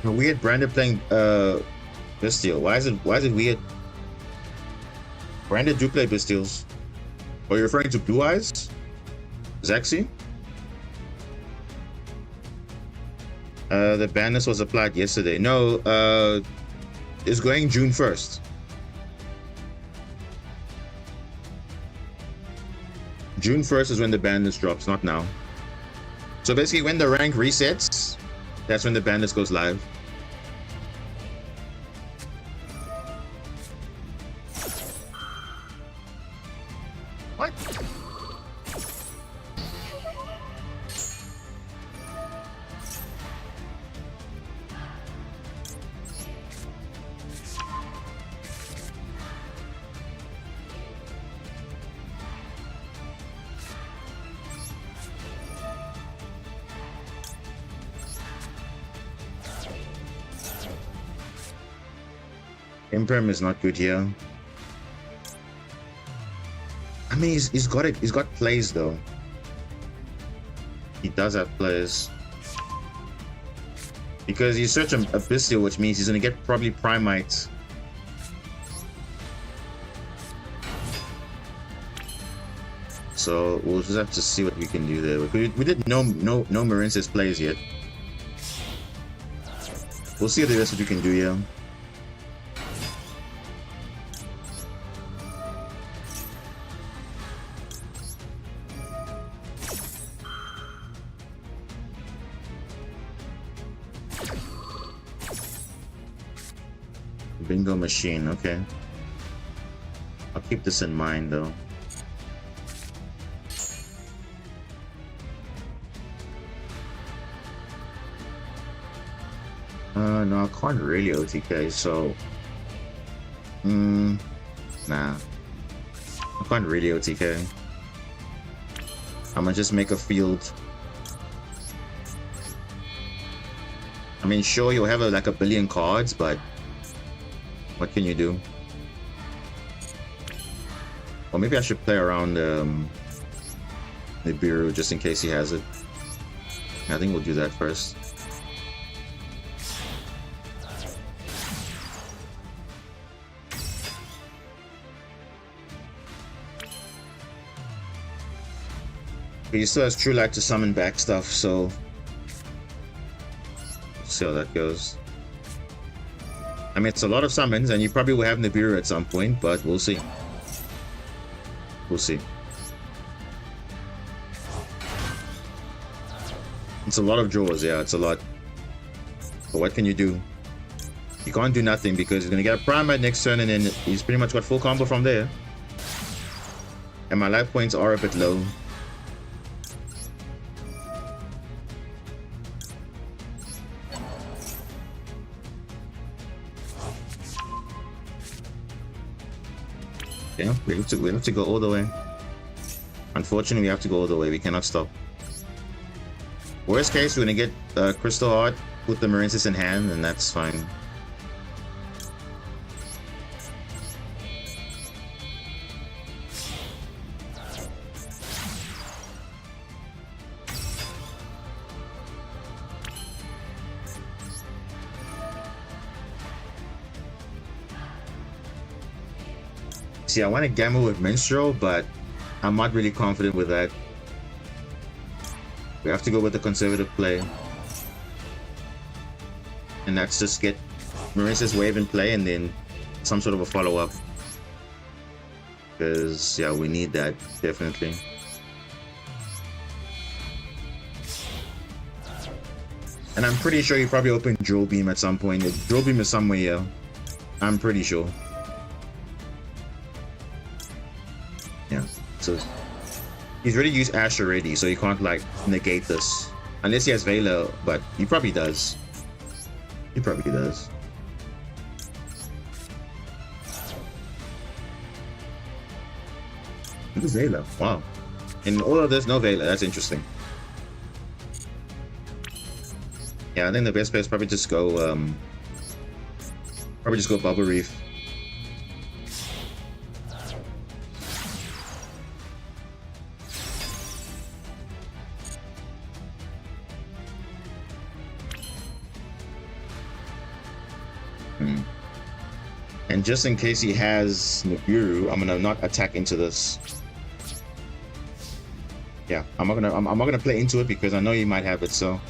Weird Branded playing Bestial. Why is it weird? Branded do play Bestials. Are you referring to Blue Eyes? Zaxi? The ban list was applied yesterday. No, it's going June 1st. June 1st is when the ban list drops, not now. So basically when the rank resets, that's when the ban list goes live. What? Imperm is not good here. I mean, he's got it. He's got plays though. He does have plays. Because he's such a Abyssal, which means he's gonna get probably Primite. So we'll just have to see what we can do there. We did no Marince's plays yet. We'll see the rest what we can do here. Bingo machine, okay. I'll keep this in mind though. No, I can't really OTK, so nah. I can't really OTK. I'm gonna just make a field. I mean, sure, you'll have like a billion cards, but what can you do? Or maybe I should play around Nibiru just in case he has it. I think we'll do that first. But he still has True Light to summon back stuff, so let's see how that goes. I mean, it's a lot of summons, and you probably will have Nibiru at some point, but we'll see. We'll see. It's a lot of draws, yeah, it's a lot. But what can you do? You can't do nothing because he's gonna get a Primate next turn, and then he's pretty much got full combo from there. And my life points are a bit low. Yeah, we have to go all the way. Unfortunately, we have to go all the way. We cannot stop. Worst case, we're gonna get Crystal Heart, put the Marincis in hand, and that's fine. See, I want to gamble with Minstrel, but I'm not really confident with that. We have to go with the conservative play. And that's just get Marincis Wave in play and then some sort of a follow-up. Because, yeah, we need that, definitely. And I'm pretty sure you probably opened Duel Beam at some point. Duel Beam is somewhere here. I'm pretty sure. Yeah, so he's already used Ash already, so you can't like negate this. Unless he has Veiler, but he probably does. He probably does. Who's Veiler? Wow. In all of this, no Veiler. That's interesting. Yeah, I think the best bet is probably just go Bubble Reef. And just in case he has Nibiru, I'm gonna not attack into this. Yeah, I'm not gonna play into it because I know he might have it. So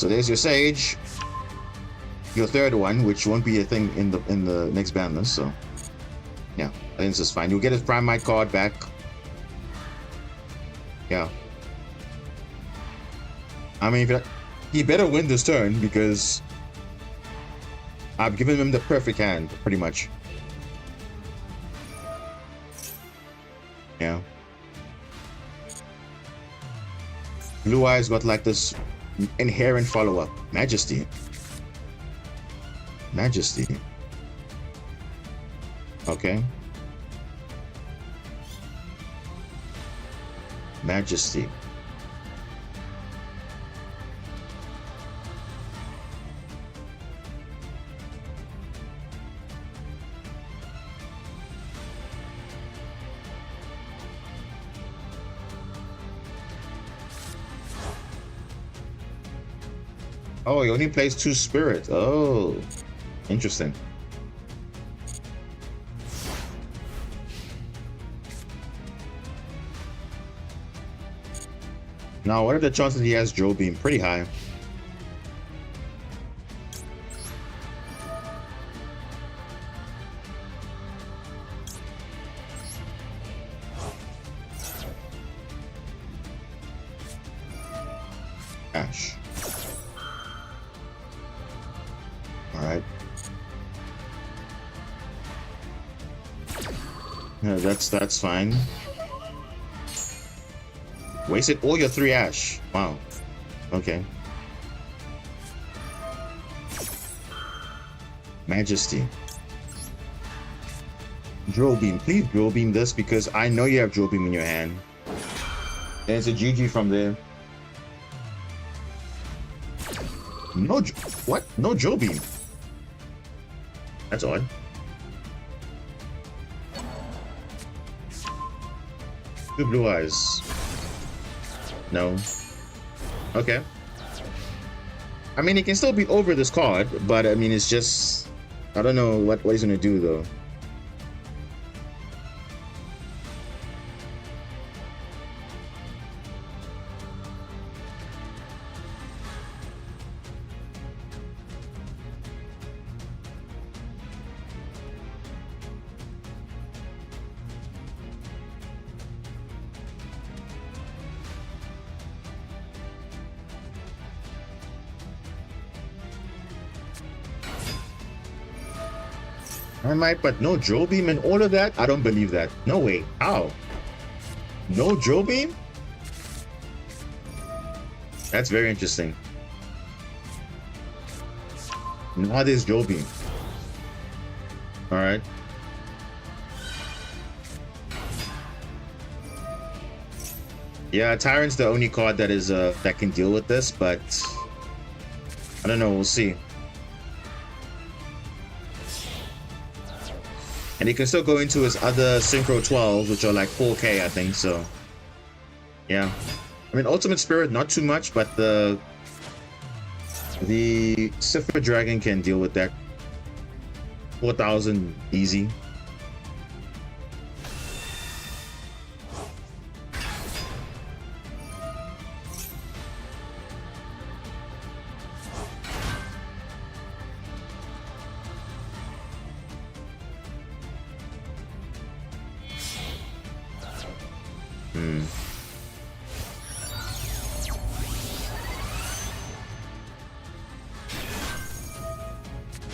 there's your Sage, your third one, which won't be a thing in the next ban list. So yeah, I think this is fine. You'll get his Primite card back. Yeah. I mean, he better win this turn because I've given him the perfect hand, pretty much. Yeah. Blue Eyes got like this inherent follow-up. Majesty. Majesty. Okay. Majesty. Oh, he only plays 2 spirit. Oh, interesting. Now, what are the chances he has Joe Beam? Pretty high. Ash. All right. Yeah, that's fine. Wasted all your 3 ash. Wow. Okay. Majesty. Drill beam. Please drill beam this because I know you have drill beam in your hand. And it's a GG from there. No, what? No drill beam. That's odd. Two blue eyes. No. Okay. I mean, he can still be over this card, but I mean, it's just... I don't know what he's gonna do, though. I might, but no Joe Beam and all of that? I don't believe that. No way. How? No Joe Beam? That's very interesting. Now there's Joe Beam. Alright. Yeah, Tyrant's the only card that is that can deal with this, but I don't know, we'll see. And he can still go into his other Synchro 12s, which are like 4K, I think, so... Yeah. I mean, Ultimate Spirit, not too much, but the Cipher Dragon can deal with that. 4,000 easy.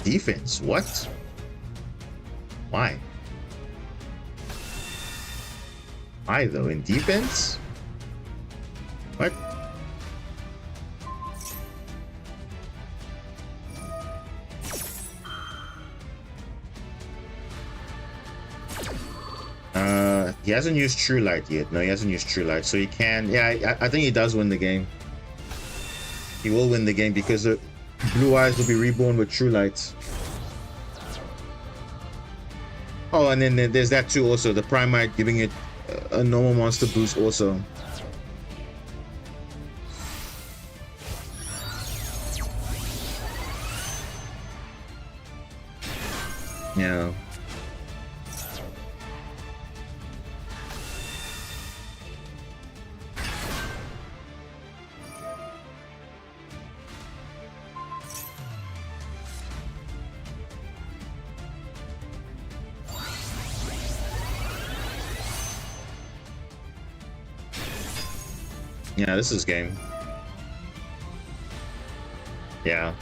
Defense? What? Why? Why though? In defense? What? He hasn't used True Light yet. No, he hasn't used True Light, so he can. Yeah, I think he does win the game. He will win the game because the Blue Eyes will be reborn with True Light. Oh, and then there's that too also. The Primite giving it a normal monster boost also. Yeah. Yeah, this is game. Yeah.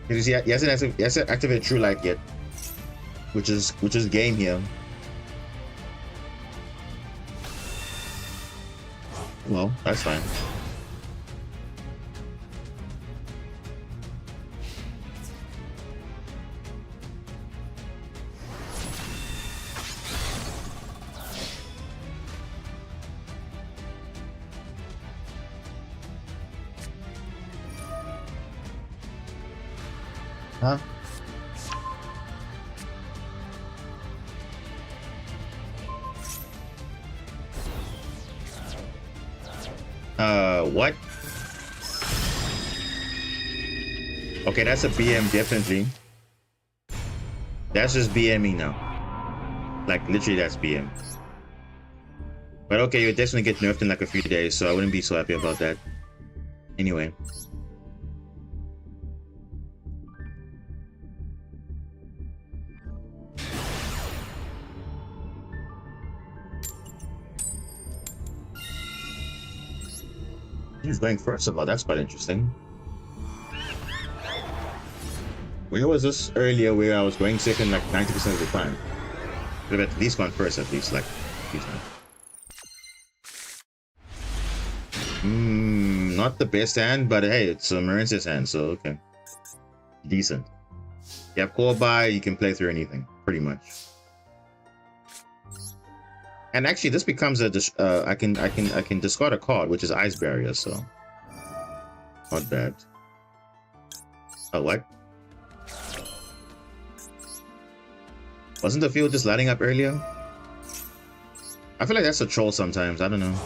Because he hasn't activated True Light yet, which is game here. Well, that's fine. Huh? What? Okay, that's a BM, definitely. That's just BMing now. Like, literally, that's BM. But okay, you'll definitely get nerfed in like a few days, so I wouldn't be so happy about that. Anyway. He's going first of all, that's quite interesting. Where was this earlier where I was going second like 90% of the time? Could have at least gone first at least, like a few times. Not the best hand, but hey, it's Marince's hand, so okay. Decent. You have core buy, you can play through anything, pretty much. And actually, this becomes a I can discard a card, which is Ice Barrier, so not bad. Oh, what? Wasn't the field just lighting up earlier? I feel like that's a troll sometimes. I don't know.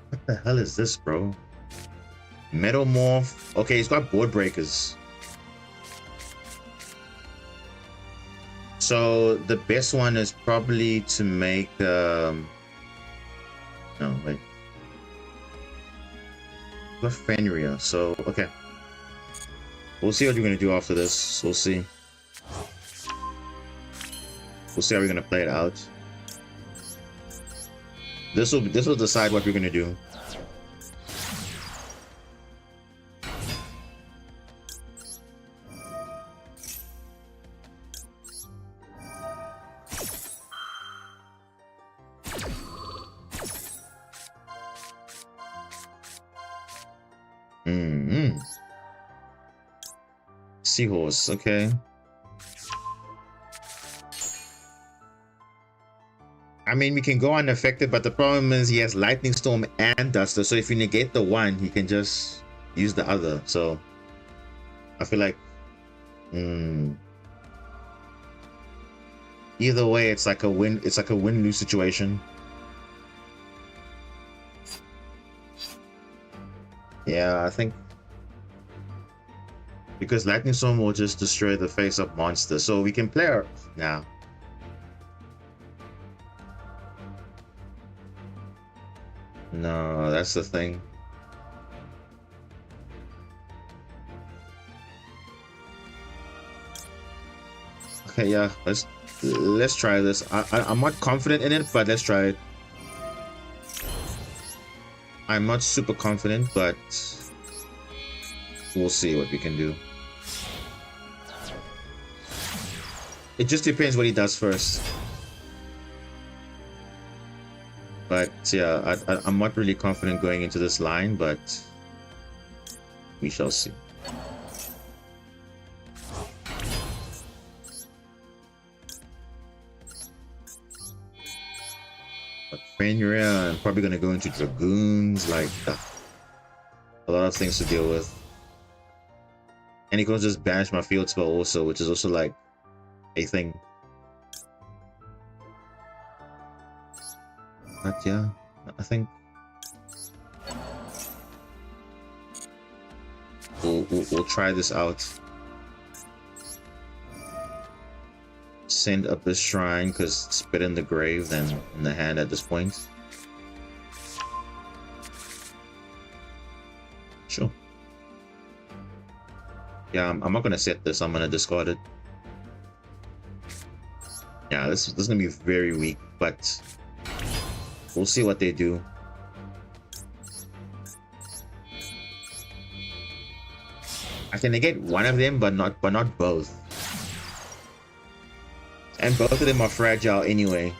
What the hell is this, bro? Metamorph. Okay, he's got board breakers. So the best one is probably to make no wait. Got Fenrir, so okay. We'll see what we're gonna do after this. We'll see. We'll see how we're gonna play it out. This will decide what we're gonna do. Seahorse, okay. I mean, we can go unaffected, but the problem is he has Lightning Storm and Duster, so if you negate the one, he can just use the other. So I feel like either way, it's like a win. It's like a win-lose situation. Yeah, I think because Lightning Storm will just destroy the face-up monster, so we can play our now. No, that's the thing. Okay, yeah, let's try this. I'm not confident in it, but let's try it. I'm not super confident, but we'll see what we can do. It just depends what he does first. But yeah, I'm not really confident going into this line, but we shall see. But Fenrir, I'm probably gonna go into Dragoons, like a lot of things to deal with. And he can just banish my field spell also, which is also like a thing. But yeah, I think we'll try this out. Send up this shrine because spit in the grave than in the hand at this point. Sure. Yeah, I'm not gonna set this. I'm gonna discard it. Yeah, this is gonna be very weak, but we'll see what they do. I can negate one of them, but not both. And both of them are fragile anyway.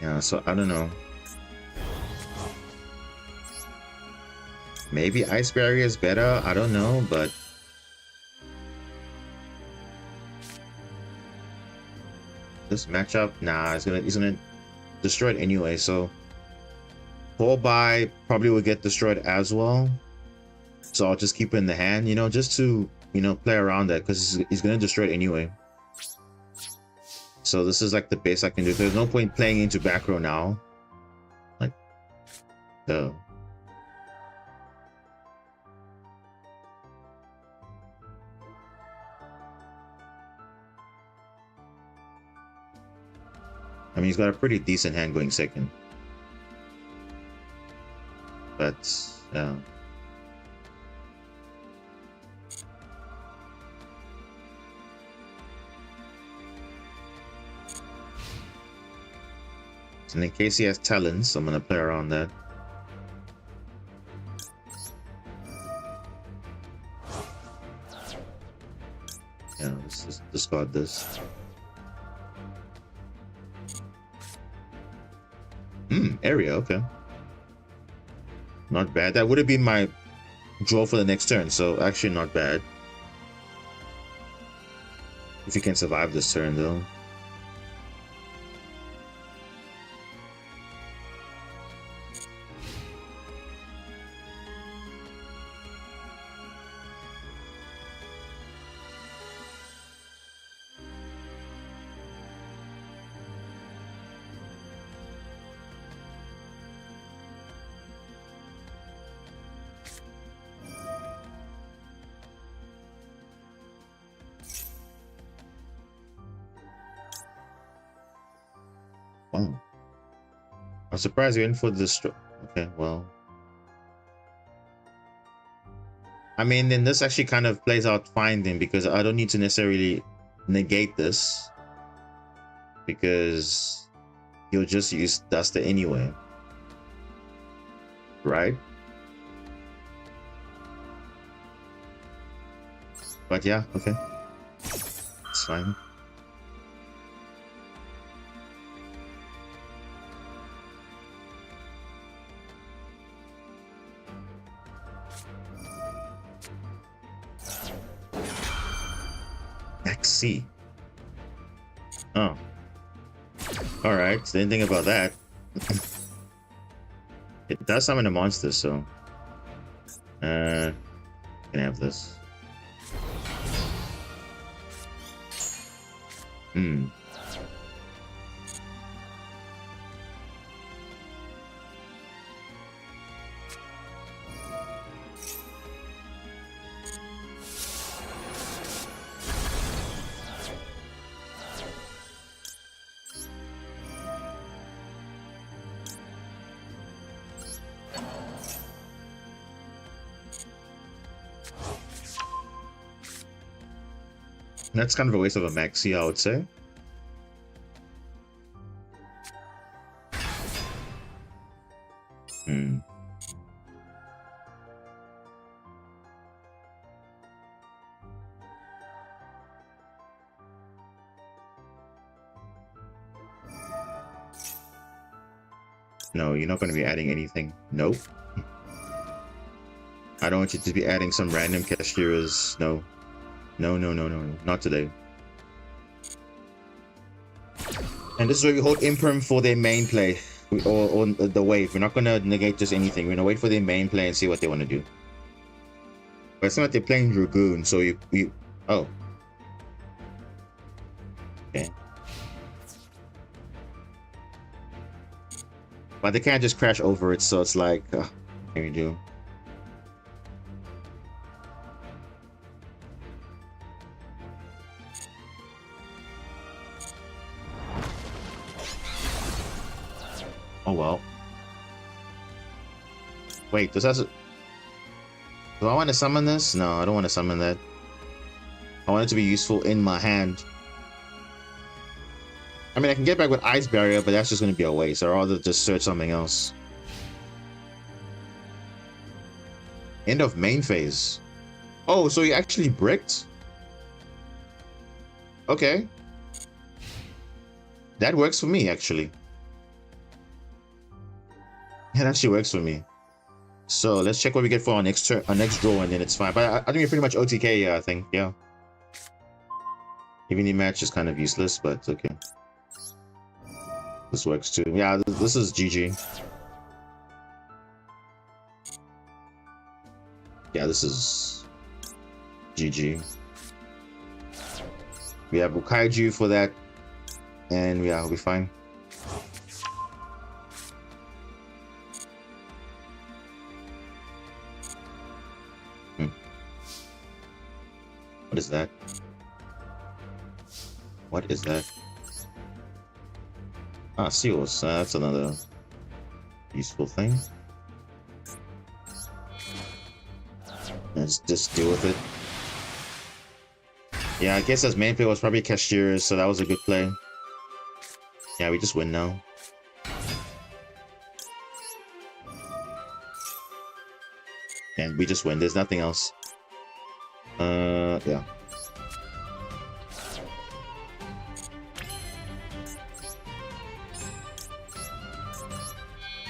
Yeah, so I don't know. Maybe Ice Barrier is better. I don't know, but this matchup, nah, he's gonna destroy it anyway. So 4-buy probably will get destroyed as well. So I'll just keep it in the hand, you know, just to, you know, play around that, because he's gonna destroy it anyway. So this is like the best I can do. There's no point playing into back row now. Like, the. I mean, he's got a pretty decent hand going second. But, yeah. And in case he has talents, I'm going to play around that. Yeah, let's just discard this. Area, okay. Not bad. That would have been my draw for the next turn, so actually not bad. If you can survive this turn, though. Wow. I'm surprised you're in for this. Okay, well. I mean, then this actually kind of plays out fine then, because I don't need to necessarily negate this, because you'll just use Duster anyway. Right? But yeah, okay. It's fine. XC. Oh. Alright, didn't think about that. It does summon a monster, so... can I have this? That's kind of a waste of a maxi, I would say. No, you're not going to be adding anything. Nope. I don't want you to be adding some random cashiers. No. No, no, no, no, no. Not today. And this is where we hold Imperm for their main play. Or the wave. We're not going to negate just anything. We're going to wait for their main play and see what they want to do. But it's not like they're playing Dragoon, so you... Oh. Okay. But they can't just crash over it, so it's like... what can we do? Oh well. Wait, does that... Do I want to summon this? No, I don't want to summon that. I want it to be useful in my hand. I mean, I can get back with Ice Barrier, but that's just going to be a waste. I'd rather just search something else. End of main phase. Oh, so you actually bricked? Okay. That works for me, actually. That actually works for me. So let's check what we get for our next turn, our next draw, and then it's fine. But I think we're pretty much OTK. Yeah, I think. Yeah. Even the match is kind of useless, but it's okay. This works too. Yeah, this is GG. Yeah, this is GG. We have Ukaiju for that, and yeah, we'll be fine. What is that? What is that? Ah, seals. That's another useful thing. Let's just deal with it. Yeah, I guess as main play was probably Cashiers, so that was a good play. Yeah, we just win now. And we just win. There's nothing else. Yeah.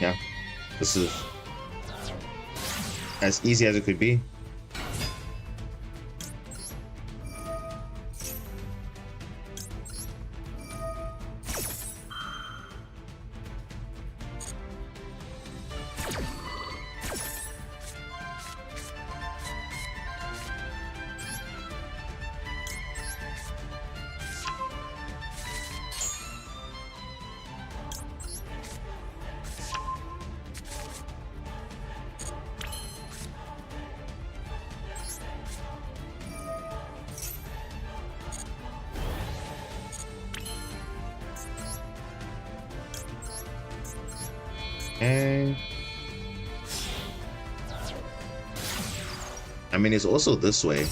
Yeah. This is as easy as it could be. And I mean, it's also this way.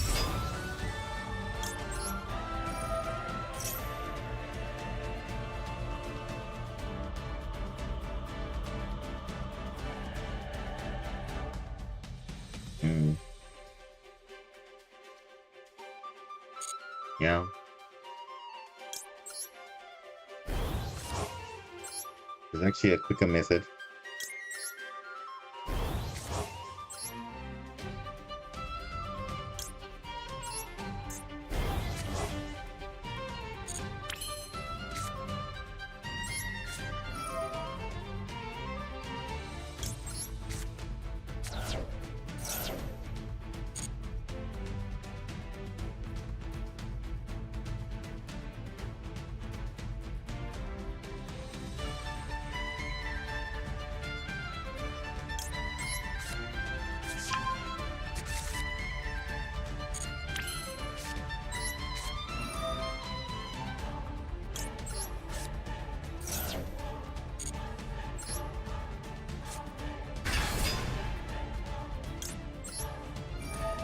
Yeah. There's actually a quicker method.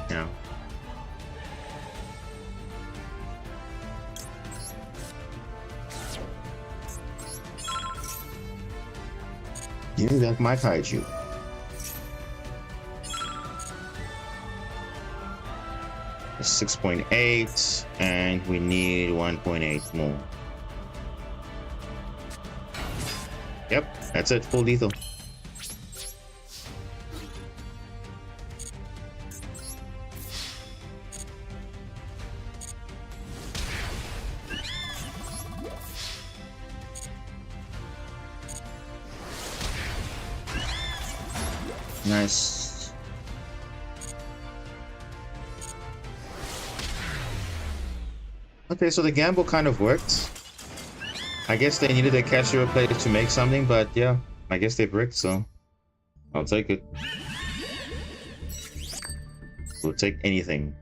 Yeah. Give me back my kaiju. It's 6.8, and we need 1.8 more. Yep, that's it. Full lethal. Nice. Okay, so the gamble kind of worked. I guess they needed a cashier player to make something, but yeah, I guess they bricked, so I'll take it. We'll take anything.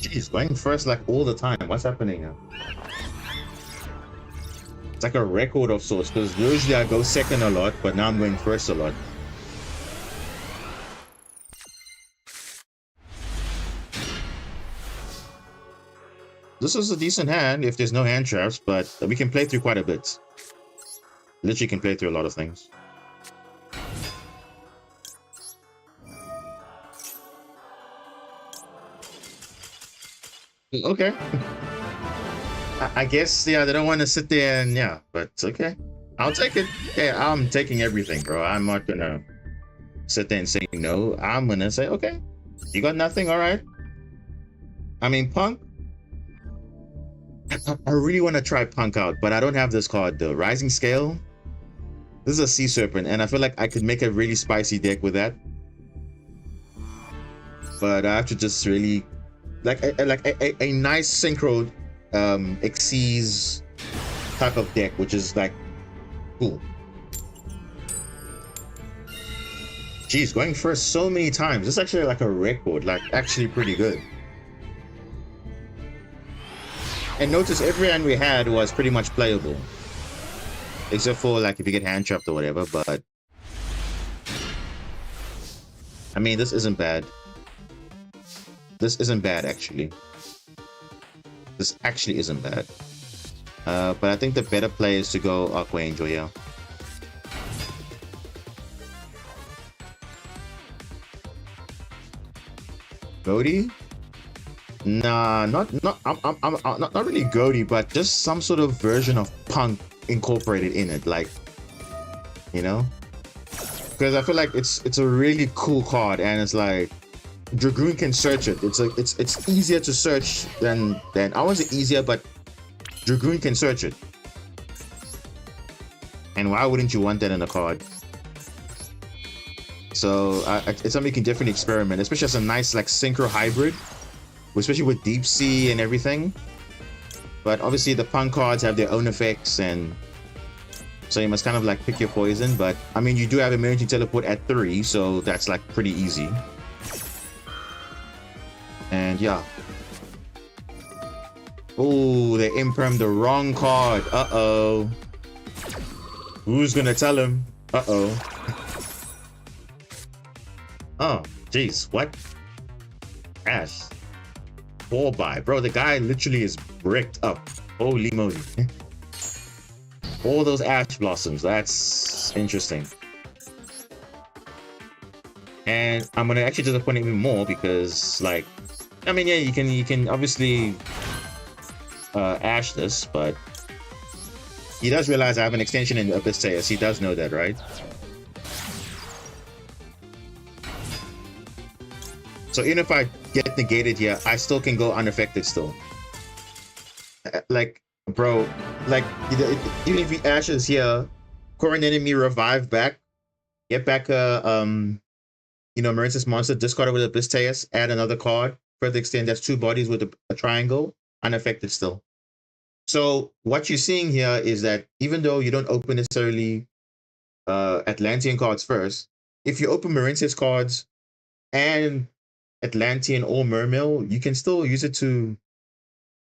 Jeez, going first like all the time. What's happening now? It's like a record of sorts, because usually I go second a lot, but now I'm going first a lot. This is a decent hand if there's no hand traps, but we can play through quite a bit. Literally can play through a lot of things. Okay. I guess, yeah, they don't want to sit there and, yeah, but it's okay. I'll take it. Yeah, I'm taking everything, bro. I'm not gonna sit there and say no. I'm gonna say, okay, you got nothing, all right. I mean, Punk, I really want to try Punk out, but I don't have this card, the Rising Scale. This is a Sea Serpent, and I feel like I could make a really spicy deck with that. But I have to just really like a nice synchro Xyz type of deck, which is like cool. Jeez, going first so many times. It's actually like a record, like actually pretty good. And notice every hand we had was pretty much playable. Except for like if you get hand trapped or whatever, but I mean this isn't bad. This isn't bad actually. This actually isn't bad. But I think the better play is to go Aqua Angel, yeah. Goaty? Nah, not not really Goaty, but just some sort of version of Punk incorporated in it, like, you know, because I feel like it's a really cool card, and it's like Dragoon can search it. It's easier to search than I won't say easier, but Dragoon can search it. And why wouldn't you want that in a card? So it's something you can definitely experiment, especially as a nice like synchro hybrid, especially with Deep Sea and everything. But obviously the Punk cards have their own effects, and so you must kind of like pick your poison. But I mean, you do have Emergency Teleport at 3, so that's like pretty easy. And yeah. Oh, they imperm the wrong card. Uh-oh. Who's gonna tell him? Uh-oh. Oh, jeez, what? Ash. 4-buy. Bro, the guy literally is bricked up. Holy moly. All those Ash Blossoms. That's interesting. And I'm gonna actually disappoint even more because, like, I mean, yeah, you can obviously Ash this, but he does realize I have an extension in Abyss. He does know that, right? So even if I get negated here, I still can go unaffected still. Like, bro, like, even if he ashes here, current enemy revive back, get back you know, Marince's monster, discard it with Abyss, add another card, further extend, that's 2 bodies with a triangle, unaffected still. So what you're seeing here is that even though you don't open necessarily Atlantean cards first, if you open Marince's cards and Atlantean or Mermail, you can still use it to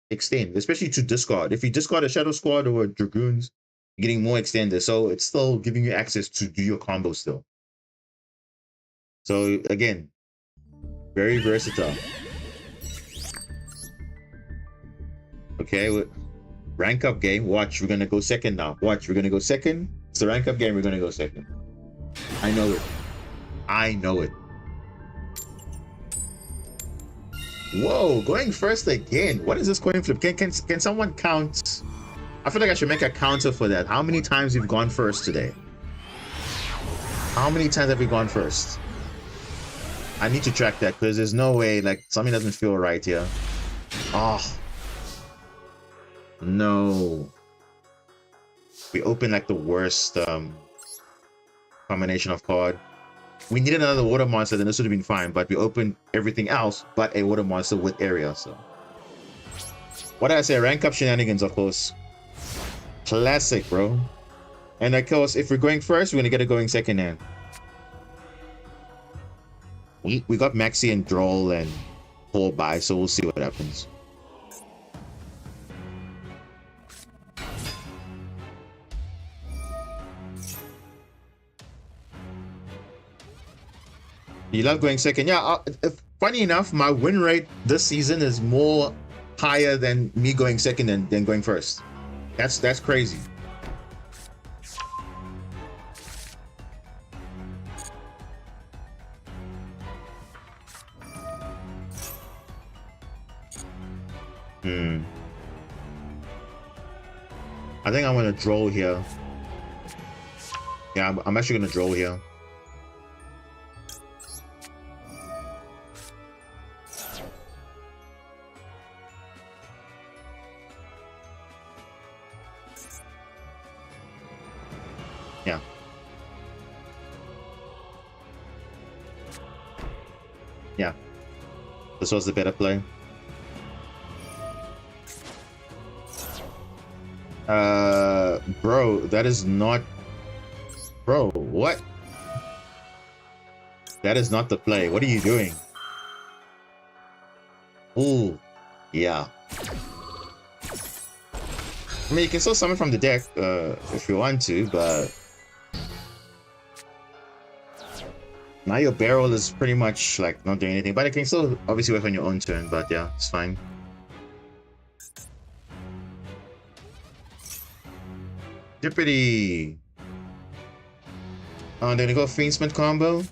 extend, especially to discard. If you discard a Shadow Squad or Dragoons, you're getting more extended. So it's still giving you access to do your combo still. So again, very versatile. Okay, rank up game. Watch, we're gonna go second now. Watch, we're gonna go second. It's a rank up game, we're gonna go second. I know it. I know it. Whoa, going first again. What is this coin flip? Can someone count? I feel like I should make a counter for that. How many times we've gone first today? How many times have we gone first? I need to track that because there's no way, like, something doesn't feel right here. Oh. No. We opened like the worst combination of card. We needed another water monster, then this would have been fine, but we opened everything else but a water monster with area, so. What did I say? Rank up shenanigans, of course. Classic, bro. And of course, if we're going first, we're gonna get it going second hand. We got Maxi and Droll and 4-buy, so we'll see what happens. You love going second. Yeah, funny enough, my win rate this season is more higher than me going second than going first. That's crazy. Hmm. I think I'm gonna draw here. Yeah, I'm actually gonna draw here. Yeah. Yeah. This was the better play. Bro, that is not... Bro, what? That is not the play. What are you doing? Ooh, yeah. I mean, you can still summon from the deck, if you want to, but... Now your barrel is pretty much, like, not doing anything. But it can still obviously work on your own turn, but yeah, it's fine. Jippity! Oh, they're gonna go Fiendsmith combo?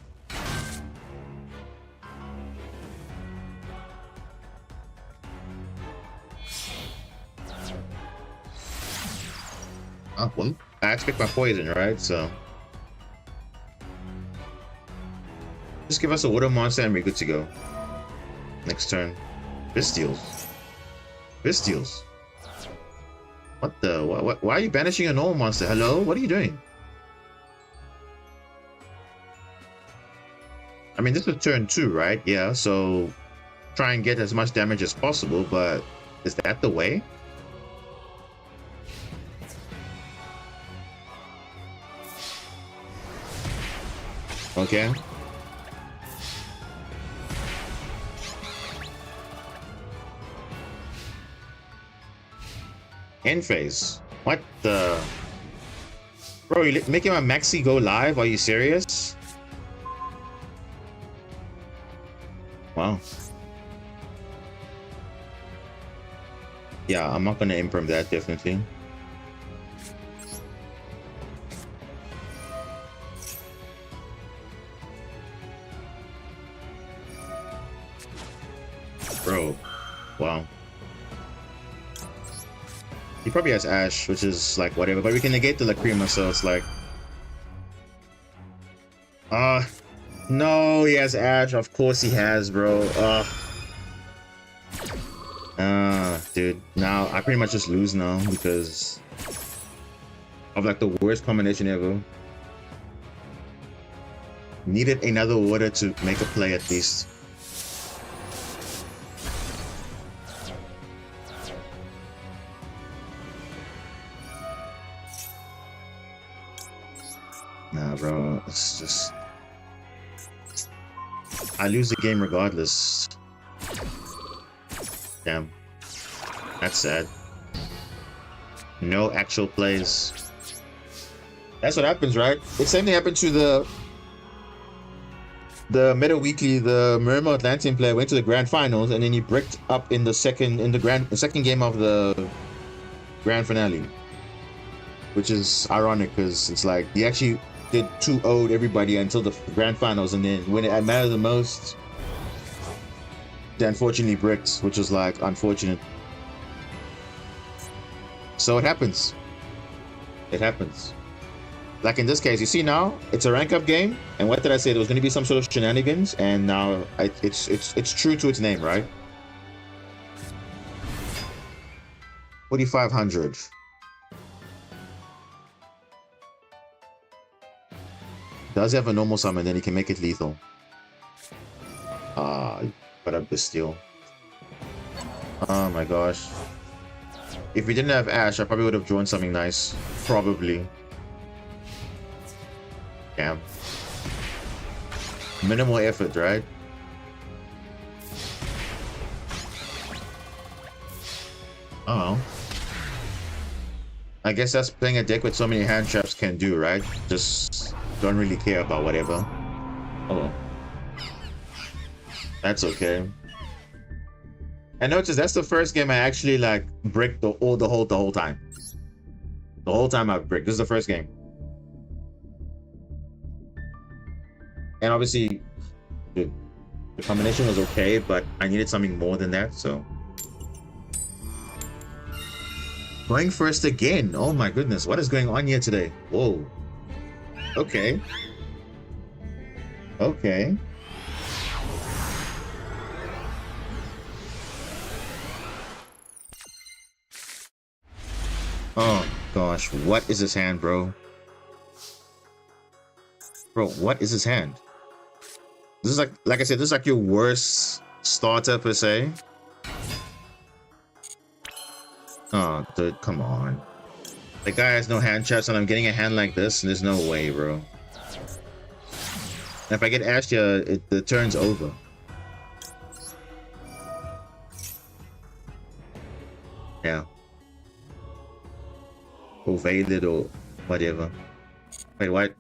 Oh, well, I expect my poison, right? So... Just give us a water monster and we're good to go. Next turn. Visteals. Visteals. What the? Why are you banishing a normal monster? Hello? What are you doing? I mean, this is turn 2, right? Yeah, so try and get as much damage as possible, but is that the way? Okay. End phase. What the? Bro, you making my Maxi go live? Are you serious? Wow. Yeah, I'm not gonna imprint that, definitely. Bro, wow. He probably has Ash, which is like whatever, but we can negate the Lacrima, so it's like... No, he has Ash. Of course he has, bro. Dude, now I pretty much just lose now because of like the worst combination ever. Needed another water to make a play at least. Nah, bro, it's just... I lose the game regardless. Damn. That's sad. No actual plays. That's what happens, right? The same thing happened to the Meta Weekly, the Murmur Atlantean player went to the grand finals and then he bricked up in the second game of the grand finale. Which is ironic because it's like he actually did 2-0'd everybody until the grand finals, and then when it mattered the most, they unfortunately bricked, which was like unfortunate. So it happens. It happens. Like in this case, you see now, it's a rank up game, and what did I say? There was going to be some sort of shenanigans, and now it's true to its name, right? 4,500. Does he have a normal summon, then he can make it lethal. But a Bastille. Oh my gosh. If we didn't have Ash, I probably would have drawn something nice. Probably. Damn. Minimal effort, right? Oh. I guess that's playing a deck with so many hand traps can do, right? Just don't really care about whatever. Oh. That's okay. And notice that's the first game I actually like bricked the whole time. The whole time I've bricked. This is the first game. And obviously the combination was okay, but I needed something more than that, so Going first again. Oh my goodness. What is going on here today? Whoa. Okay. Okay. Oh gosh. What is his hand, bro? Bro, what is his hand? This is like I said, this is like your worst starter per se. Oh, dude, come on. The guy has no hand traps and I'm getting a hand like this, and there's no way, bro. And if I get Astia, the turn's over. Yeah. Or Vaded or whatever. Wait, what?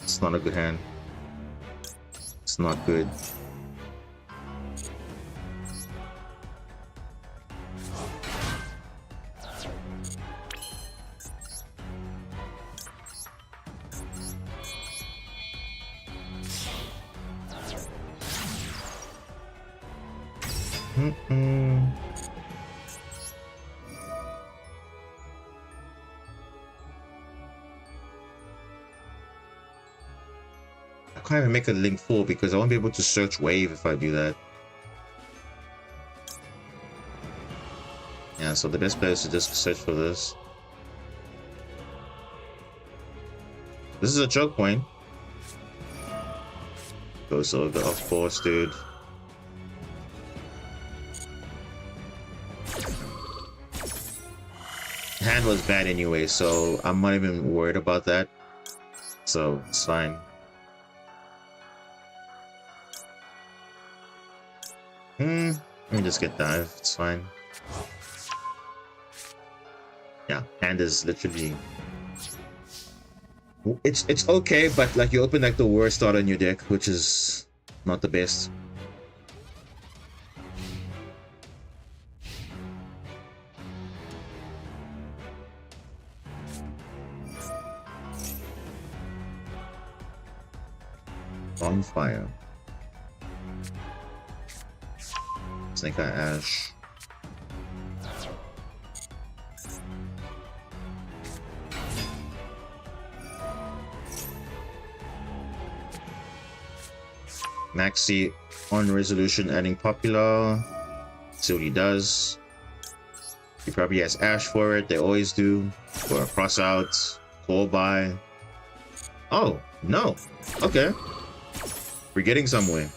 It's not a good hand. It's not good. I can't even make a link 4 because I won't be able to search wave if I do that. Yeah, so the best bet is to just search for this. This is a choke point. Goes over, of course, dude. Hand was bad anyway, so I'm not even worried about that. So it's fine. Let me just get dive. It's fine. Yeah, hand is literally. It's okay, but like you open like the worst start on your deck, which is not the best. Bonfire. Snake Eye Ash. Maxi on resolution adding popular. See what he does. He probably has Ash for it. They always do. Or a cross out. Call by. Oh, no. Okay. We're getting somewhere.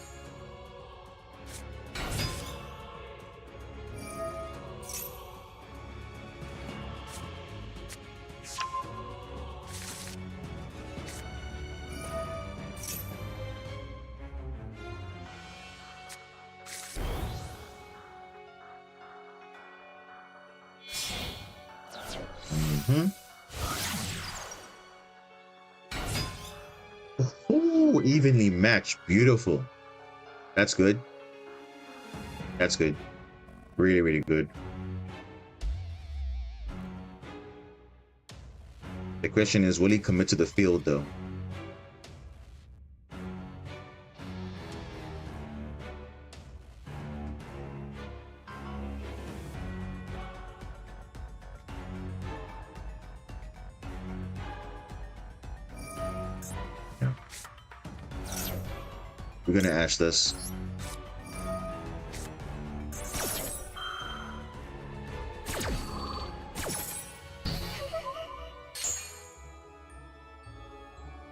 Ooh, evenly matched. Beautiful. That's good. That's good. Really, really good. The question is, will he commit to the field though? We're gonna ash this.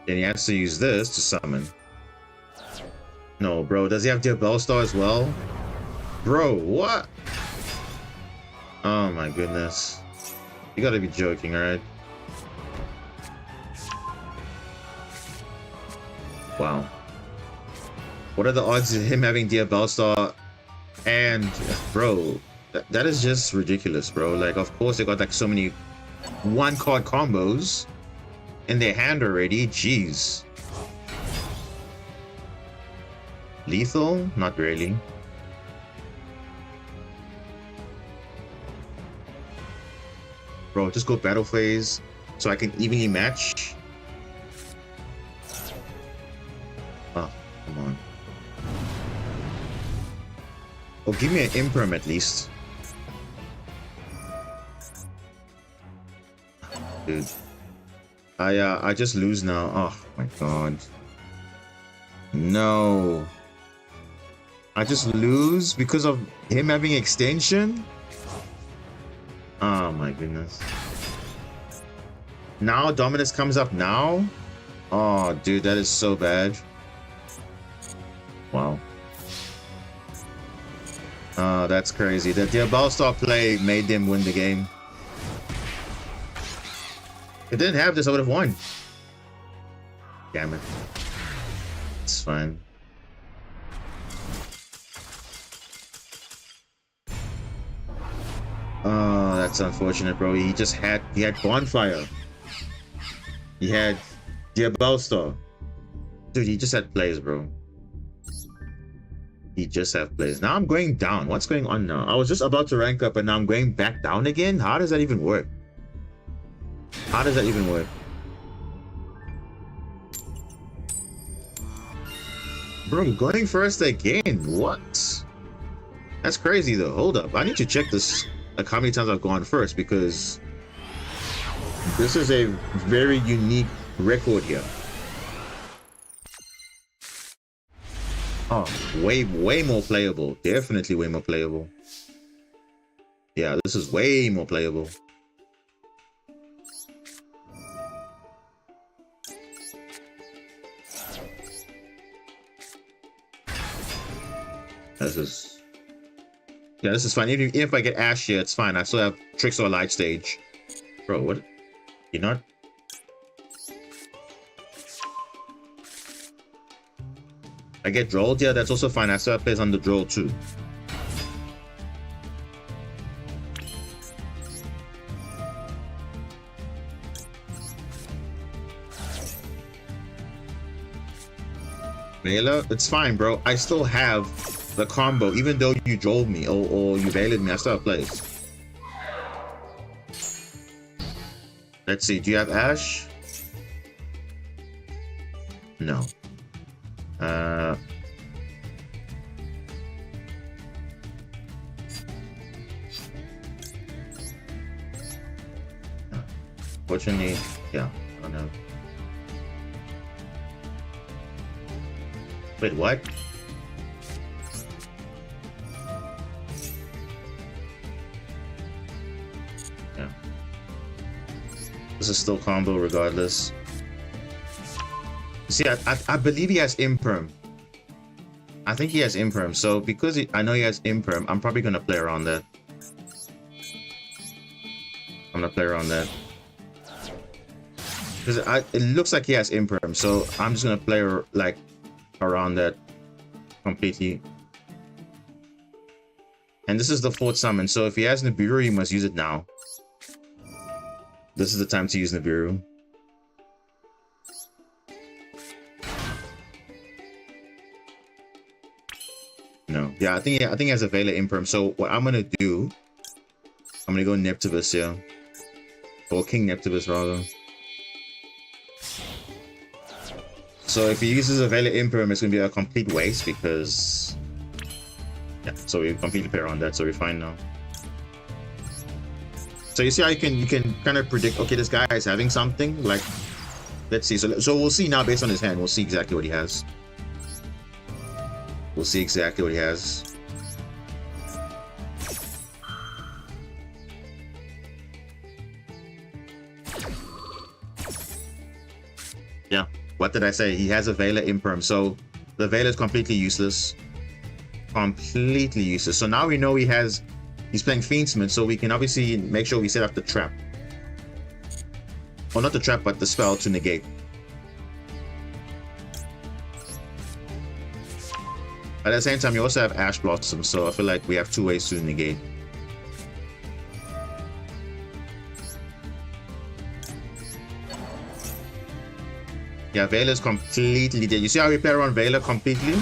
Then he has to use this to summon. No, bro. Does he have Duel Star as well? Bro, what? Oh my goodness. You gotta be joking, right? Wow. What are the odds of him having Duel Star? And, bro, that is just ridiculous, bro. Like, of course they got like so many one-card combos in their hand already. Jeez. Lethal? Not really. Bro, just go battle phase so I can evenly match. Oh, come on. Oh, give me an imperm at least. Dude. I just lose now. Oh my god. No. I just lose because of him having extension? Oh my goodness. Now Dominus comes up now? Oh dude, that is so bad. Wow. Oh, that's crazy. The Diabellstar play made them win the game. If it didn't have this, I would have won. Damn it. It's fine. Oh, that's unfortunate, bro. He had Bonfire. He had Diabellstar. Dude, he just had plays, bro. He just had plays. Now I'm going down. What's going on now? I was just about to rank up and now I'm going back down again? How does that even work? How does that even work? Bro, going first again? What? That's crazy though. Hold up. I need to check this, like how many times I've gone first, because this is a very unique record here. Oh, way more playable. Definitely way more playable. Yeah, this is way more playable. This is fine. Even if I get Ash here, it's fine. I still have Tricks or Light Stage. Bro, what? You're not? I get Drolled, yeah, that's also fine. I still have plays on the Droll too. Vela, it's fine, bro. I still have the combo, even though you drove me or you veiled me, I still have plays. Let's see, do you have Ash? No. Fortunately, yeah, I don't know. Wait, what? Yeah. This is still combo regardless. See, I believe he has Imperm. I think he has Imperm. So because I know he has Imperm, I'm probably going to play around that. I'm going to play around that. Because it looks like he has Imperm. So I'm just going to play like around that completely. And this is the 4th summon. So if he has Nibiru, he must use it now. This is the time to use Nibiru. No. Yeah, I think he has a Vela Imperm. So what I'm gonna do, I'm gonna go Neptibus here. Or King Neptibus rather. So if he uses a Vela Imperm, it's gonna be a complete waste because yeah, so we completely pair on that, so we're fine now. So you see how you can kind of predict, okay, this guy is having something, like let's see. So we'll see now based on his hand, we'll see exactly what he has. We'll see exactly what he has. Yeah, what did I say? He has a Vela Imperm, so the Vela is completely useless. Completely useless. So now we know he's playing Fiendsman, so we can obviously make sure we set up the trap. Well, not the trap, but the spell to negate. At the same time, you also have Ash Blossom, so I feel like we have 2 ways to negate. Yeah, Vela is completely dead. You see how we play around Vela completely?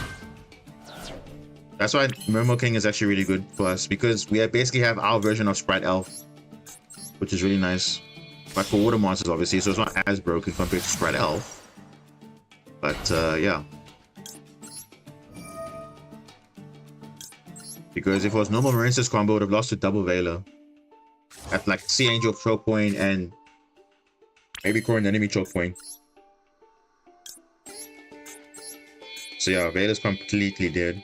That's why Murmur King is actually really good for us, because we basically have our version of Sprite Elf, which is really nice. But for water monsters, obviously, so it's not as broken compared to Sprite Elf. But yeah. Because if it was normal Marins's combo, it would have lost to double Veiler. At like Sea Angel choke point and maybe core an enemy choke point. So yeah, Veiler's completely dead.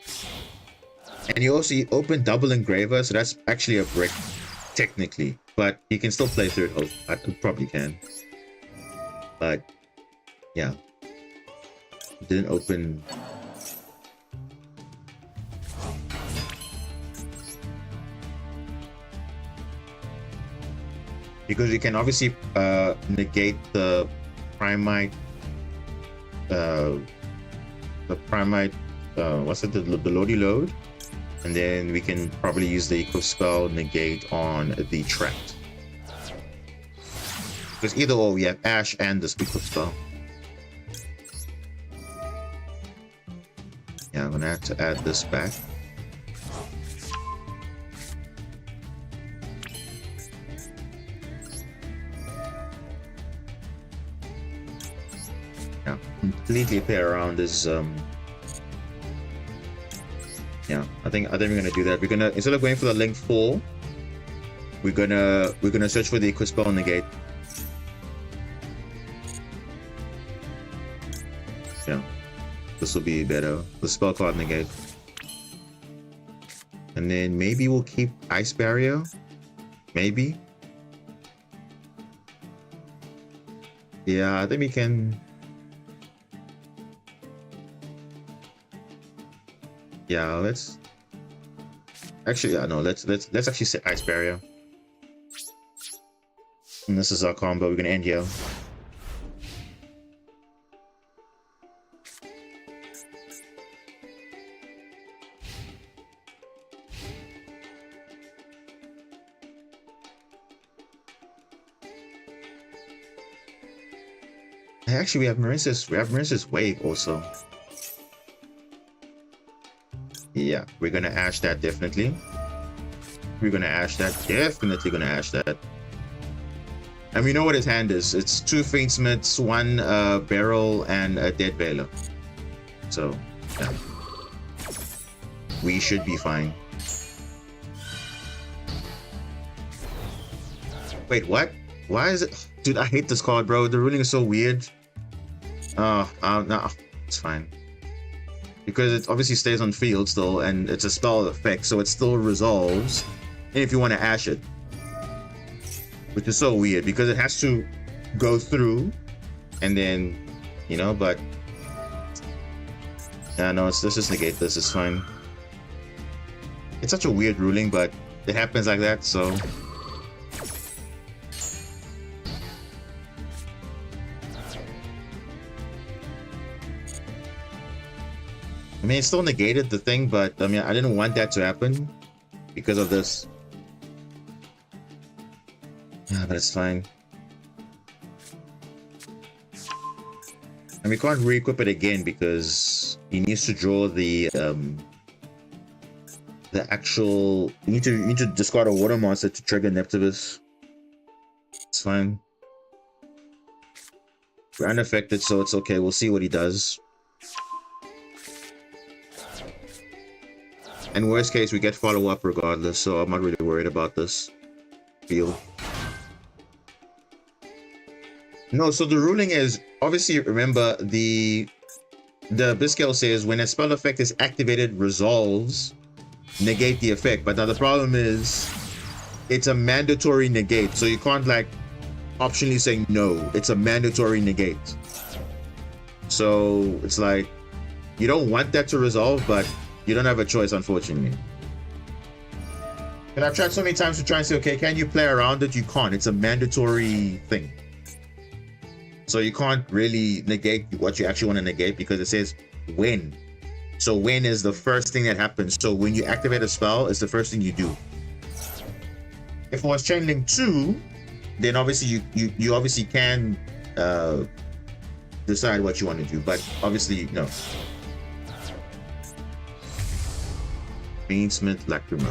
And you also open double Engraver, so that's actually a brick, technically. But you can still play third hope. I probably can. But yeah. Didn't open. Because you can obviously negate the Primite, what's it, the Lodi load, and then we can probably use the Eco Spell negate on the Trapped. Because either or, we have Ash and the Eco Spell. Yeah, I'm gonna have to add this back. Yeah, completely play around this. Yeah, I think we're gonna do that. We're gonna, instead of going for the Link 4, we're gonna search for the Equip Spell negate. Yeah, this will be better. The spell card negate, and then maybe we'll keep Ice Barrier. Maybe. Yeah, I think we can. Yeah, let's actually, yeah, no, let's actually set Ice Barrier. And this is our combo. We're gonna end here. Actually, we have Marissa's Wave also. Yeah, we're gonna Ash that definitely. We're gonna Ash that. Definitely gonna Ash that. And we know what his hand is. It's 2 Faintsmiths, 1 Barrel, and a Dead Veiler. So, yeah. We should be fine. Wait, what? Why is it? Dude, I hate this card, bro. The ruling is so weird. No, it's fine. Because it obviously stays on field still, and it's a spell effect, so it still resolves. And if you want to Ash it. Which is so weird, because it has to go through, and then, you know, but... Yeah, no, let's just negate this, it's fine. It's such a weird ruling, but it happens like that, so... I mean, it still negated the thing, but I mean, I didn't want that to happen because of this. Yeah, but it's fine. And we can't re-equip it again because he needs to draw the actual. You need to discard a water monster to trigger Neptivus. It's fine. We're unaffected, so it's okay. We'll see what he does. And worst case, we get follow-up regardless, so I'm not really worried about this field. No, so the ruling is, obviously, remember, the Biscale says when a spell effect is activated, resolves, negate the effect. But now the problem is, it's a mandatory negate, so you can't, like, optionally say no. It's a mandatory negate. So, it's like, you don't want that to resolve, but you don't have a choice, unfortunately. And I've tried so many times to try and say, okay, can you play around it? You can't. It's a mandatory thing. So you can't really negate what you actually want to negate because it says when. So when is the first thing that happens. So when you activate a spell, it's the first thing you do. If it was Chain Link 2, then obviously you obviously can decide what you want to do. But obviously, no. Beansmith Lacrima.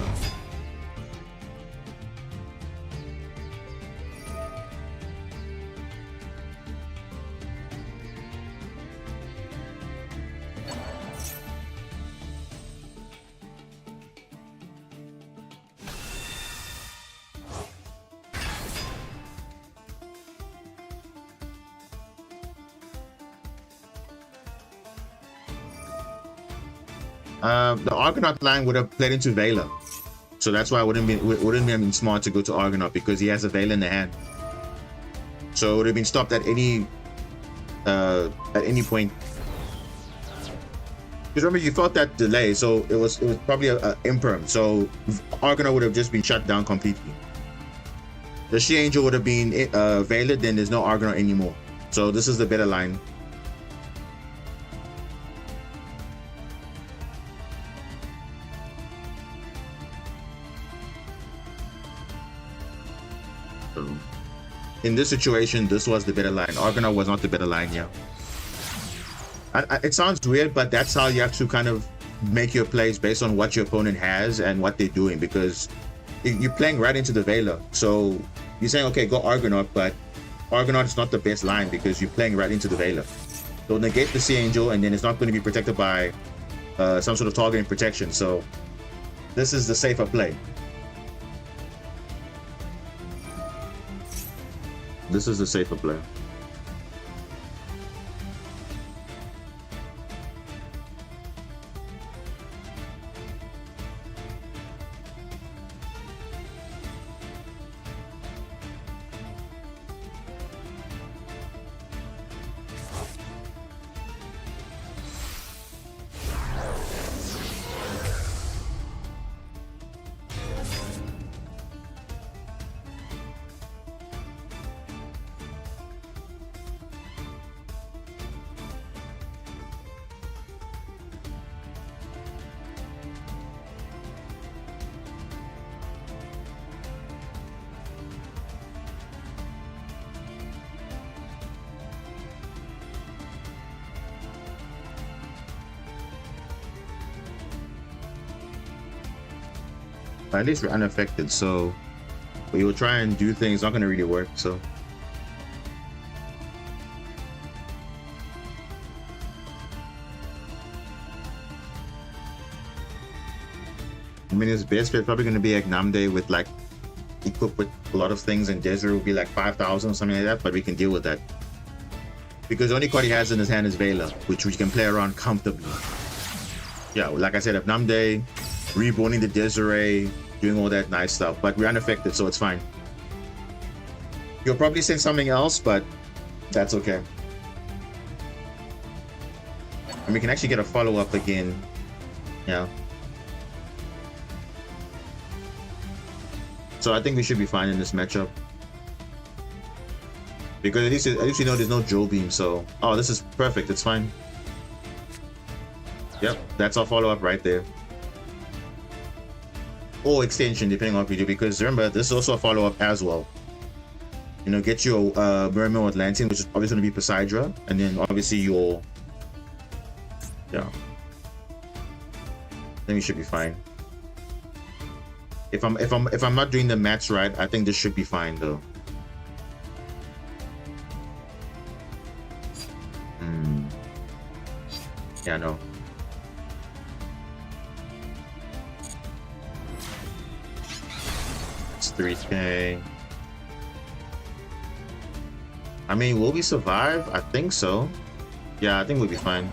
The Argonaut line would have played into Veiler. So that's why it wouldn't have been smart to go to Argonaut, because he has a Veiler in the hand. So it would have been stopped at any point. Because remember, you felt that delay, so it was probably a imperm. So Argonaut would have just been shut down completely. The She Angel would have been Veiler, then there's no Argonaut anymore. So this is the better line. So in this situation, this was the better line. Argonaut was not the better line, yeah. It sounds weird, but that's how you have to kind of make your plays based on what your opponent has and what they're doing, because you're playing right into the Veiler. So you're saying, okay, go Argonaut, but Argonaut is not the best line because you're playing right into the Veiler. So negate the Sea Angel, and then it's not going to be protected by some sort of targeting protection. So this is the safer play. This is the safer play. At least we're unaffected, so we will try and do things, not going to really work. So I mean, his best bet probably going to be Agnamde with like equipped with a lot of things, and Desert will be like 5,000 or something like that, but we can deal with that because the only card he has in his hand is Veiler, which we can play around comfortably. Yeah, like I said, Agnamde, reborning the Desiree, doing all that nice stuff, but we're unaffected, so it's fine. You'll probably send something else, but that's okay. And we can actually get a follow-up again. Yeah. So I think we should be fine in this matchup. Because at least you know there's no Joe Beam, so... Oh, this is perfect, it's fine. Yep, that's our follow-up right there. Or extension, depending on what we do, because remember, this is also a follow-up as well. You know, get your Mermaid Atlantean, which is obviously going to be Poseidra, and then obviously your... Yeah. Then we should be fine. If I'm not doing the maths right, I think this should be fine though. Yeah, no. It's 3K. I mean, will we survive? I think so. Yeah, I think we'll be fine.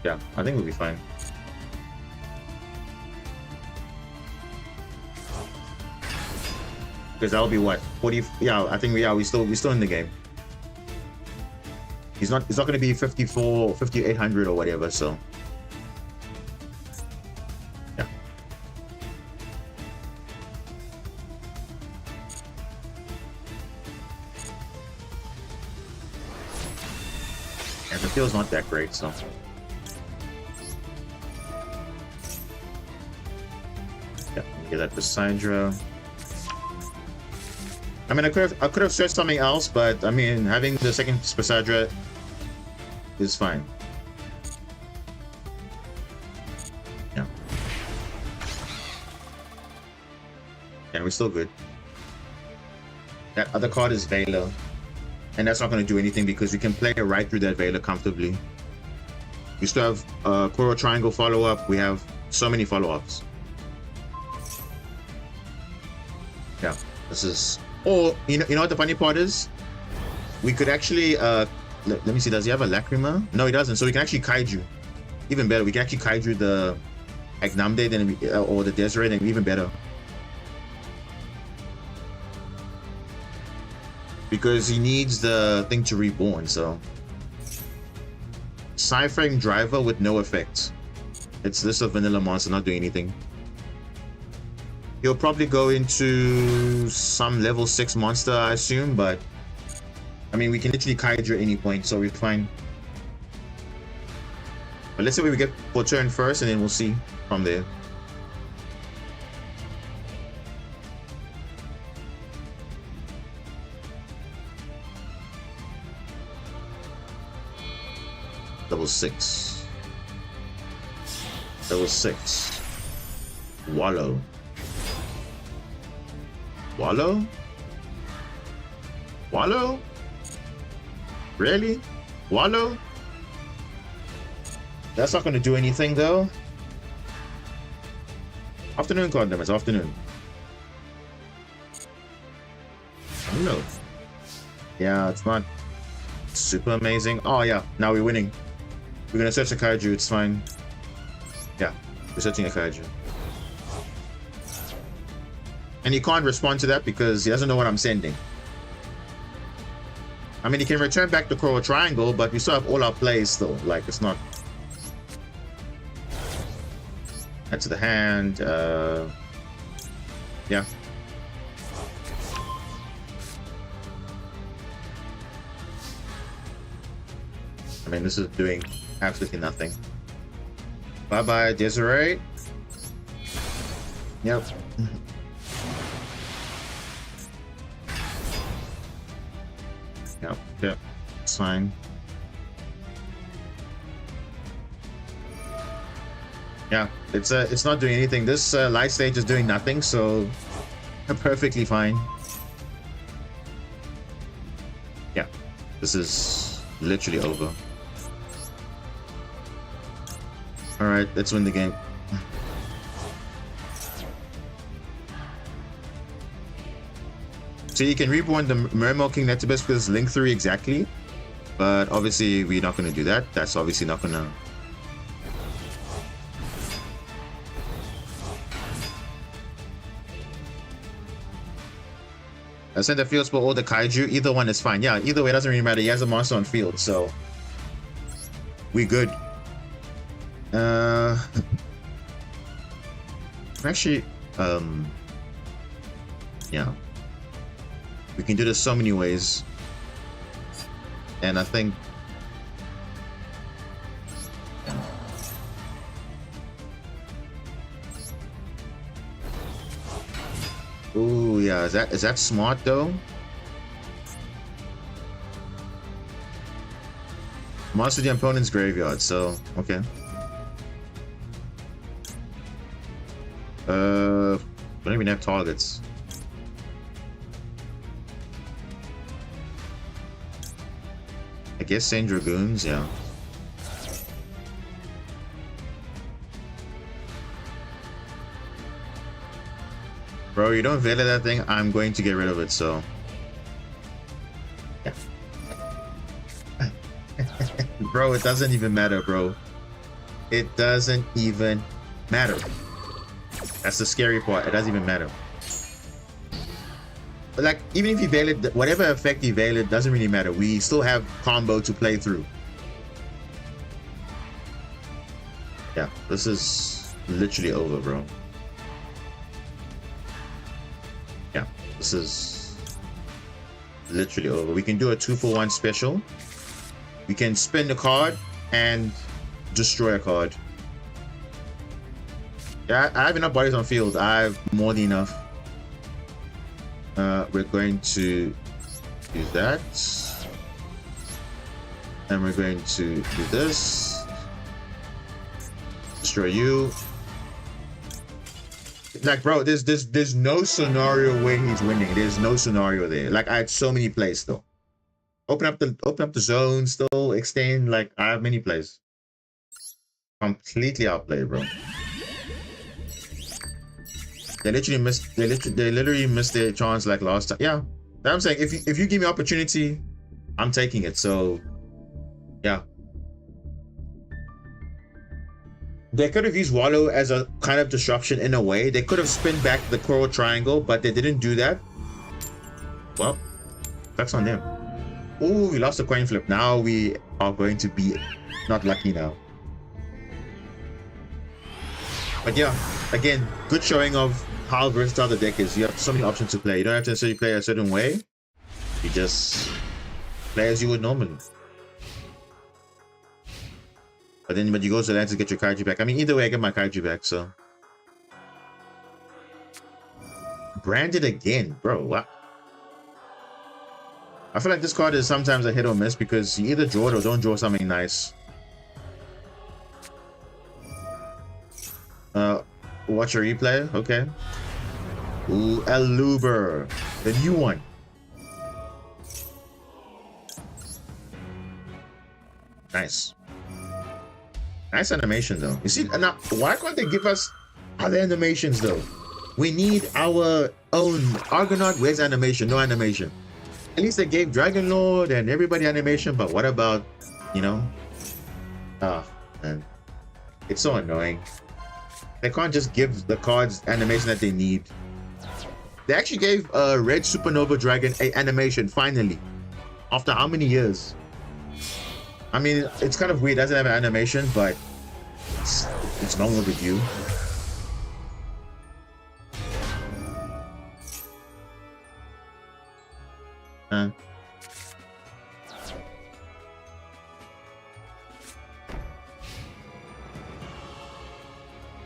Yeah, I think we'll be fine. Because that'll be what, 40? Yeah, I think we're still in the game. It's not going to be 54, 5800 or whatever. So yeah. And the feel's not that great, so. Yeah, get that Poseidra. I mean, I could have searched something else, but I mean, having the second Poseidra is fine. Yeah. And we're still good. That other card is Veiler, and that's not going to do anything because we can play right through that Veiler comfortably. We still have Coral Triangle follow-up. We have so many follow-ups. Yeah, this is... Or, you know what the funny part is? We could actually, let me see, does he have a Lacrima? No, he doesn't, so we can actually Kaiju. Even better, we can actually kaiju the Agnamde then or the Deseret, and even better. Because he needs the thing to reborn, so. Sci-frame driver with no effect. It's this a vanilla monster, not doing anything. He'll probably go into some level 6 monster, I assume, but I mean, we can literally kaiju at any point, so we're fine. But let's see what we get for turn first, and then we'll see from there. Level 6. Level 6. Wallow. Wallow? Wallow? Really? Wallow? That's not going to do anything though. Afternoon condom, it's afternoon. Hello. Yeah, it's not super amazing. Oh yeah, now we're winning. We're gonna search a kaiju, it's fine. Yeah, we're searching a kaiju. And he can't respond to that because he doesn't know what I'm sending. I mean, he can return back to Coral Triangle, but we still have all our plays still. Like, it's not... Add to the hand. Yeah. I mean, this is doing absolutely nothing. Bye-bye, Desiree. Yep. Yep, it's fine. Yeah, it's not doing anything. This light stage is doing nothing, so perfectly fine. Yeah, this is literally over. All right, let's win the game. So you can reborn the Mermail King Netibus with Link 3 exactly, but obviously we're not going to do that. That's obviously not going to... I send the fields for all the kaiju. Either one is fine. Yeah, either way, it doesn't really matter. He has a monster on field, so we good. Actually, yeah. We can do this so many ways. And I think... Ooh, yeah. Is that smart though? Monster the opponent's graveyard, so okay. Don't even have targets. I guess Sand Dragoons, yeah. Bro, you don't value that thing, I'm going to get rid of it, so... Yeah. Bro, it doesn't even matter, bro. It doesn't even matter. That's the scary part, it doesn't even matter. But like, even if you veil it, whatever effect you veil it, doesn't really matter. We still have combo to play through. Yeah, this is literally over, bro. Yeah, this is literally over. We can do a 2-for-1 special. We can spin the card and destroy a card. Yeah, I have enough bodies on field. I have more than enough. We're going to do that. And we're going to do this. Destroy you. Like, bro, there's no scenario where he's winning. There's no scenario there. Like, I had so many plays though. Open up the zone still, extend, like I have many plays. Completely outplayed, bro. They literally missed their chance like last time. Yeah. I'm saying if you give me opportunity, I'm taking it. So yeah. They could have used Wallow as a kind of disruption in a way. They could have spin back the coral triangle, but they didn't do that. Well, that's on them. Oh, we lost the coin flip. Now we are going to be not lucky now. But yeah, again, good showing of how versatile the deck is. You have so many options to play. You don't have to necessarily play a certain way. You just play as you would normally. But you go to land to get your kaiju back. I mean, either way, I get my kaiju back, so. Branded again, bro. What? I feel like this card is sometimes a hit or miss because you either draw it or don't draw something nice. Watch a replay. Okay. Ooh, Eluber, the new one. Nice. Nice animation though. You see, now why can't they give us other animations though? We need our own Argonaut. Where's animation? No animation. At least they gave Dragon Lord and everybody animation, but what about, you know? Ah, man. It's so annoying. They can't just give the cards animation that they need. They actually gave Red Supernova Dragon a animation, finally. After how many years? I mean, it's kind of weird. It doesn't have an animation, but it's long overdue.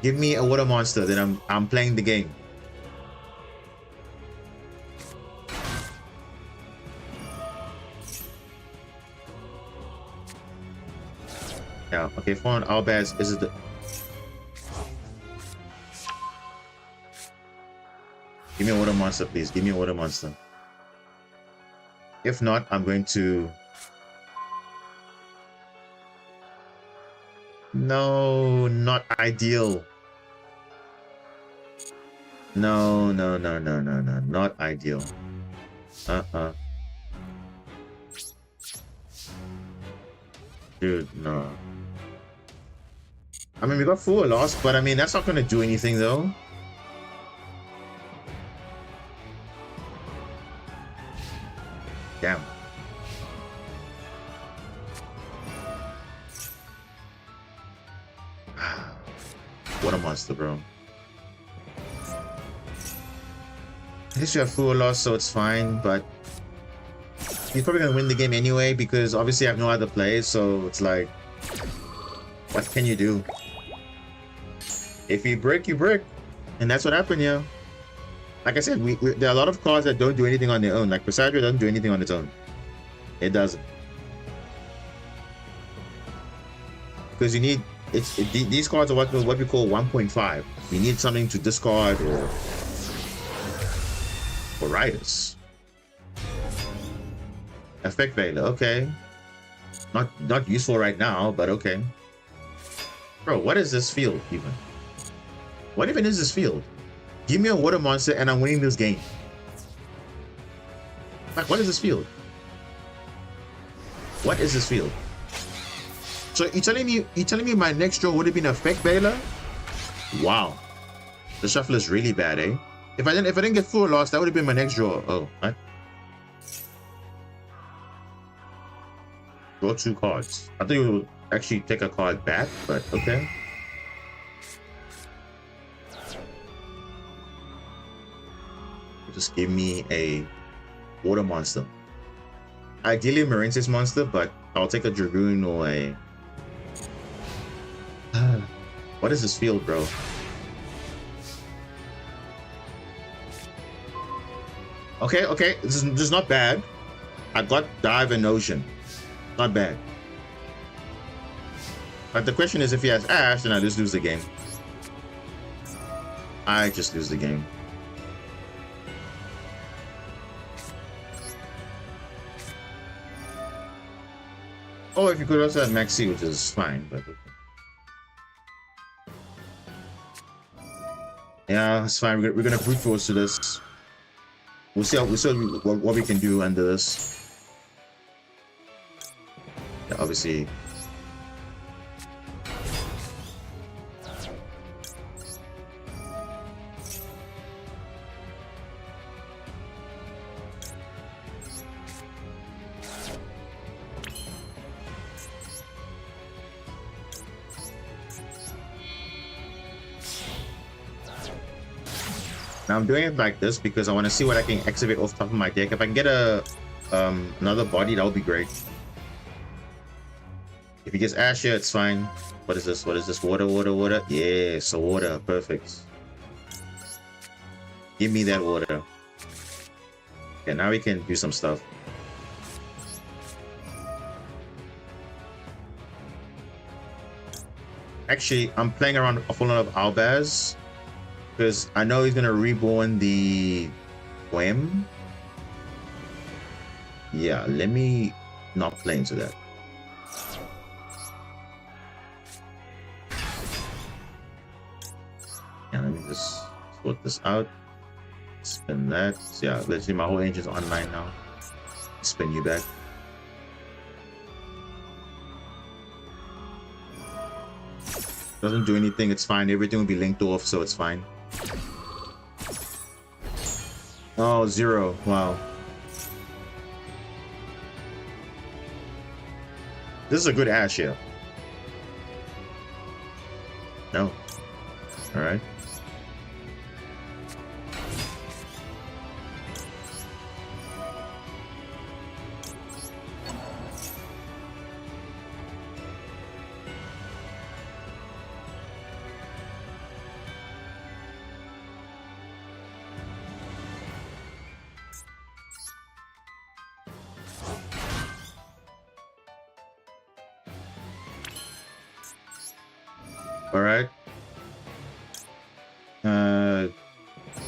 Give me a water monster, then I'm playing the game. Yeah, okay, fine. Albaz, is it the... Give me a water monster, please. Give me a water monster. If not, I'm going to... No, not ideal. No, no, no, no, no, no, not ideal. Dude, no. I mean, we got 4 lost, but I mean, that's not going to do anything, though. Damn. What a monster, bro. At least you have 4 lost, so it's fine, but he's probably going to win the game anyway, because obviously I have no other plays, so it's like, what can you do? If you break, you break. And that's what happened here. Like I said, there are a lot of cards that don't do anything on their own. Like Poseidon doesn't do anything on its own. It doesn't. Because you need, these cards are what we call 1.5. You need something to discard or riders. Effect Veiler, okay. Not useful right now, but okay. Bro, what is this field even? What even is this field? Give me a water monster and I'm winning this game. Like, what is this field? What is this field? So you're telling me my next draw would have been Effect Veiler? Wow. The shuffle is really bad, eh? If I didn't get 4 lost, that would have been my next draw. Oh, what? Draw 2 cards. I thought you would actually take a card back, but okay. Just give me a water monster. Ideally a Marince's monster, but I'll take a Dragoon or a... What is this field, bro? Okay, this is not bad. I got Dive and Ocean. Not bad. But the question is, if he has Ash, then I just lose the game. I just lose the game. Oh, if you could also have Maxi, which is fine, but okay. Yeah, it's fine. We're gonna brute force to this. We'll see what we can do under this. Yeah, obviously. Now I'm doing it like this because I want to see what I can activate off top of my deck. If I can get a another body, that would be great. If he gets Ash here, it's fine. What is this? What is this? Water, water, water. Yeah, so water. Perfect. Give me that water. Okay, now we can do some stuff. Actually, I'm playing around a whole lot of Albaz because I know he's gonna reborn the Whim. Yeah, let me not play into that. Yeah, let me just sort this out. Spin that. So yeah, literally my whole engine's online now. Spin you back. Doesn't do anything, it's fine. Everything will be linked off, so it's fine. Oh, 0. Wow. This is a good Ash here. No. Alright. All right.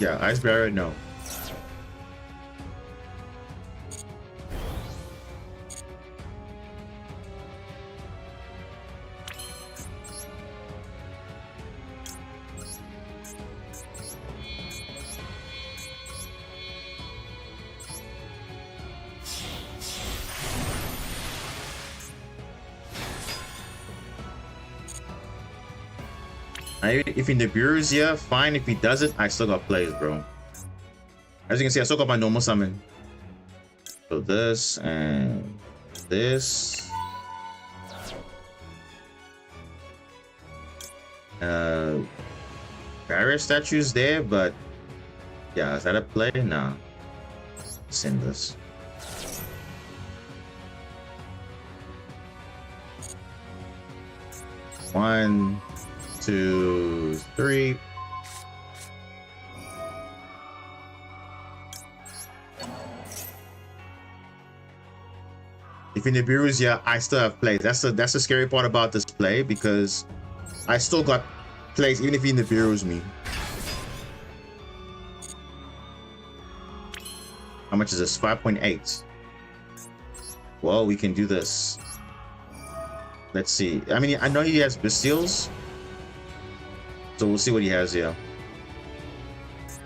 Yeah, Ice Barrier, no. If he Nibiru's, yeah, fine. If he does it, I still got plays, bro. As you can see, I still got my normal summon. So this and this. Barrier statues there, but yeah, is that a play? Nah. Send this. One, 2, 3. If in the Nibiru's, yeah, I still have plays. That's the scary part about this play because I still got plays even if he Nibiru's me. How much is this? 5.8. Well, we can do this. Let's see. I mean, I know he has Bastiles. So we'll see what he has here.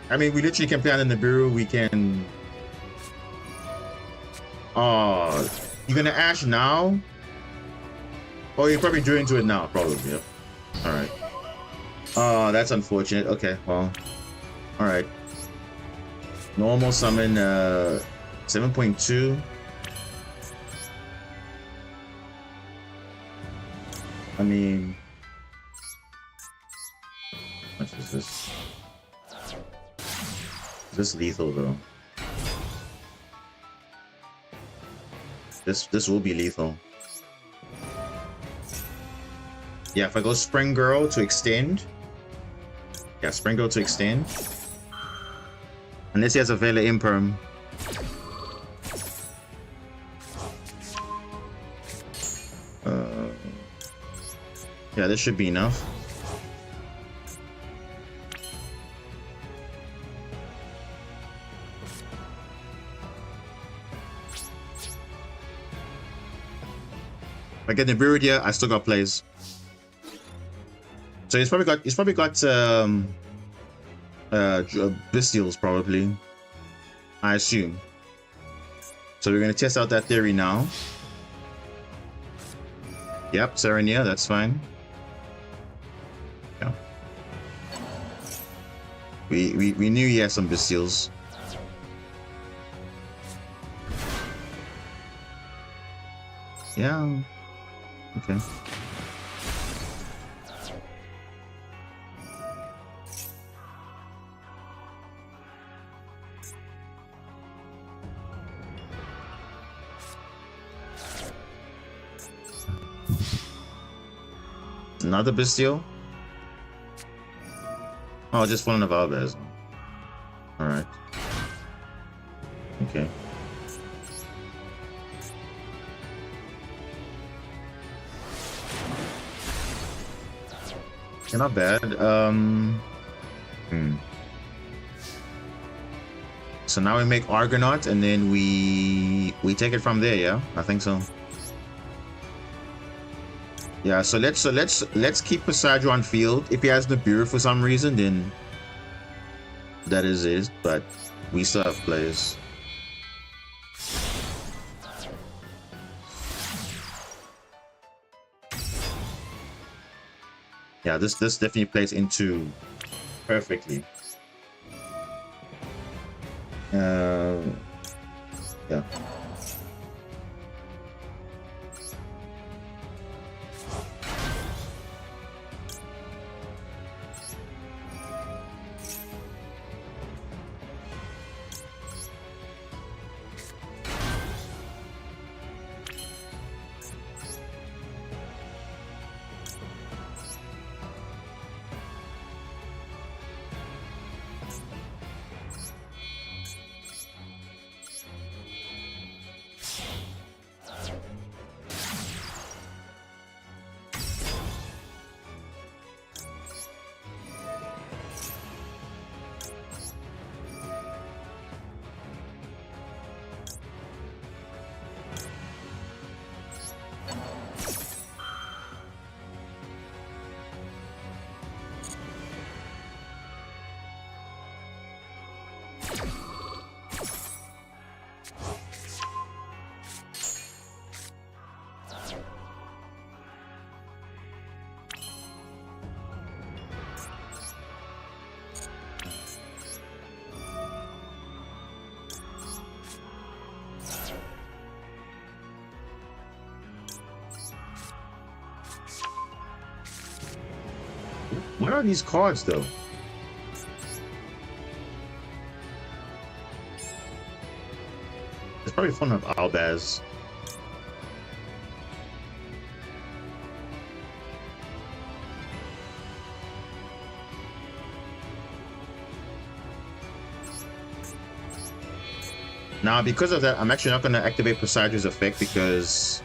I mean, we literally can play on the Nibiru. We can... Oh, you're gonna Ash now? Oh, you're probably doing to it now, probably. Yep. Alright. Oh, that's unfortunate. Okay, well. Alright. Normal summon 7.2. I mean... How much is this? Is this lethal though? This will be lethal. Yeah, if I go Spring Girl to extend. Yeah, Spring Girl to extend. Unless he has a Vela Imperm. Yeah, this should be enough. If I get Nibiru here, I still got plays. So he's probably got Bestials probably. I assume. So we're gonna test out that theory now. Yep, Serenia, that's fine. Yeah. We knew he had some Bestials. Yeah. Okay. another Bastille. Oh, just one of our bears. All right. Okay. Yeah, not bad. So now we make Argonaut, and then we take it from there. Yeah, I think so. Yeah. So let's keep Passaggio on field. If he has Nibiru for some reason, then that is it. But we still have players. Yeah, this definitely plays into perfectly. Yeah. What are these cards, though? It's probably fun of Albaz. Now, because of that, I'm actually not going to activate Passaggio's effect because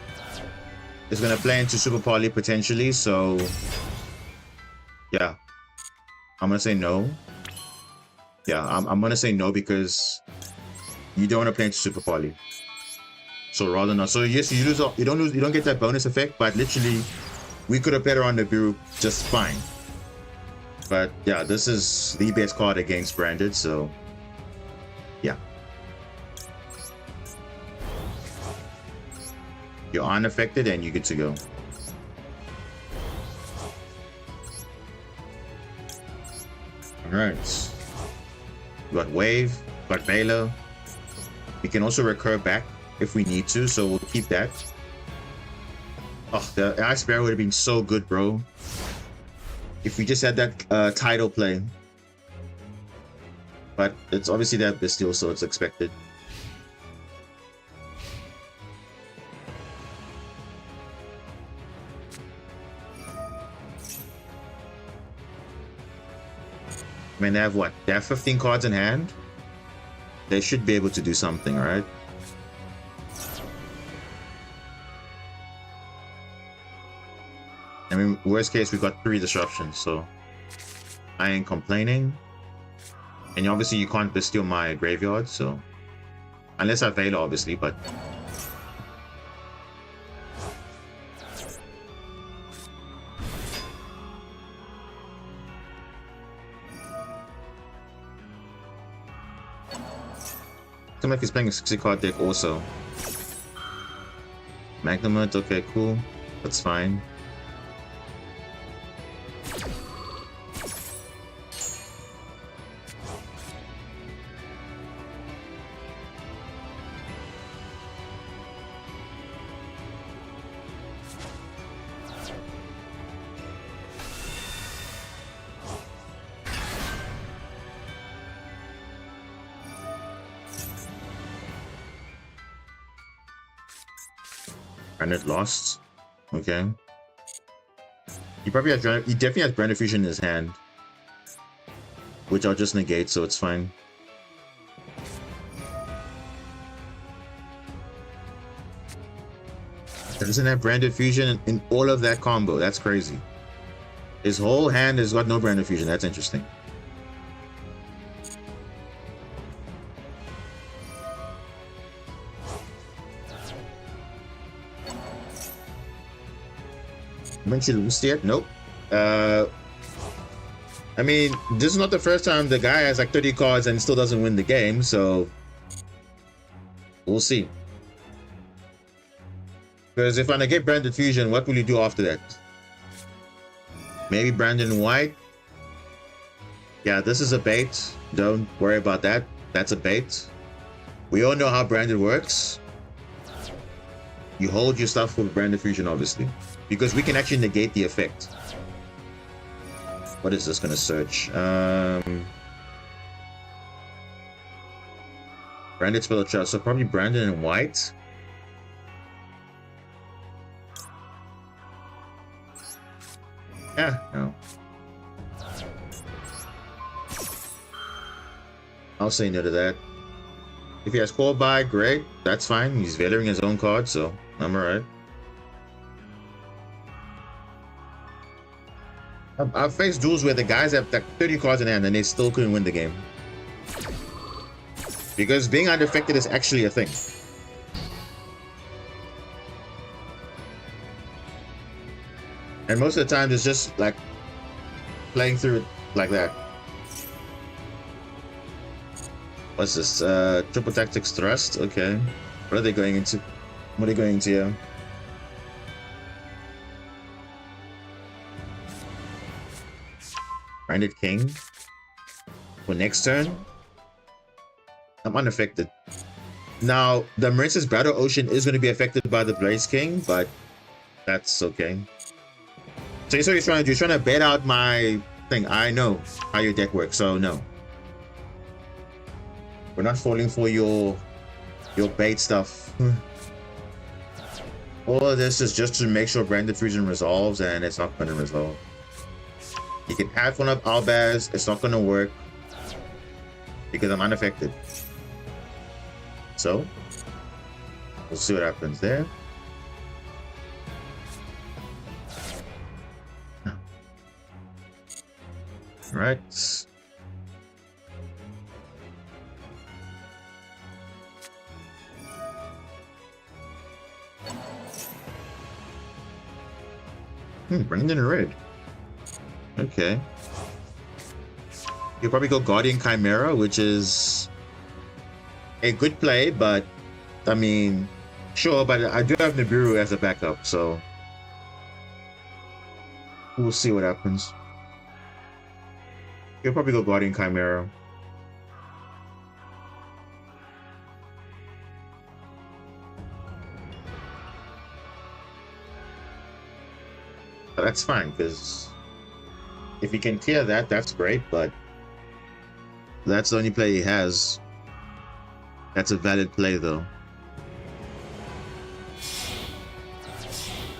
it's going to play into Super Poly potentially, so yeah. I'm going to say no. Yeah, I'm going to say no because you don't want to play into Super Poly. So rather not. So yes, you don't get that bonus effect, but literally we could have played around the Nibiru just fine. But yeah, this is the best card against Branded, so yeah. You're unaffected and you're good to go. Alright. We got Wave, got Vela. We can also recur back if we need to, so we'll keep that. Oh, the Ice Bear would have been so good, bro. If we just had that title play. But it's obviously that Bastille, so it's expected. I mean, they have what? They have 15 cards in hand? They should be able to do something, right? I mean, worst case, we got 3 disruptions, so I ain't complaining. And obviously, you can't Bastille my graveyard, so unless I Vela, obviously, but seems like he's playing a 60-card deck also. Magnamut, okay, cool. That's fine. And it lost. Okay. He definitely has Brand Fusion in his hand, which I'll just negate, so it's fine. Doesn't have Brand Fusion in all of that combo. That's crazy. His whole hand has got no Brand Fusion. That's interesting. Haven't you lost yet? Nope. I mean, this is not the first time the guy has like 30 cards and still doesn't win the game, so we'll see. Because if I negate Branded Fusion, what will you do after that? Maybe Brandon White? Yeah, this is a bait. Don't worry about that. That's a bait. We all know how Branded works. You hold your stuff with Branded Fusion, obviously. Because we can actually negate the effect. What is this gonna search? Branded Spell of Trust, so probably Brandon and White. Yeah, no. I'll say no to that. If he has call by, great. That's fine. He's veiling his own card, so I'm alright. I've faced duels where the guys have like 30 cards in hand and they still couldn't win the game. Because being unaffected is actually a thing. And most of the time it's just like playing through it like that. What's this? Triple Tactics Thrust? Okay. What are they going into? What are they going into here? Branded King. For next turn. I'm unaffected. Now, the Marissa's Battle Ocean is going to be affected by the Blaze King, but that's okay. So he's trying to do. He's trying to bait out my thing. I know how your deck works, so no. We're not falling for your bait stuff. All of this is just to make sure Branded Fusion resolves, and it's not going to resolve. You can add one up Albaz, it's not going to work because I'm unaffected. So, we'll see what happens there. All right. Brandon Red. Okay. You'll probably go Guardian Chimera, which is a good play, but I mean, sure, but I do have Nibiru as a backup, so we'll see what happens. You'll probably go Guardian Chimera. But that's fine, because if he can clear that, that's great, but that's the only play he has. That's a valid play, though.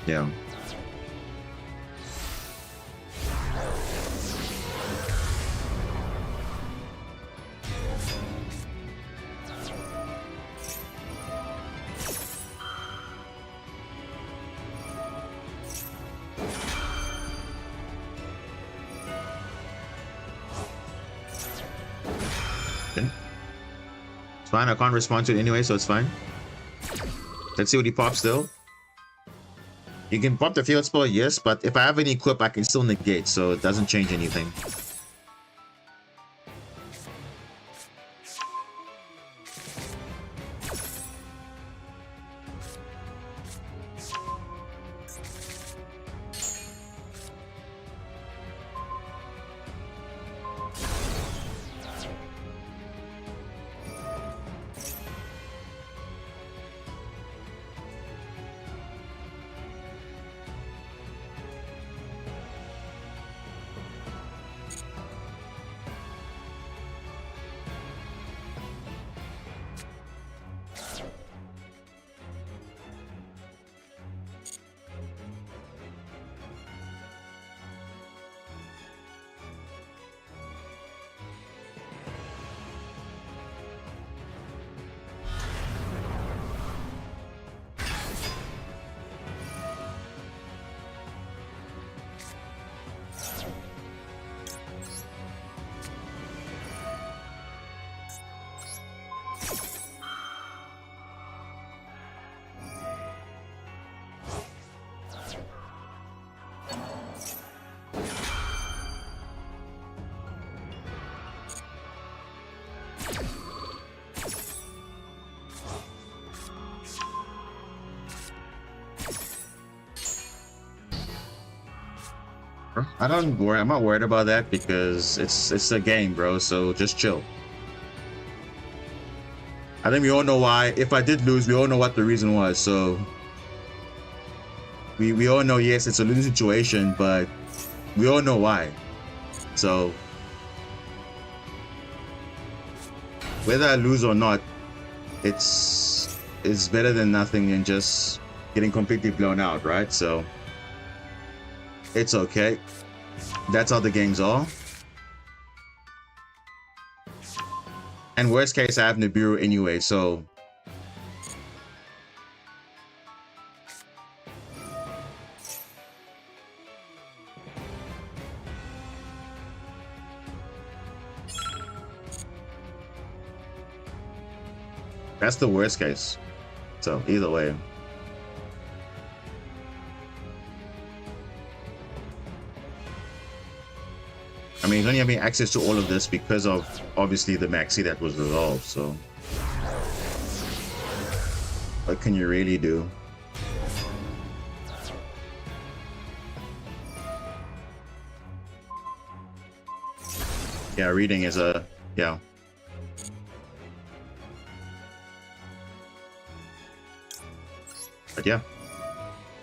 Yeah. Fine, I can't respond to it anyway, so it's fine. Let's see what he pops though. You can pop the field spell, yes, but if I have any equip, I can still negate, so it doesn't change anything. I'm not worried about that because it's a game, bro. So just chill. I think we all know why. If I did lose, we all know what the reason was. So we all know, yes, it's a losing situation, but we all know why. So whether I lose or not, it's better than nothing and just getting completely blown out, right? So it's okay. That's how the games are. And worst case, I have Nibiru anyway, so that's the worst case. So either way. I mean, he's only having access to all of this because of obviously the maxi that was resolved. So what can you really do? Yeah, reading is a yeah. But yeah,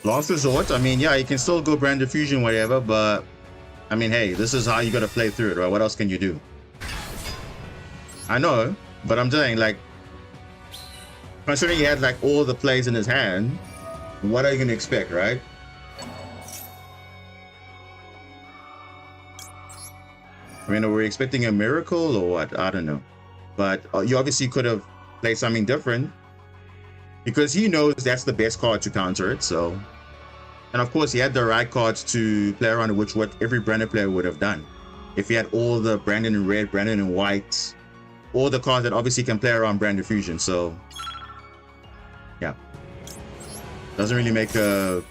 last resort. I mean, yeah, you can still go brand diffusion, whatever, but I mean, hey, this is how you gotta play through it, right? What else can you do? I know, but I'm saying, like, considering he had like all the plays in his hand, what are you gonna expect, right? I mean, are we expecting a miracle or what? I don't know. But you obviously could have played something different because he knows that's the best card to counter it, so. And of course, he had the right cards to play around, which what every Brandon player would have done. If he had all the Brandon in red, Brandon in white, all the cards that obviously can play around Brand Diffusion. So, yeah. Doesn't really make a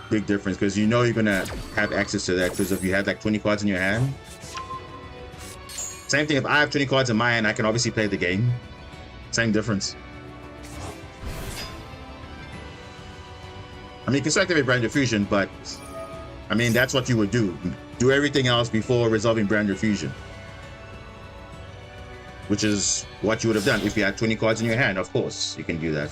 big difference because you know you're going to have access to that because if you had like 20 cards in your hand. Same thing, if I have 20 cards in my hand, I can obviously play the game. Same difference. I mean, you can still activate Brand Diffusion, but I mean, that's what you would do. Do everything else before resolving Brand Diffusion. Which is what you would have done if you had 20 cards in your hand, of course. You can do that.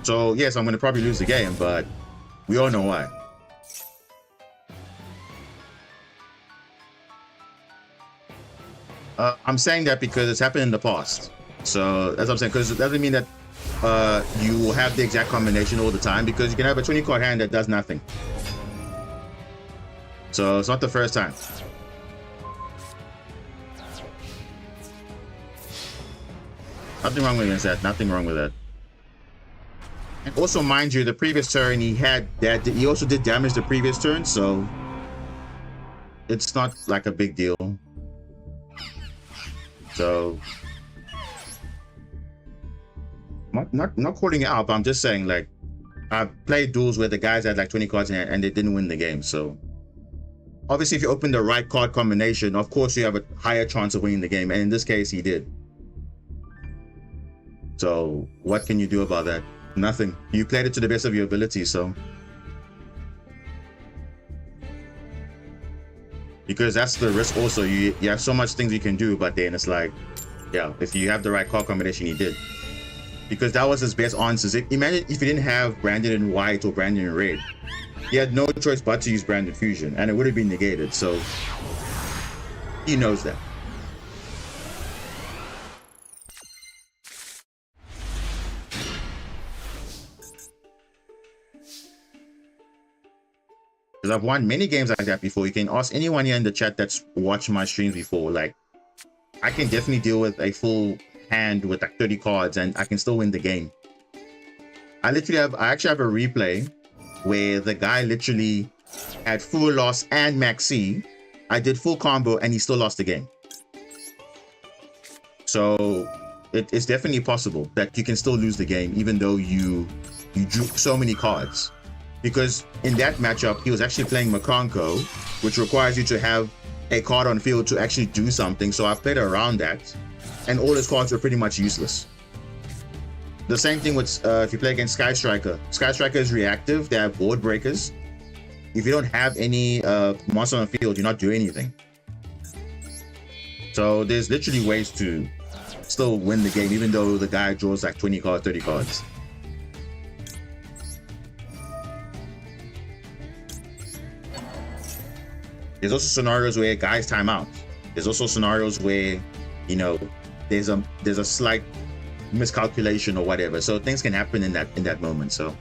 So, yes, I'm going to probably lose the game, but we all know why. I'm saying that because it's happened in the past. So, that's what I'm saying, because it doesn't mean that you will have the exact combination all the time because you can have a 20 card hand that does nothing. So it's not the first time. Nothing wrong with that. Nothing wrong with that. And also, mind you, the previous turn he had that. He also did damage the previous turn, so it's not like a big deal. So. Not calling it out, but I'm just saying, like, I've played duels where the guys had like 20 cards in hand and they didn't win the game. So obviously if you open the right card combination, of course you have a higher chance of winning the game, and in this case he did. So what can you do about that? Nothing. You played it to the best of your ability. So because that's the risk also, you have so much things you can do, but then it's like, yeah, if you have the right card combination, he did. Because that was his best answers. Imagine if he didn't have Brandon in white or Brandon in red. He had no choice but to use Brand Diffusion, and it would have been negated. So he knows that. Because I've won many games like that before. You can ask anyone here in the chat that's watched my streams before. Like, I can definitely deal with a full hand with like 30 cards and I can still win the game. I actually have a replay where the guy literally had full loss and maxi. I did full combo and he still lost the game. So it's definitely possible that you can still lose the game even though you drew so many cards. Because in that matchup, he was actually playing Makonko, which requires you to have a card on field to actually do something. So I've played around that. And all his cards were pretty much useless. The same thing with if you play against Sky Striker. Sky Striker is reactive. They have board breakers. if you don't have any monster on the field, you're not doing anything. So there's literally ways to still win the game, even though the guy draws like 20 cards, 30 cards. There's also scenarios where guys time out. There's also scenarios where, you know, there's a slight miscalculation or whatever. So things can happen in that moment. So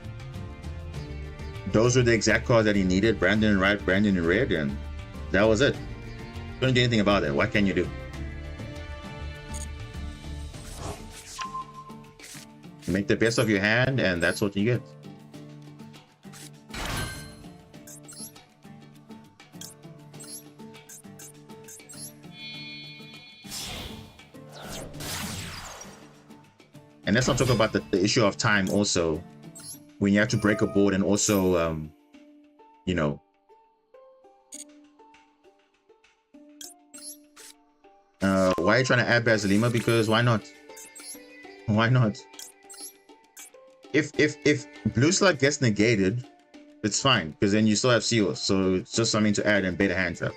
those were the exact cards that he needed. Brandon in right, Brandon in red, and that was it. Couldn't do anything about it. What can you do? You make the best of your hand, and that's what you get. And let's not talk about the issue of time also, when you have to break a board and also, you know, why are you trying to add Basilima? Because why not? Why not? If Blue Slug gets negated, it's fine, because then you still have Seals, so it's just something to add and beta hand trap.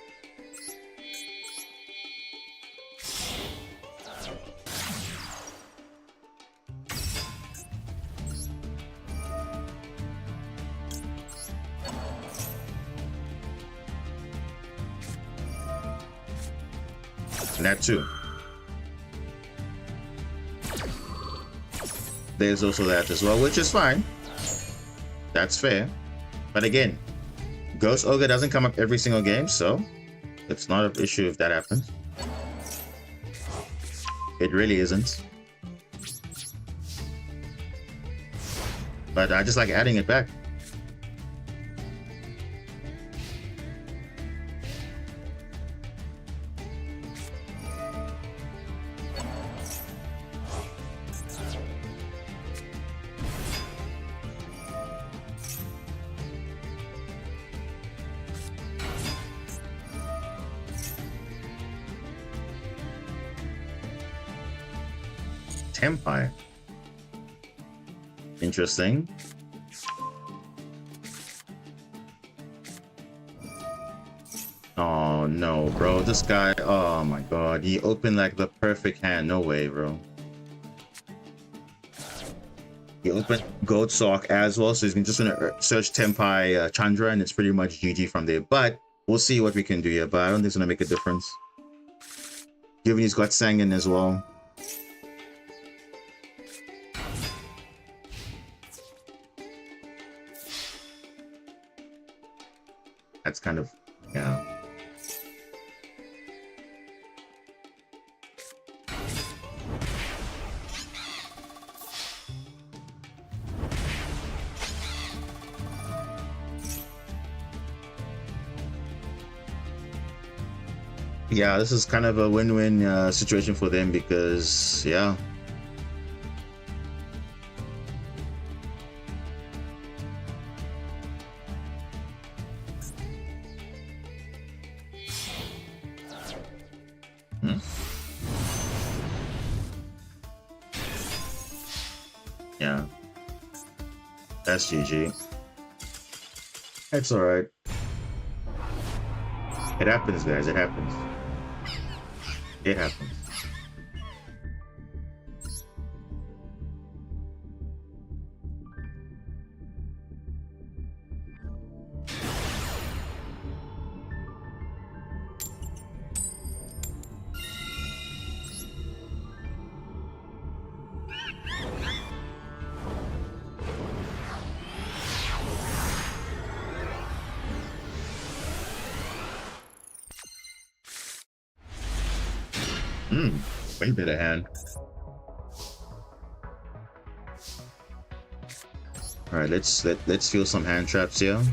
And that too. There's also that as well, which is fine. That's fair. But again, Ghost Ogre doesn't come up every single game, so it's not an issue if that happens. It really isn't. But I just like adding it back. Empire. Interesting. Oh no, bro. This guy, oh my god. He opened like the perfect hand. No way, bro. He opened Gold Sock as well, so he's just gonna search Tempai Chandra, and it's pretty much GG from there. But we'll see what we can do here, but I don't think it's gonna make a difference. Given he's got Sangan as well. That's kind of, yeah. Yeah, this is kind of a win-win situation for them because, yeah. Yeah, that's GG. It's all right. It happens, guys. It happens. It happens. Way better hand. All right, let's feel some hand traps here. And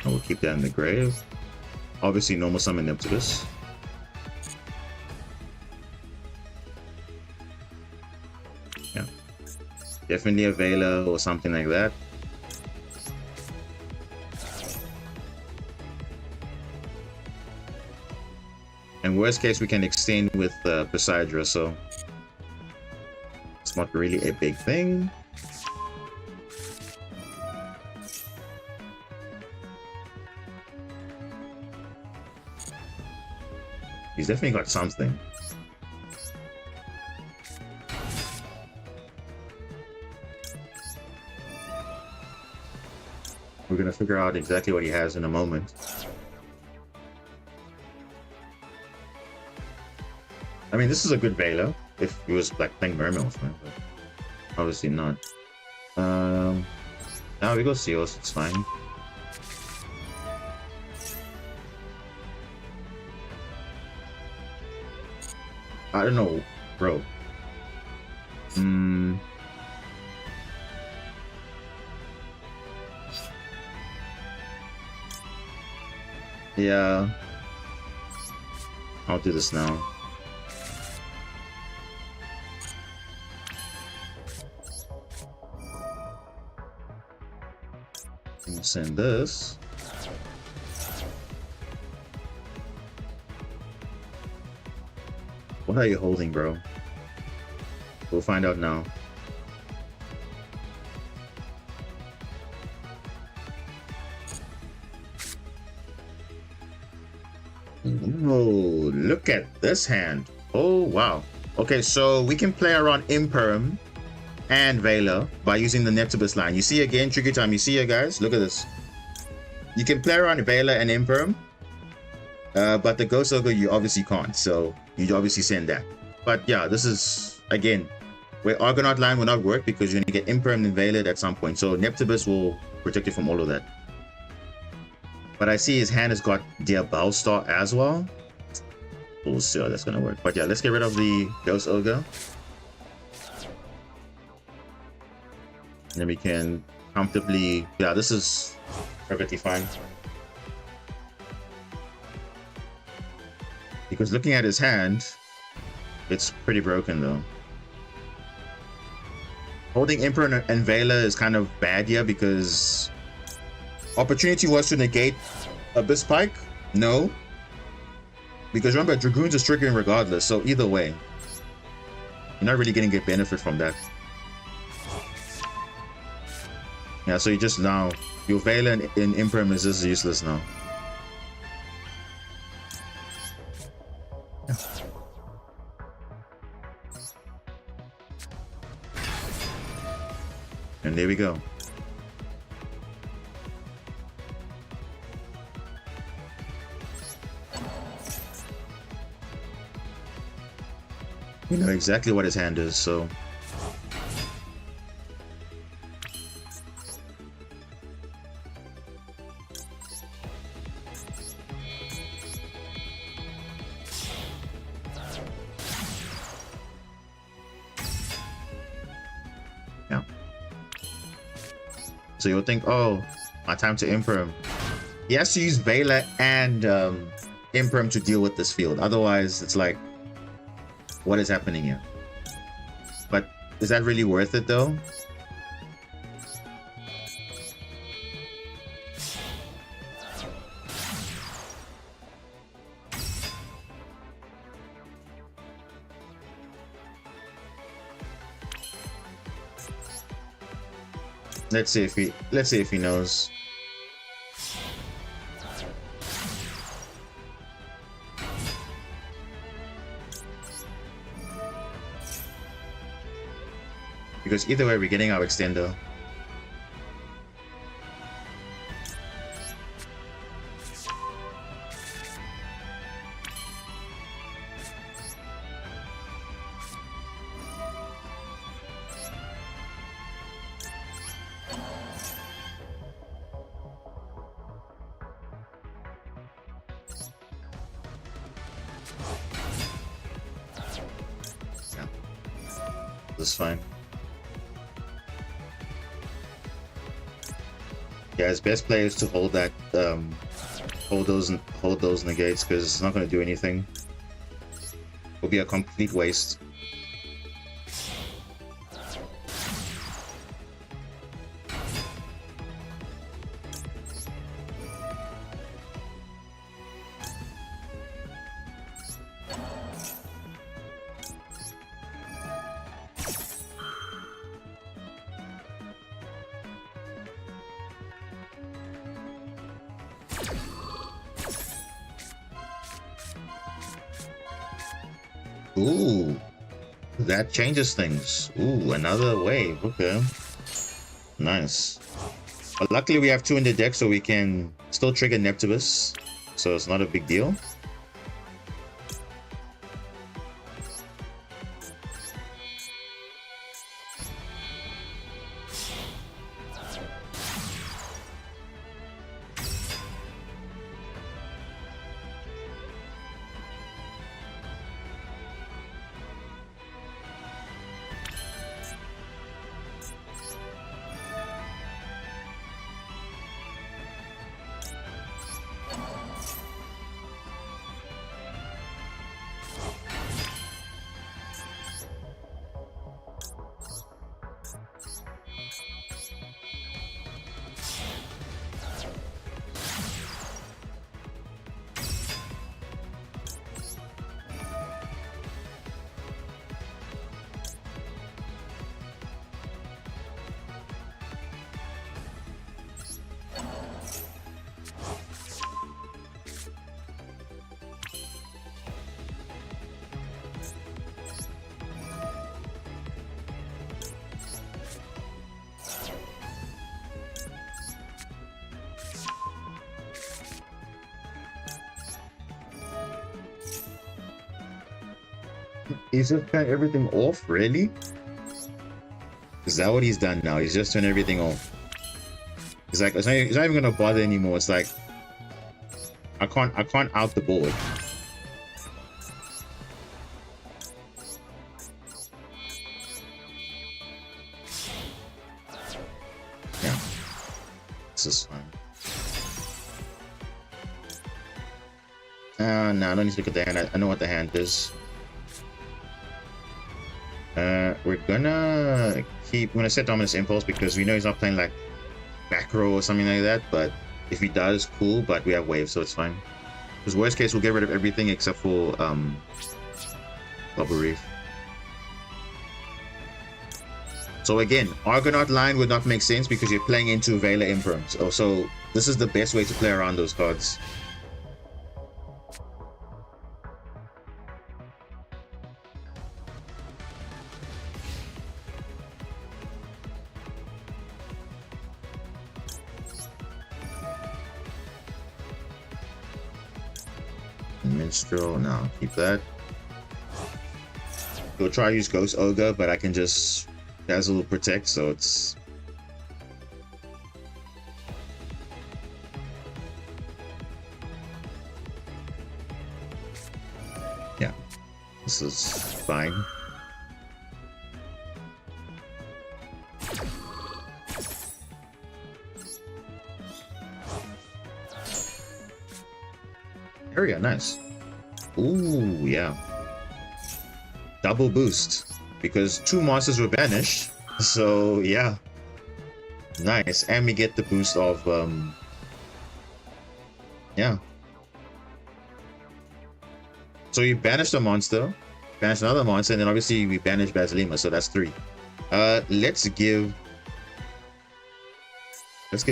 we'll keep that in the grave. Obviously, normal summon Nympticus. Yeah, definitely a Vela or something like that. In worst case, we can extend with Poseidra, so It's not really a big thing. He's definitely got something. We're gonna figure out exactly what he has in a moment. I mean, this is a good Veiler if he was like playing Mermills, man, but obviously not. Now we go Seals, it's fine. I don't know, bro. Yeah. I'll do this now. And send this. What are you holding, bro? We'll find out now. Oh, look at this hand. Oh, wow. Okay, so we can play around Imperm and Veiler by using the Neptibus line. You see again, tricky time. You see here, guys? Look at this. You can play around Veiler and Imperm, but the Ghost Ogre you obviously can't. So you obviously send that. But yeah, this is, again, where Argonaut line will not work because you're going to get Imperm and Veiler at some point. So Neptibus will protect you from all of that. But I see his hand has got Diabellstar as well. We'll see how that's going to work. But yeah, let's get rid of the Ghost Ogre. And then we can comfortably... Yeah, this is perfectly fine. Because looking at his hand, it's pretty broken though. Holding Emperor and Veiler is kind of bad here because opportunity was to negate Abyss Pike. No. Because remember, Dragoons is triggering regardless, so either way, you're not really getting a benefit from that. Yeah, so you just now, your Veiler in Imperm is just useless now. And there we go. We know exactly what his hand is, so... Yeah. So you'll think, oh, my time to Imperm. He has to use Veiler and Imperm to deal with this field. Otherwise, it's like, what is happening here? But is that really worth it though? Let's see if he knows. Because either way, we're getting our extender. Yeah, this is fine. Yeah, his best play is to hold that, hold those negates because it's not going to do anything. It'll be a complete waste. Ooh, that changes things. Ooh, another wave. Okay, nice. But luckily we have 2 in the deck, so we can still trigger Neptibus, so it's not a big deal. He's just turned everything off, really? Is that what he's done now? He's just turned everything off. It's like it's not even gonna bother anymore. It's like I can't out the board. Yeah, this is fine. No, I don't need to look at the hand. I know what the hand is. We're gonna set Dominus Impulse because we know he's not playing like back row or something like that, but if he does, cool, but we have waves, so it's fine. Because worst case, we'll get rid of everything except for Bubble Reef. So again, Argonaut line would not make sense because you're playing into Vela Imperm. So this is the best way to play around those cards. Minstrel, no, keep that. Go try to use Ghost Ogre, but I can just Dazzle Protect, so it's... yeah, this is fine. Area, nice. Ooh, yeah. Double boost. Because 2 monsters were banished. So, yeah. Nice. And we get the boost of, yeah. So we banished a monster, banished another monster, and then obviously we banished Basilima, so that's 3. Let's give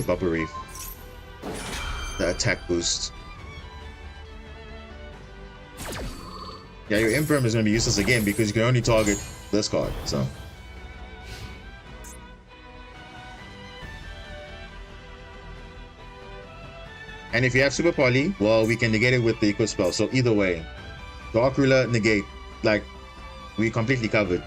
Bubble Reef the attack boost. Yeah, your Imperm is going to be useless again because you can only target this card, so. And if you have Super Poly, well, we can negate it with the Equip spell, so either way. Dark Ruler, negate. Like, we completely covered.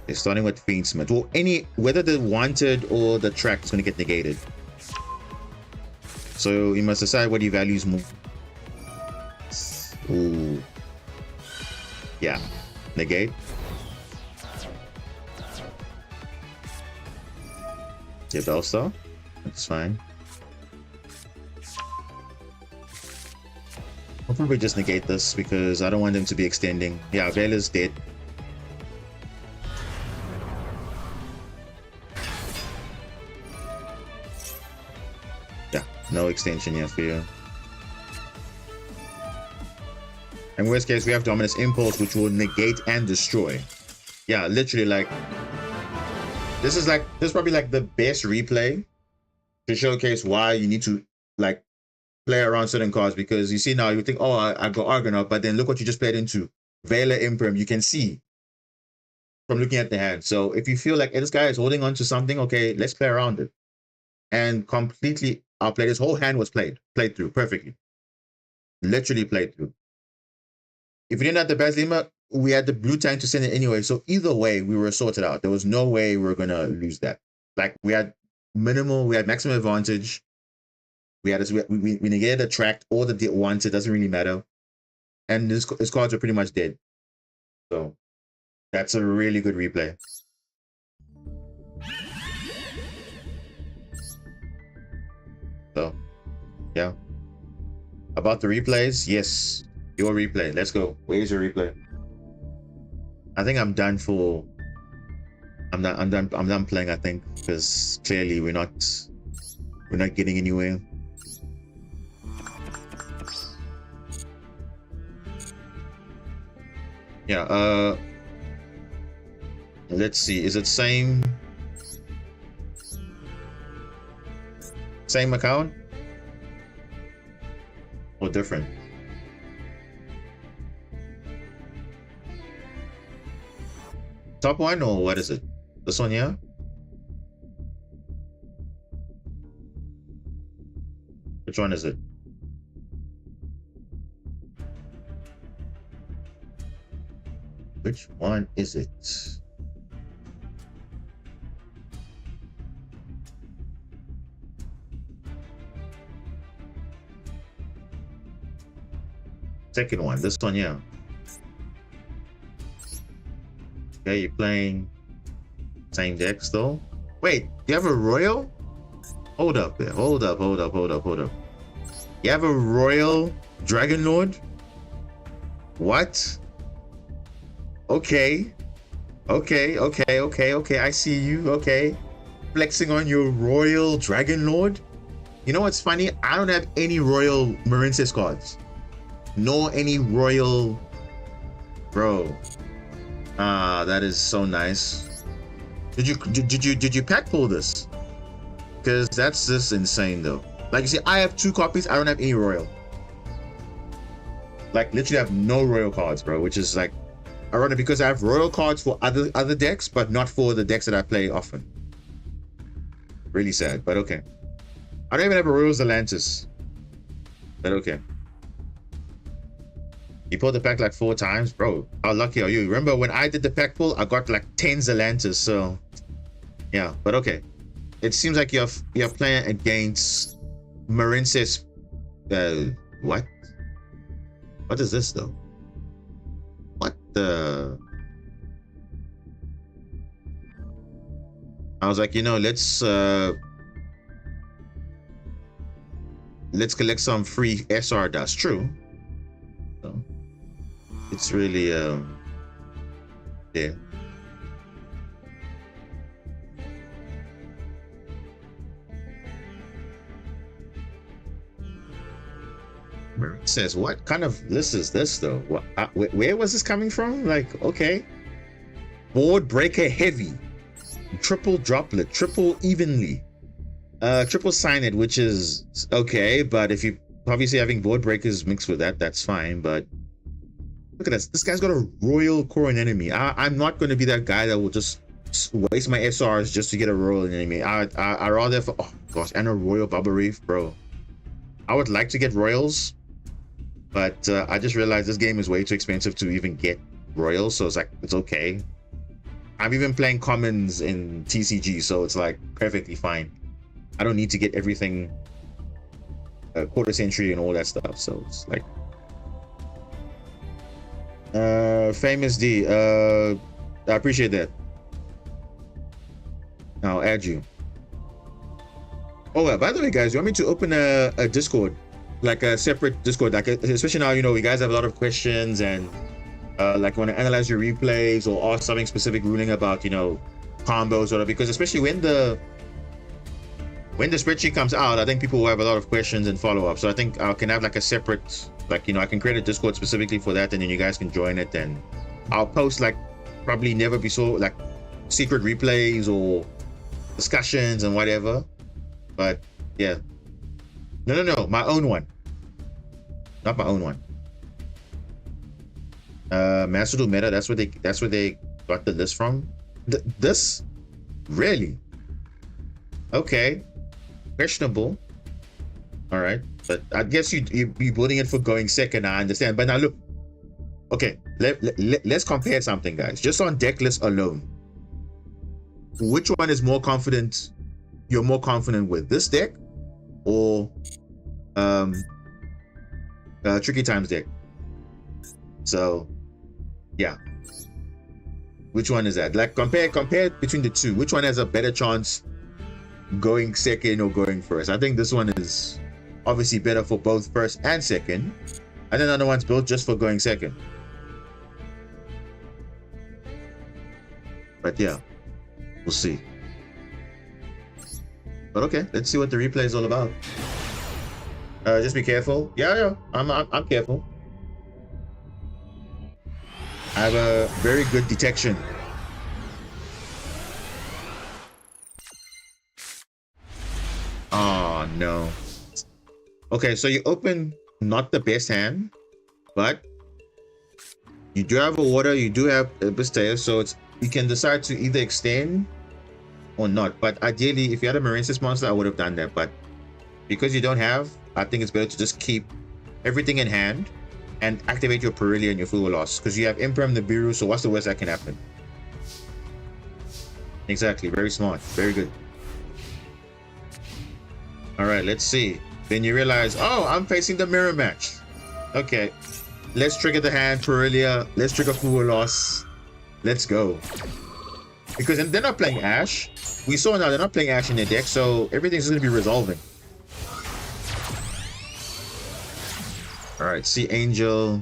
They're starting with Fiendsmith. Well, whether the wanted or the track is going to get negated. So you must decide what he values more. Ooh. Yeah. Negate. Yeah, Bellstar. That's fine. I'll probably just negate this because I don't want them to be extending. Yeah, Vela's dead. Yeah, no extension here for you. And worst case, we have Dominus Impulse, which will negate and destroy. Yeah, literally, like, this is probably like the best replay to showcase why you need to, like, play around certain cards, because you see now you think, oh, I got Argonaut, but then look what you just played into. Vela Imprim, you can see from looking at the hand. So if you feel like, hey, this guy is holding on to something, okay, let's play around it. And completely outplayed. His whole hand was played through perfectly. Literally played through. If we didn't have the Bazlima, we had the blue tank to send it anyway. So either way, we were sorted out. There was no way we were gonna lose that. Like we had maximum advantage. We negated attract all the ones. It doesn't really matter. And his cards are pretty much dead. So that's a really good replay. So yeah. About the replays, yes. Your replay. Let's go. Where's your replay? I think I'm done for. I'm done playing, I think, because clearly we're not getting anywhere. Yeah, let's see. Is it same account or different? Top one, or what is it? This one, yeah? Which one is it? Which one is it? Second one, this one, yeah. Okay, you're playing same decks though. Wait, you have a royal? Hold up there. Hold up. You have a royal Dragon Lord? What? Okay. I see you. Okay. Flexing on your royal Dragon Lord? You know what's funny? I don't have any royal Marinces cards. Nor any royal. Bro. Ah, that is so nice. Did you pack pull this? Because that's just insane though. Like you see, I have 2 copies. I don't have any royal. Like literally have no royal cards, bro. Which is like ironic because I have royal cards for other decks, but not for the decks that I play often. Really sad, but okay. I don't even have a royal Zelantis. But okay. You pulled the pack like 4 times, bro. How lucky are you? Remember when I did the pack pull, I got like 10 Zelantis, so yeah, but okay. It seems like you're playing against Marinces. What? What is this though? What the? I was like, you know, let's collect some free SR dust. True. So it's really yeah. It says, what kind of list is this though? What, where was this coming from? Like, okay, board breaker heavy, triple droplet, triple evenly, triple signed, which is okay, but if you obviously having board breakers mixed with that, that's fine. But look at this. This guy's got a royal core enemy. I'm not going to be that guy that will just waste my SRs just to get a royal enemy. I rather for, oh gosh, and a royal Bubble Reef, bro. I would like to get royals, but I just realized this game is way too expensive to even get royals, so it's like, it's okay. I'm even playing commons in TCG, so it's like perfectly fine. I don't need to get everything quarter century and all that stuff, so it's like famous D, I appreciate that. I'll add you. Oh, by the way, guys, you want me to open a Discord, like a separate Discord, like especially now, you know, you guys have a lot of questions and like want to analyze your replays or ask something specific ruling about, you know, combos or because especially when the spreadsheet comes out, I think people will have a lot of questions and follow-up. So I think I can have like a separate, like, you know, I can create a Discord specifically for that, and then you guys can join it, and I'll post like probably never be so like secret replays or discussions and whatever. But yeah, no, my own one. not my own one. Masterduel meta. That's where they got the list from. This, really? Okay, questionable. All right, but I guess you're building it for going second. I understand, but now look. Okay, let's compare something, guys. Just on deck list alone, which one is more confident? You're more confident with this deck, or Tricky Times deck? So, yeah. Which one is that? Like compare between the two. Which one has a better chance going second or going first? I think this one is obviously better for both first and second. And then the other one's built just for going second. But yeah, we'll see. But okay, let's see what the replay is all about. Just be careful. Yeah, I'm careful. I have a very good detection. Oh no. Okay, so you open not the best hand, but you do have a water, you do have a Bastille, so you can decide to either extend or not. But ideally, if you had a Marinesis monster, I would have done that. But because you don't have, I think it's better to just keep everything in hand and activate your Perillia and your Full Loss, because you have Imperm, the Biru, so what's the worst that can happen? Exactly, very smart, very good. All right, let's see. Then you realize, oh, I'm facing the mirror match. Okay, let's trigger the hand, Perillia, let's trigger Full Loss. Let's go. Because they're not playing Ash. We saw now they're not playing Ash in their deck, so everything's going to be resolving. Alright, see Angel.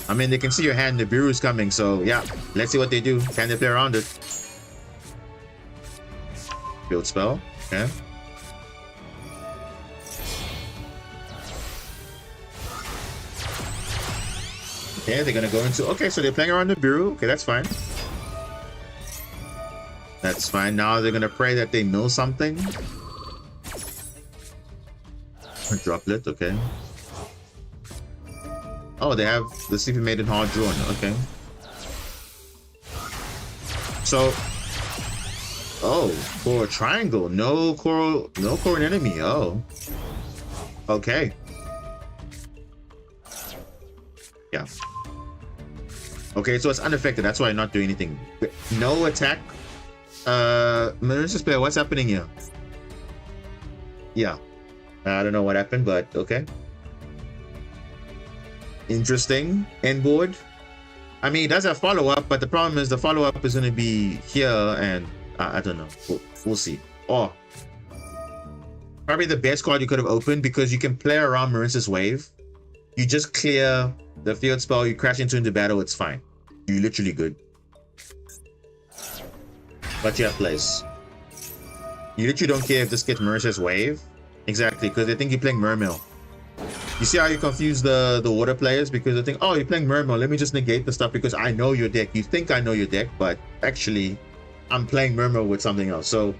I mean, they can see your hand, the Biru's coming, so yeah, let's see what they do. Can they play around it? Build spell, okay. Okay, they're gonna go into, okay, so they're playing around the Biru, okay, that's fine. That's fine, now they're gonna pray that they know something. Droplet, okay. Oh, they have the Sleepy Maiden hard drawn, okay. So, oh, for a triangle, no coral enemy, oh. Okay. Yeah. Okay, so it's unaffected, that's why I'm not doing anything. No attack. Malicious player, what's happening here? Yeah. I don't know what happened, but okay. Interesting. End board. I mean, it does have follow-up, but the problem is the follow-up is going to be here, and I don't know. We'll see. Oh. Probably the best card you could have opened, because you can play around Marinesis Wave. You just clear the field spell, you crash into battle, it's fine. You're literally good. But you have place. You literally don't care if this gets Marinesis Wave. Exactly, because they think you're playing Mermail. You see how you confuse the water players? Because they think, oh, you're playing Mermail, let me just negate the stuff because I know your deck. You think I know your deck, but actually, I'm playing Mermail with something else. So,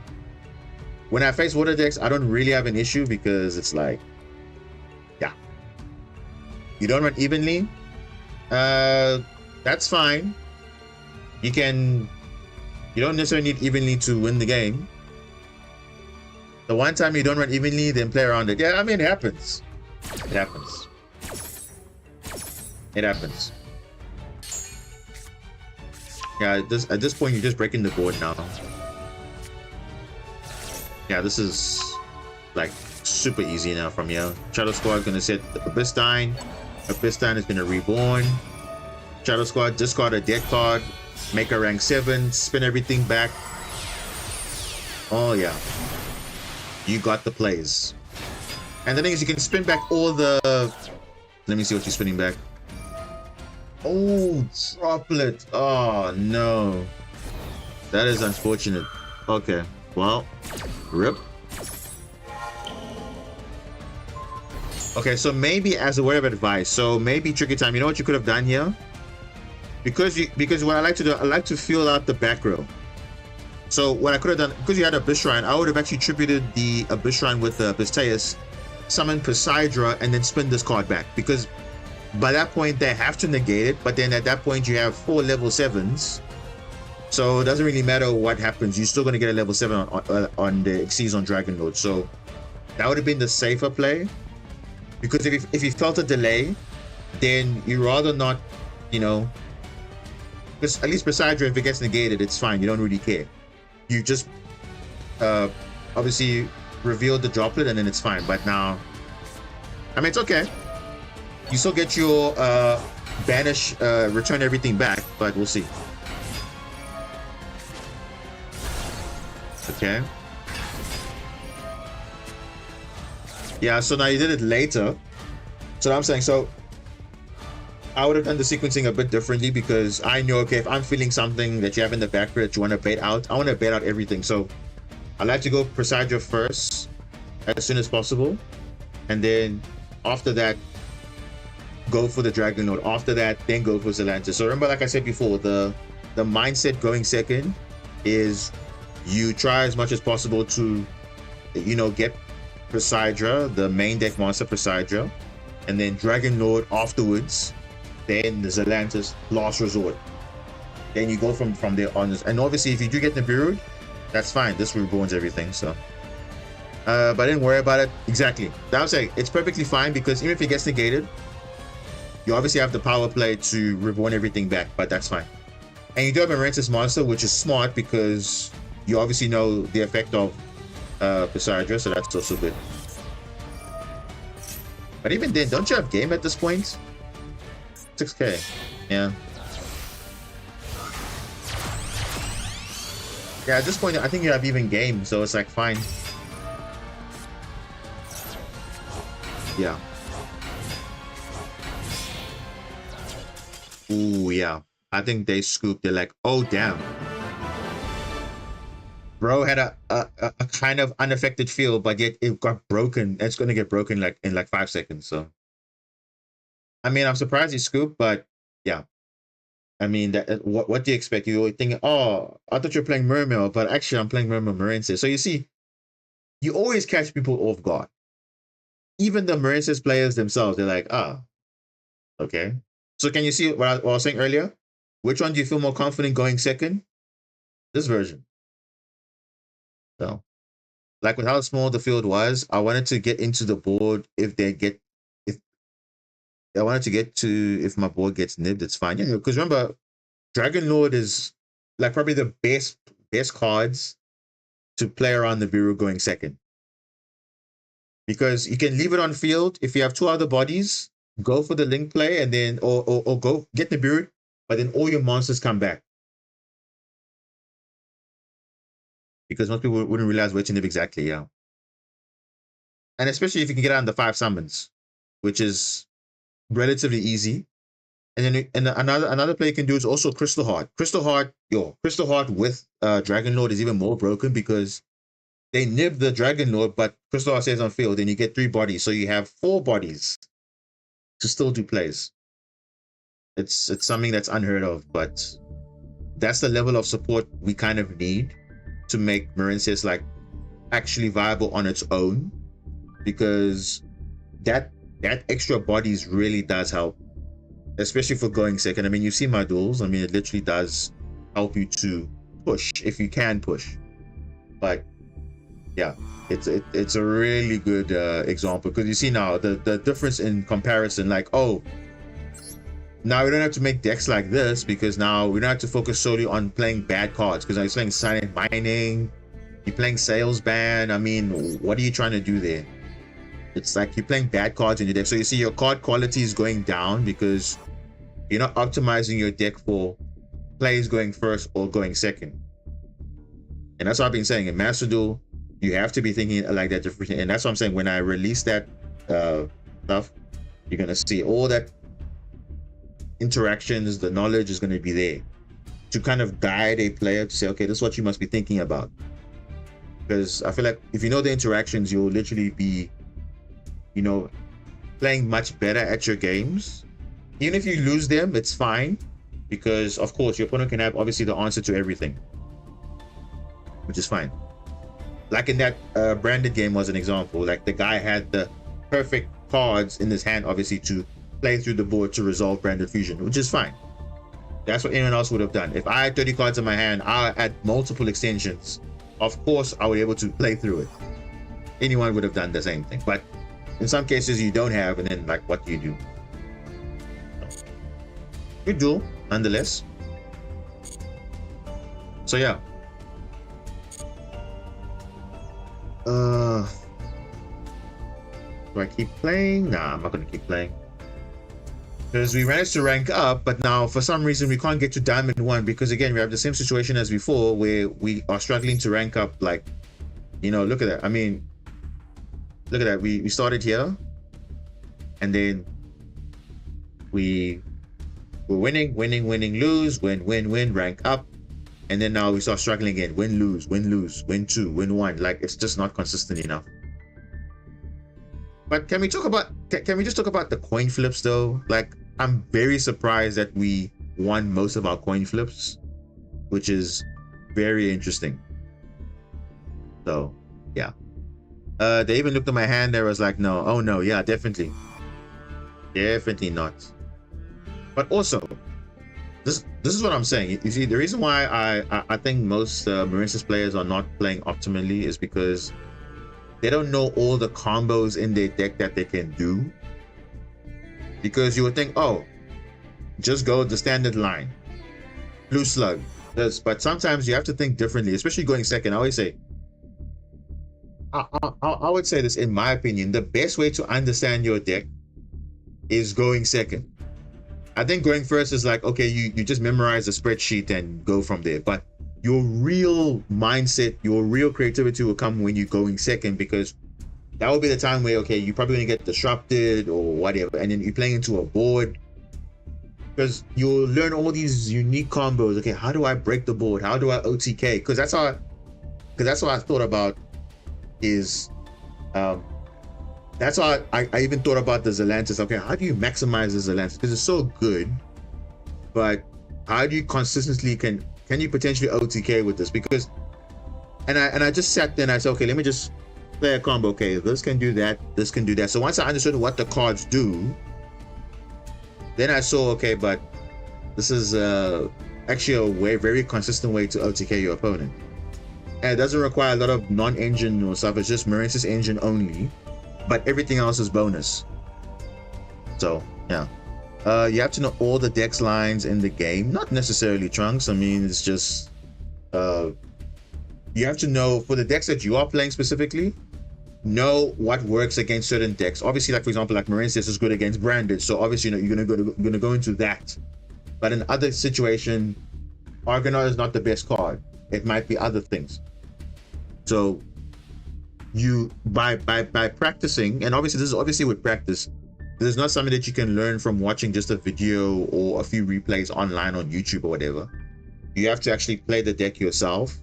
when I face water decks, I don't really have an issue because it's like, yeah. You don't run evenly? That's fine. You don't necessarily need evenly to win the game. The one time you don't run evenly, then play around it. Yeah, I mean, it happens. It happens. It happens. Yeah, at this point, you're just breaking the board now. Yeah, this is like super easy now from here. Shadow Squad gonna set Abyssdine. Abyssdine is gonna reborn. Shadow Squad discard a deck card, make a rank 7, spin everything back. Oh yeah. You got the plays. And the thing is, you can spin back all the... Let me see what you're spinning back. Oh, Droplet. Oh, no. That is unfortunate. Okay, well, rip. Okay, so maybe as a word of advice, so maybe Tricky Time, you know what you could have done here? Because what I like to do, I like to feel out the back row. So what I could have done, because you had Abyss Shrine, I would have actually tributed the Abyss Shrine with the Abyss summon Poseidra and then spin this card back, because by that point they have to negate it, but then at that point you have 4 level 7s, so it doesn't really matter what happens, you're still going to get a level 7 on the Exceeds on Dragon Lord. So that would have been the safer play, because if you felt a delay, then you rather not, you know, because at least Poseidra, if it gets negated, it's fine, you don't really care. You just obviously reveal the droplet and then it's fine. But now, I mean, it's okay, you still get your banish, return everything back, but we'll see. Okay, yeah, so now you did it later, so I'm saying, so I would have done the sequencing a bit differently, because I know, okay, if I'm feeling something that you have in the back that you want to bait out, I want to bait out everything. So I like to go Poseidra first as soon as possible, and then after that go for the Dragon Lord, after that then go for Zelantis. So remember, like I said before, the mindset going second is you try as much as possible to, you know, get Poseidra, the main deck monster Poseidra, and then Dragon Lord afterwards, then the Zelantis last resort. Then you go from there on. And obviously if you do get Nibiru, that's fine, this reborns everything. So but I didn't worry about it. Exactly, that was saying, it's perfectly fine, because even if it gets negated, you obviously have the power play to reborn everything back, but that's fine. And you do have a Marensis monster, which is smart, because you obviously know the effect of Poseidra, so that's also good. But even then, don't you have game at this point? 6k, yeah. Yeah, at this point, I think you have even game, so it's like fine. Yeah. Ooh, yeah. I think they scooped. They're like, oh damn. Bro had a kind of unaffected field, but yet it got broken. It's gonna get broken like in like 5 seconds. So I mean, I'm surprised he scooped, but yeah. I mean, that what do you expect? You think, oh, I thought you were playing Mermail, but actually I'm playing Mermail Marensis. So you see, you always catch people off guard. Even the Marensis players themselves, they're like, ah, okay. So can you see what I was saying earlier? Which one do you feel more confident going second? This version. So, like with how small the field was, I wanted to get into the board if I wanted to get to, if my board gets nibbed, it's fine. Yeah, because remember, Dragon Lord is like probably the best cards to play around the Nibiru going second. Because you can leave it on field if you have 2 other bodies, go for the link play, and then or go get Nibiru, but then all your monsters come back. Because most people wouldn't realize where to nib exactly, yeah. And especially if you can get on the 5 summons, which is relatively easy. And then another play you can do is also Crystal Heart. Crystal Heart with Dragon Lord is even more broken, because they nib the Dragon Lord, but Crystal Heart stays on field, and you get 3 bodies, so you have 4 bodies to still do plays. It's something that's unheard of, but that's the level of support we kind of need to make Marensis like actually viable on its own, because that extra bodies really does help, especially for going second. I mean, you see my duels. I mean, it literally does help you to push if you can push. But yeah, it's a really good example, because you see now the difference in comparison. Like, oh, now we don't have to make decks like this, because now we don't have to focus solely on playing bad cards, because now you're playing Silent Mining, you're playing Sales Ban. I mean, what are you trying to do there? It's like you're playing bad cards in your deck. So you see your card quality is going down, because you're not optimizing your deck for plays going first or going second. And that's what I've been saying. In Master Duel, you have to be thinking like that differently. And that's what I'm saying. When I release that stuff, you're going to see all that interactions, the knowledge is going to be there to kind of guide a player to say, okay, this is what you must be thinking about. Because I feel like if you know the interactions, you'll literally be, you know, playing much better at your games. Even if you lose them, it's fine, because of course your opponent can have obviously the answer to everything, which is fine. Like in that branded game was an example. Like the guy had the perfect cards in his hand, obviously, to play through the board to resolve Branded Fusion, which is fine. That's what anyone else would have done. If I had 30 cards in my hand, I had multiple extensions. Of course, I would be able to play through it. Anyone would have done the same thing. But in some cases, you don't have, and then, like, what do you do? Good duel, nonetheless. So, yeah. Do I keep playing? Nah, I'm not going to keep playing. Because we managed to rank up, but now for some reason we can't get to Diamond 1 because, again, we have the same situation as before where we are struggling to rank up. Like, you know, look at that. I mean, look at that. We started here and then we were winning, lose, win, rank up. And then now we start struggling again. Win, lose, win 2, win 1. Like, it's just not consistent enough. But can we just talk about the coin flips though? Like, I'm very surprised that we won most of our coin flips, which is very interesting. So, yeah. They even looked at my hand there, was like, no, oh no, yeah, definitely not. But also, this is what I'm saying. You see, the reason why I think most Marinsis players are not playing optimally is because they don't know all the combos in their deck that they can do. Because you would think, oh, just go the standard line, blue slug. But sometimes you have to think differently, especially going second. I always say, I would say this, in my opinion, the best way to understand your deck is going second. I think going first is like, okay, you just memorize the spreadsheet and go from there. But your real mindset, your real creativity will come when you're going second, because that will be the time where, okay, you're probably going to get disrupted or whatever, and then you're playing into a board, because you'll learn all these unique combos. Okay, how do I break the board? How do I OTK? Because that's what I thought about is, that's how I even thought about the Zelantis. Okay, how do you maximize the Zelantis? Because it's so good, but how do you consistently can you potentially OTK with this? Because and I just sat there and I said, okay, let me just play a combo. Okay, this can do that, this can do that. So once I understood what the cards do, then I saw, okay, but this is actually a very consistent way to OTK your opponent, and it doesn't require a lot of non-engine or stuff. It's just Marinsis engine only, but everything else is bonus. So yeah, you have to know all the dex lines in the game, not necessarily trunks. I mean, it's just you have to know for the decks that you are playing specifically, know what works against certain decks. Obviously, like for example, like Marinsis is good against branded, so obviously, you know, you're gonna go into that. But in other situation, Argonaut is not the best card. It might be other things. So you by practicing, and obviously this is obviously with practice. This is not something that you can learn from watching just a video or a few replays online on YouTube or whatever. You have to actually play the deck yourself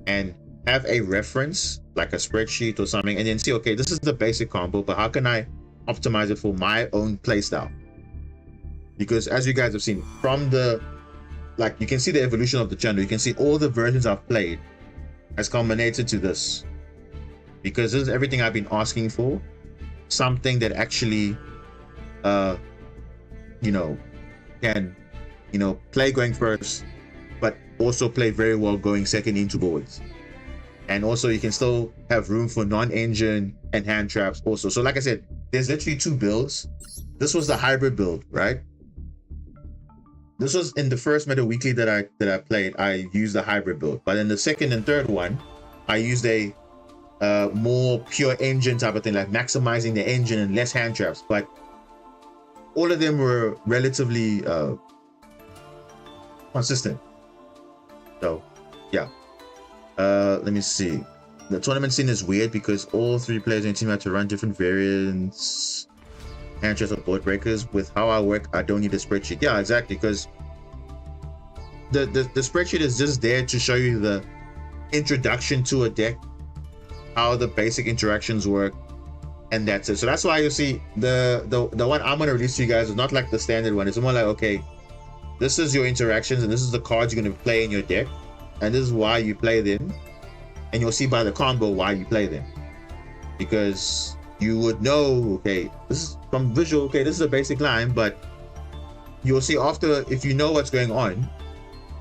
and have a reference, like a spreadsheet or something, and then see, okay, this is the basic combo, but how can I optimize it for my own playstyle? Because as you guys have seen from the, like, you can see the evolution of the channel. You can see all the versions I've played has culminated to this, because this is everything I've been asking for, something that actually you know, can, you know, play going first, but also play very well going second into boards. And also you can still have room for non-engine and hand traps also. So like I said, there's literally two builds. This was the hybrid build, right? This was in the first Meta Weekly that I played. I used the hybrid build, but in the second and third one, I used a more pure engine type of thing, like maximizing the engine and less hand traps. But all of them were relatively consistent. So yeah, let me see. The tournament scene is weird because all three players in the team had to run different variants, hand traps or board breakers. With how I work, I don't need a spreadsheet. Yeah, exactly, because the spreadsheet is just there to show you the introduction to a deck, how the basic interactions work, and that's it. So that's why you see the one I'm going to release to you guys is not like the standard one. It's more like, okay, this is your interactions and this is the cards you're going to play in your deck, and this is why you play them, and you'll see by the combo why you play them. Because you would know, okay, this is from visual, okay, this is a basic line, but you'll see after, if you know what's going on,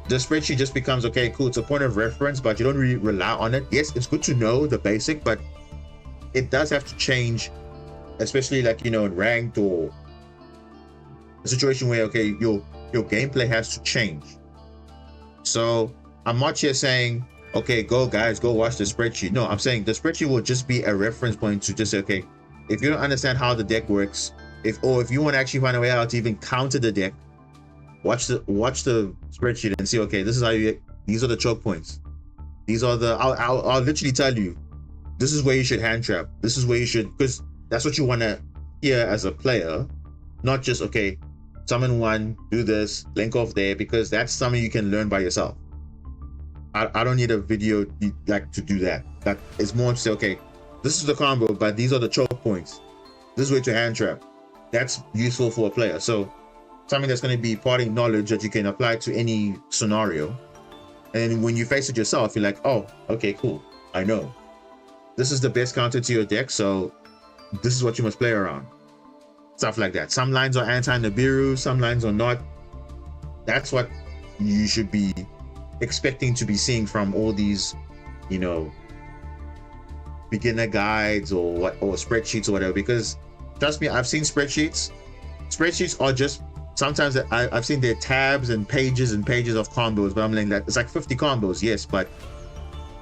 the spreadsheet just becomes, okay, cool, it's a point of reference, but you don't really rely on it. Yes, it's good to know the basic, but it does have to change, especially like, you know, in ranked or a situation where, okay, your gameplay has to change. So I'm not here saying, okay, go guys, go watch the spreadsheet. No, I'm saying the spreadsheet will just be a reference point to just say, okay, if you don't understand how the deck works, if you want to actually find a way out to even counter the deck, watch the spreadsheet and see, okay, this is how you get, these are the choke points. These are the, I'll literally tell you, this is where you should hand trap. This is where you should, because that's what you want to hear as a player, not just, okay, summon one, do this, link off there, because that's something you can learn by yourself. I don't need a video like to do that. That is more to say, okay, this is the combo, but these are the choke points. This is where to hand trap. That's useful for a player. So something that's going to be party knowledge that you can apply to any scenario. And when you face it yourself, you're like, oh, okay, cool. I know. This is the best counter to your deck, so this is what you must play around. Stuff like that. Some lines are anti-Nibiru, some lines are not. That's what you should be expecting to be seeing from all these, you know, beginner guides or spreadsheets or whatever. Because trust me, I've seen spreadsheets. Spreadsheets are just, sometimes I've seen their tabs and pages of combos, but I'm like, that it's like 50 combos, yes, but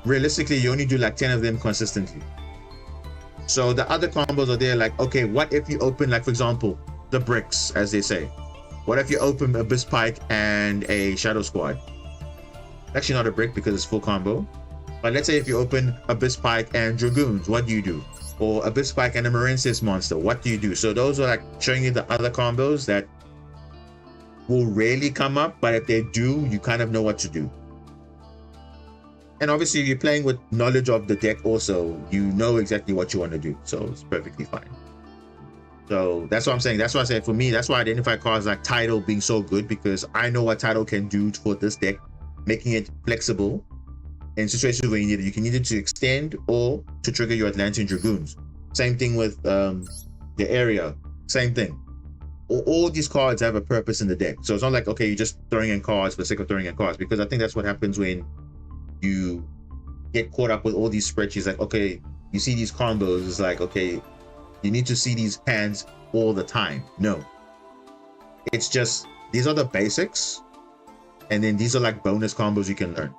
realistically you only do like 10 of them consistently. So the other combos are there, like, okay, what if you open, like, for example, the bricks, as they say. What if you open Abyss Pike and a Shadow Squad? Actually not a brick because it's full combo. But let's say if you open Abyss Pike and Dragoons, what do you do? Or Abyss Pike and a Marensis monster, what do you do? So those are like showing you the other combos that will rarely come up, but if they do, you kind of know what to do. And obviously you're playing with knowledge of the deck also, you know exactly what you want to do, so it's perfectly fine. So that's what I'm saying. That's why I said, for me, that's why I identify cards like Tidal being so good, because I know what Tidal can do for this deck, making it flexible in situations where you need it. You can need it to extend or to trigger your Atlantean Dragoons. Same thing with the area, same thing. All these cards have a purpose in the deck. So it's not like, okay, you're just throwing in cards for the sake of throwing in cards, because I think that's what happens when you get caught up with all these spreadsheets. Like, okay, you see these combos, it's like, okay, you need to see these hands all the time. No, it's just, these are the basics, and then these are like bonus combos you can learn.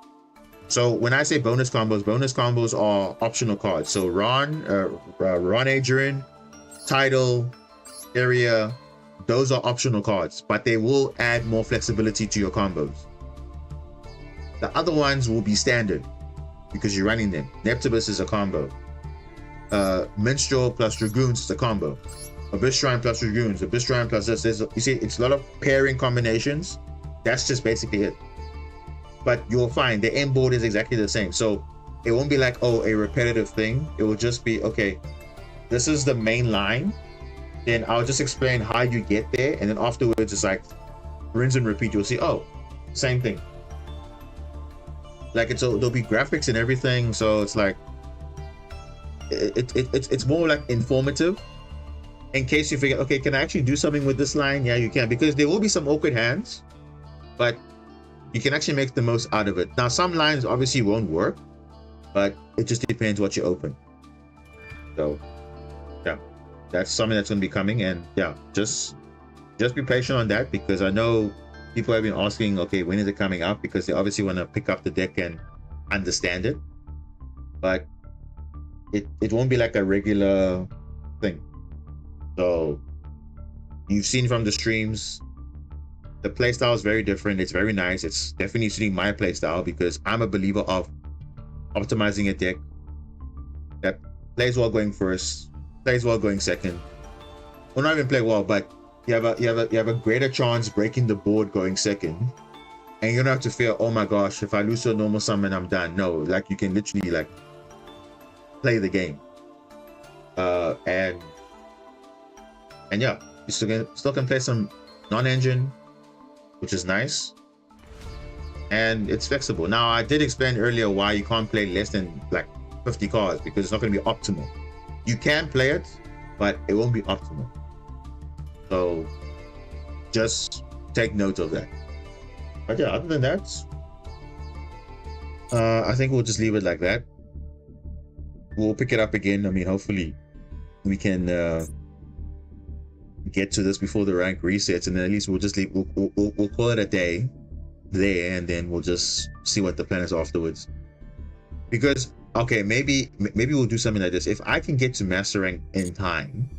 So when I say bonus combos are optional cards. So Ron Adrian, Tidal, Area, those are optional cards, but they will add more flexibility to your combos. The other ones will be standard because you're running them. Neptibus is a combo. Minstrel plus Dragoons is a combo. Abyss Shrine plus Dragoons, Abyss Shrine plus this. You see, it's a lot of pairing combinations. That's just basically it. But you'll find the end board is exactly the same. So it won't be like, oh, a repetitive thing. It will just be, okay, this is the main line. Then I'll just explain how you get there. And then afterwards, it's like rinse and repeat. You'll see, oh, same thing. Like, there'll be graphics and everything. So it's like, it's more like informative. In case you figure, okay, can I actually do something with this line? Yeah, you can, because there will be some awkward hands, but you can actually make the most out of it. Now, some lines obviously won't work, but it just depends what you open. So, yeah, that's something that's going to be coming, and yeah, just be patient on that, because I know people have been asking, okay, when is it coming out? Because they obviously want to pick up the deck and understand it, but it won't be like a regular thing. So you've seen from the streams, the playstyle is very different. It's very nice. It's definitely suiting my playstyle, because I'm a believer of optimizing a deck that plays well going first, plays well going second. Well, not even play well, but you have a greater chance breaking the board going second, and you don't have to fear, oh my gosh, if I lose to a normal summon, I'm done. No, like, you can literally like play the game, and yeah, you still can play some non-engine, which is nice, and it's flexible. Now, I did explain earlier why you can't play less than like 50 cards, because it's not going to be optimal. You can play it, but it won't be optimal. So just take note of that. But yeah, other than that, I think we'll just leave it like that. We'll pick it up again. I mean, hopefully we can get to this before the rank resets, and then at least we'll just leave. We'll call it a day there, and then we'll just see what the plan is afterwards. Because okay, maybe we'll do something like this. If I can get to master rank in time,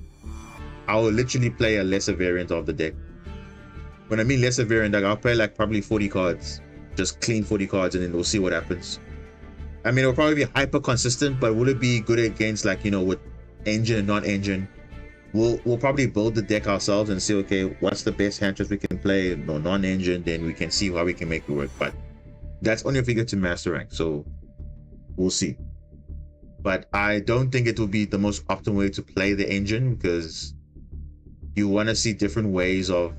I will literally play a lesser variant of the deck. When I mean lesser variant, like I'll play like probably 40 cards, just clean 40 cards, and then we'll see what happens. I mean, it'll probably be hyper consistent, but will it be good against, like, you know, with engine and non-engine? We'll probably build the deck ourselves and see, okay, what's the best hand tricks we can play, no non-engine, then we can see how we can make it work. But that's only if we get to master rank, so we'll see. But I don't think it will be the most optimal way to play the engine, because you want to see different ways of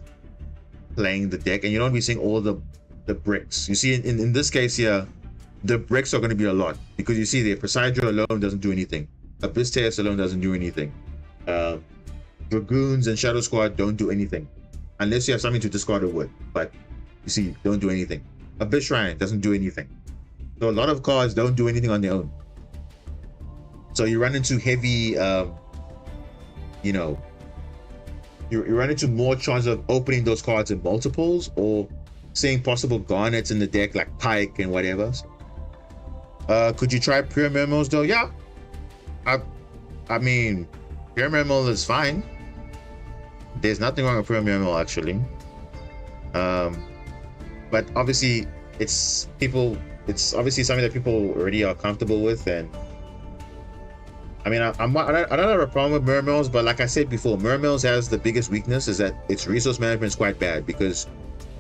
playing the deck, and you don't want to be seeing all the bricks. You see, in this case here, the bricks are going to be a lot, because you see the Presidro alone doesn't do anything. Abyss Tears alone doesn't do anything. Dragoons and Shadow Squad don't do anything, unless you have something to discard a wood. But you see, don't do anything. Abyss Shrine doesn't do anything. So a lot of cards don't do anything on their own. So you run into heavy, you know, you run into more chance of opening those cards in multiples, or seeing possible garnets in the deck like Pike and whatever. Could you try Pure Memos though? Yeah, I mean, Pure Memo is fine. There's nothing wrong with Pure Memo actually. But obviously it's obviously something that people already are comfortable with, and I mean, I don't have a problem with Mermels, but like I said before, Mermels has the biggest weakness is that its resource management is quite bad, because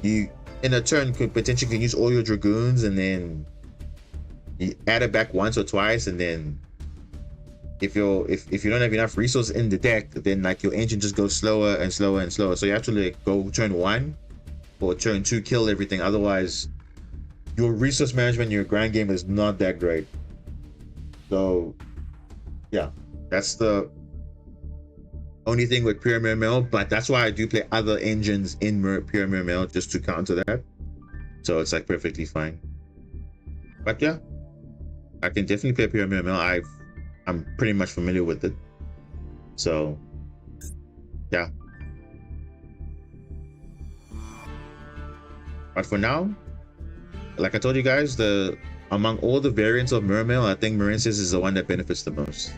you in a turn could potentially use all your Dragoons, and then you add it back once or twice, and then if you don't have enough resources in the deck, then like your engine just goes slower and slower and slower. So you have to like go turn 1 or turn 2, kill everything. Otherwise, your resource management in your grind game is not that great. So yeah, that's the only thing with Pure MML, but that's why I do play other engines in Pure MML, just to counter that. So it's like perfectly fine. But yeah, I can definitely play Pure MML. I'm pretty much familiar with it. So yeah. But for now, like I told you guys, among all the variants of Mermail, I think Marincis is the one that benefits the most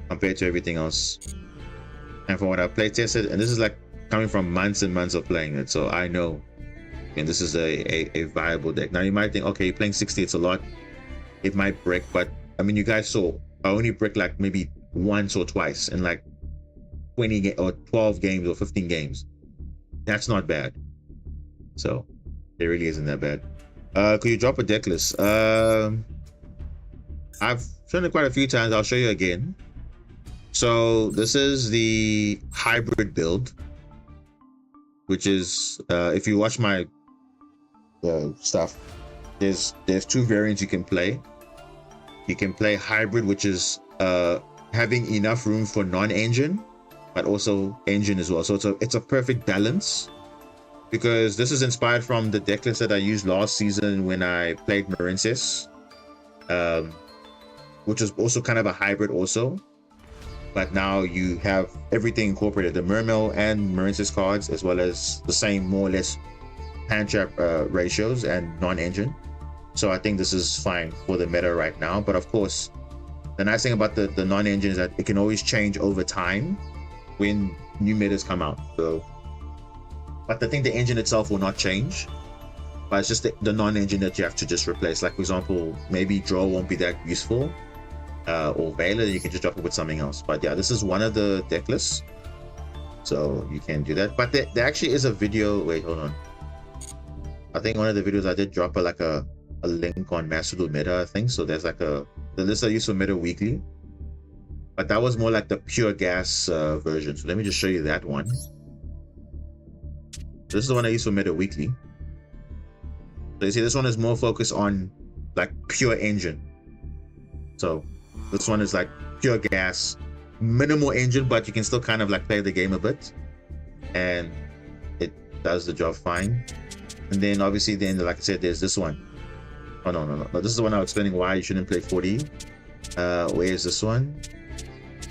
compared to everything else. And from what I play tested, and this is like coming from months and months of playing it, so I know, and this is a viable deck. Now you might think, okay, you're playing 60, it's a lot, it might break, but I mean, you guys saw I only break like maybe once or twice in like 20 or 12 games or 15 games. That's not bad. So it really isn't that bad. Could you drop a deck list? I've shown it quite a few times. I'll show you again. So this is the hybrid build, which is if you watch my stuff, there's 2 variants you can play. You can play hybrid, which is having enough room for non-engine, but also engine as well. So it's a perfect balance, because this is inspired from the deck list that I used last season when I played Marincis, which was also kind of a hybrid also. But now you have everything incorporated, the Mermail and Marincis cards, as well as the same more or less hand trap ratios and non-engine. So I think this is fine for the meta right now. But of course, the nice thing about the non-engine is that it can always change over time when new metas come out. So, but I think the engine itself will not change, but it's just the non-engine that you have to just replace. Like for example, maybe Draw won't be that useful, or Veiler, you can just drop it with something else. But yeah, this is one of the deck lists, so you can do that. But there actually is a video. Wait, hold on. I think one of the videos I did drop a link on masterduel meta, I think. So there's like the list I use for meta weekly, but that was more like the pure gas version. So let me just show you that one. This is the one I use for meta weekly. So you see, this one is more focused on like pure engine. So this one is like pure gas, minimal engine, but you can still kind of like play the game a bit, and it does the job fine. And then obviously then, like I said, there's this one. Oh no, this is the one I was explaining why you shouldn't play 40. Where is this one?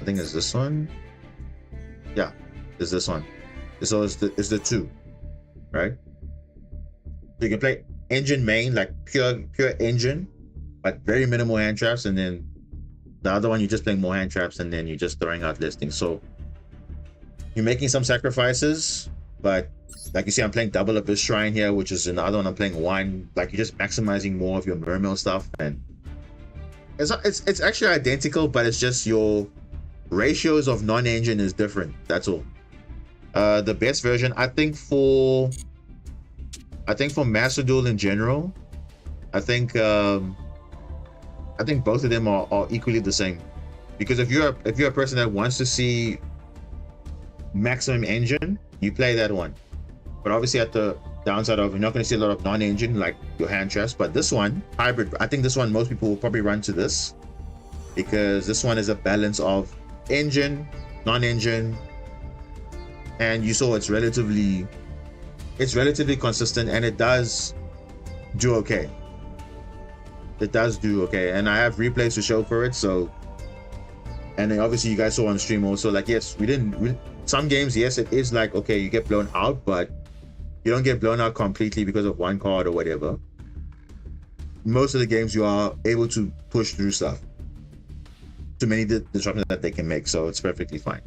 I think it's this one. Yeah, it's this one. So it's the 2, right? So you can play engine main, like pure engine, but very minimal hand traps, and then the other one you're just playing more hand traps, and then you're just throwing out listings. So you're making some sacrifices, but like you see, I'm playing double Abyss Shrine here, which is another one I'm playing 1. Like you're just maximizing more of your mermail stuff, and it's actually identical, but it's just your ratios of non-engine is different. That's all. The best version, I think for Master Duel in general, I think both of them are equally the same. Because if you're a person that wants to see maximum engine, you play that one. But obviously at the downside of, you're not going to see a lot of non-engine like your hand traps. But this one, hybrid, I think this one most people will probably run to this, because this one is a balance of engine, non-engine, and you saw it's relatively consistent, and it does do okay. It does do okay, and I have replays to show for it. So, and then obviously you guys saw on stream also, like, yes, some games, yes, it is like, okay, you get blown out, but you don't get blown out completely because of one card or whatever. Most of the games you are able to push through stuff, too many disruptions that they can make, so it's perfectly fine.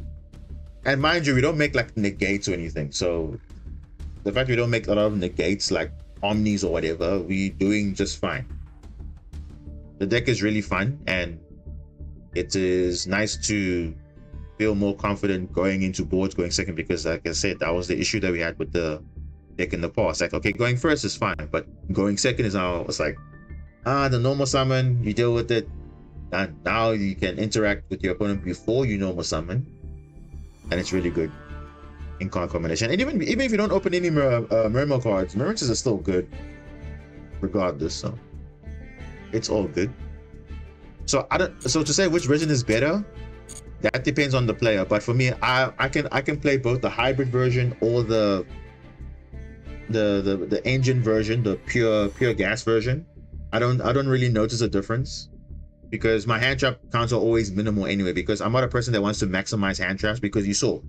And mind you, we don't make like negates or anything, so the fact we don't make a lot of negates like omnis or whatever, we're doing just fine. The deck is really fun, and it is nice to feel more confident going into boards going second, because like I said, that was the issue that we had with the deck in the past. Like, okay, going first is fine, but going second is now, it's like, the normal summon, you deal with it, and now you can interact with your opponent before you normal summon, and it's really good in card combination. And even if you don't open any Mermail cards, Mermaids are still good regardless, so it's all good. So so to say which version is better, that depends on the player. But for me, I can play both the hybrid version or the engine version, the pure gas version. I don't really notice a difference, because my hand trap counts are always minimal anyway, because I'm not a person that wants to maximize hand traps, because you saw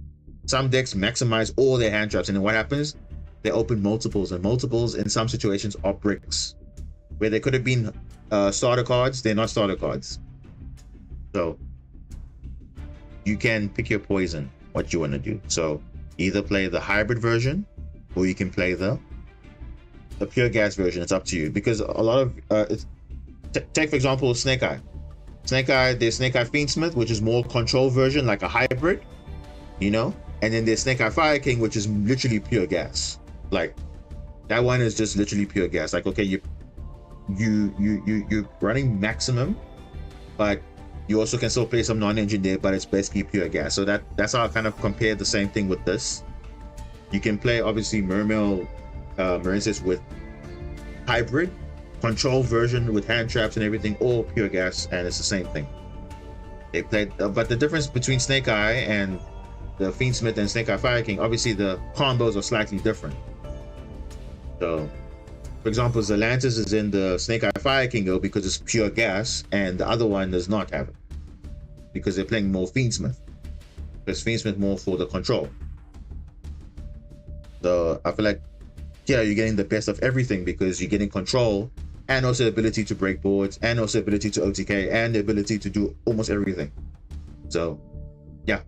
some decks maximize all their hand traps, and then what happens? They open multiples, and multiples in some situations are bricks, where they could have been starter cards. They're not starter cards. So you can pick your poison, what you want to do. So either play the hybrid version, or you can play the pure gas version. It's up to you, because a lot of take for example Snake Eye. There's Snake Eye Fiendsmith, which is more control version, like a hybrid, you know. And then there's Snake Eye Fire King, which is literally pure gas. Like, that one is just literally pure gas. Like, okay, you're running maximum, but you also can still play some non-engine there, but it's basically pure gas. So that's how I kind of compare the same thing with this. You can play obviously Mermail Marincess with hybrid control version with hand traps and everything, or pure gas, and it's the same thing. They played, but the difference between Snake Eye and the Fiendsmith and Snake Eye Fire King, obviously the combos are slightly different. So, for example, Zelantis is in the Snake Eye Fire King though, because it's pure gas, and the other one does not have it, because they're playing more Fiendsmith. Because Fiendsmith more for the control. So I feel like here you're getting the best of everything, because you're getting control, and also the ability to break boards, and also the ability to OTK, and the ability to do almost everything. So yeah,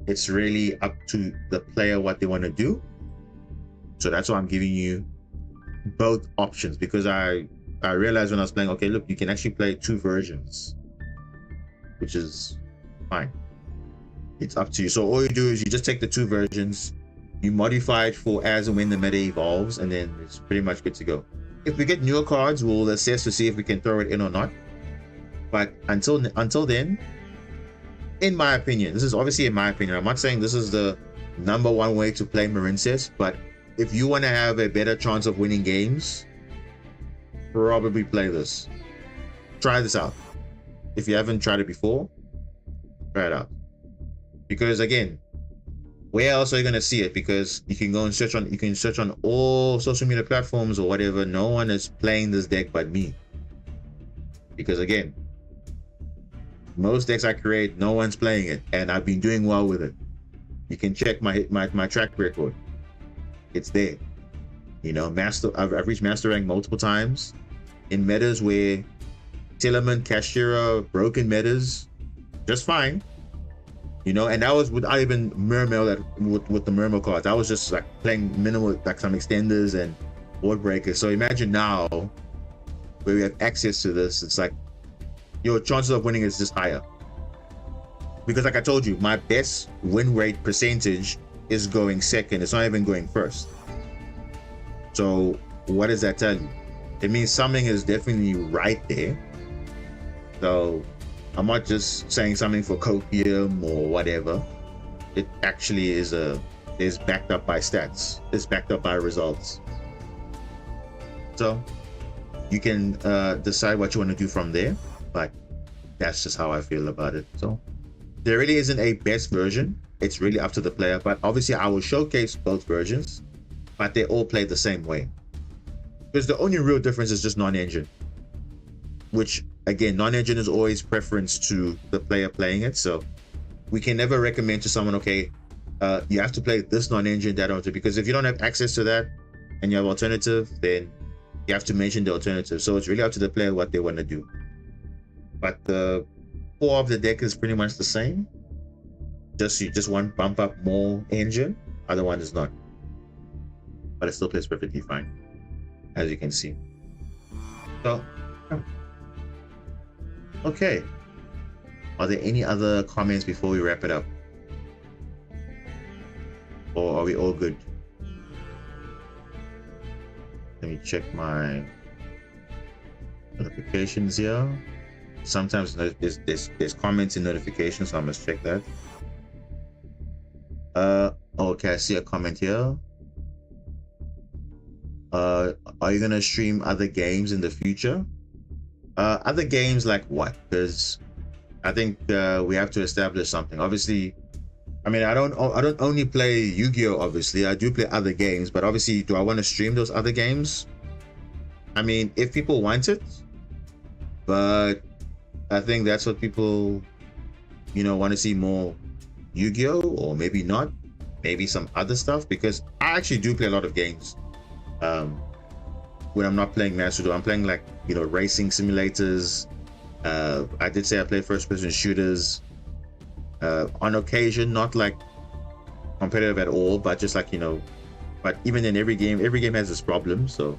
it's really up to the player what they want to do. So that's why I'm giving you both options, because I realized when I was playing, okay, look, you can actually play 2 versions, which is fine. It's up to you. So all you do is you just take the 2 versions, you modify it for as and when the meta evolves, and then it's pretty much good to go. If we get newer cards, we'll assess to see if we can throw it in or not. But until then, in my opinion, this is obviously in my opinion, I'm not saying this is the #1 way to play Marincess, but if you want to have a better chance of winning games, probably play this. Try this out. If you haven't tried it before, Try it out. Because again, where else are you gonna see it? Because you can go and search on, you can search on all social media platforms or whatever. No one is playing this deck but me. Because again, most decks I create, no one's playing it, and I've been doing well with it. You can check my track record. It's there. You know, I've reached master rank multiple times in metas where Tillerman, Kashira, broken metas, just fine. You know, and that was without even Mermail with the Mermail cards. I was just like playing minimal, like some extenders and board breakers. So imagine now where we have access to this, it's like your chances of winning is just higher. Because like I told you, my best win rate percentage is going second. It's not even going first. So what does that tell you? It means something is definitely right there. So I'm not just saying something for copium or whatever. It actually is backed up by stats. It's backed up by results. So you can decide what you want to do from there, but that's just how I feel about it. So there really isn't a best version. It's really up to the player, but obviously I will showcase both versions, but they all play the same way. Because the only real difference is just non-engine, which again, non-engine is always preference to the player playing it. So we can never recommend to someone, okay, you have to play this non-engine, that alternative, because if you don't have access to that and you have alternative, then you have to mention the alternative. So it's really up to the player what they want to do. But the core of the deck is pretty much the same. Just one bump up more engine, other one is not. But it still plays perfectly fine, as you can see. So okay, are there any other comments before we wrap it up, or are we all good? Let me check my notifications here. Sometimes there's comments and notifications, so I must check that. Okay, I see a comment here. Are you gonna stream other games in the future? Other games like what? Because I think we have to establish something. Obviously, I mean, I don't only play Yu-Gi-Oh! Obviously, I do play other games, but obviously, do I want to stream those other games? I mean, if people want it, but I think that's what people, you know, want to see more Yu-Gi-Oh! Or maybe not, maybe some other stuff, because I actually do play a lot of games. When I'm not playing Master Duel, I'm playing like, you know, racing simulators. I did say I play first-person shooters. On occasion, not like competitive at all, but just like, you know, but even in every game has its problem, so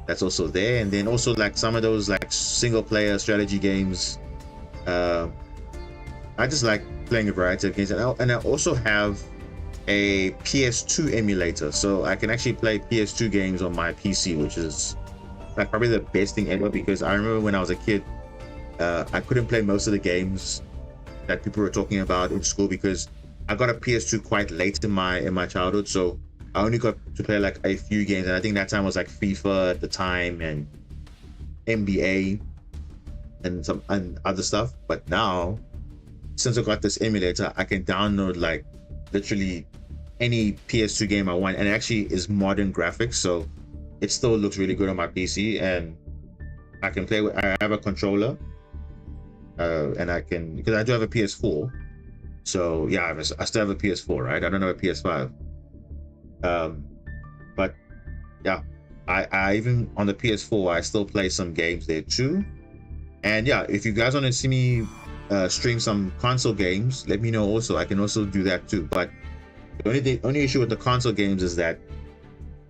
that's also there. And then also like some of those like single-player strategy games. I just like playing a variety of games, and I also have a PS2 emulator, so I can actually play PS2 games on my PC, which is like probably the best thing ever, because I remember when I was a kid, I couldn't play most of the games that people were talking about in school because I got a PS2 quite late in my childhood, so I only got to play like a few games, and I think that time was like FIFA at the time and NBA and other stuff. But now, since I got this emulator, I can download like literally any PS2 game I want, and it actually is modern graphics, so it still looks really good on my PC, and I can play with, I have a controller, and I can, because I do have a PS4, so yeah, I still have a PS4, right? I don't have a PS5, but yeah, I even on the PS4 I still play some games there too. And yeah, if you guys want to see me stream some console games, let me know also. I can also do that too. But the only issue with the console games is that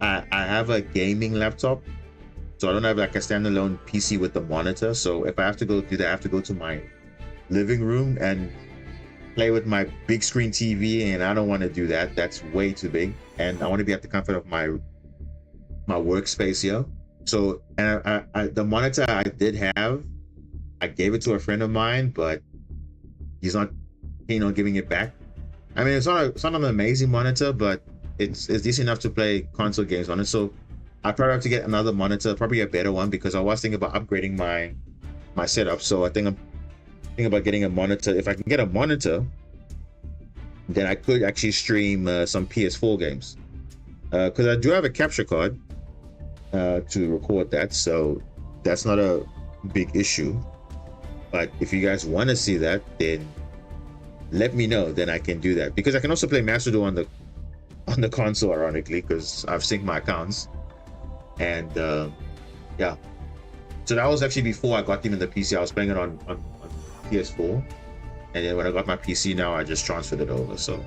I have a gaming laptop, so I don't have like a standalone PC with the monitor. So if I have to go do that, I have to go to my living room and play with my big screen TV, and I don't want to do that. That's way too big, and I want to be at the comfort of my workspace here. So, and the monitor I did have, I gave it to a friend of mine, but he's not keen on giving it back. I mean, it's not an amazing monitor, but it's decent enough to play console games on it. So I probably have to get another monitor, probably a better one, because I was thinking about upgrading my setup. So I think Think about getting a monitor. If I can get a monitor, then I could actually stream some PS4 games. Because I do have a capture card to record that, so that's not a big issue. But if you guys want to see that, then let me know. Then I can do that, because I can also play Master Duel on the console, ironically, because I've synced my accounts. And yeah, so that was actually before I got even the PC. I was playing it on PS4, and then when I got my PC now, I just transferred it over, so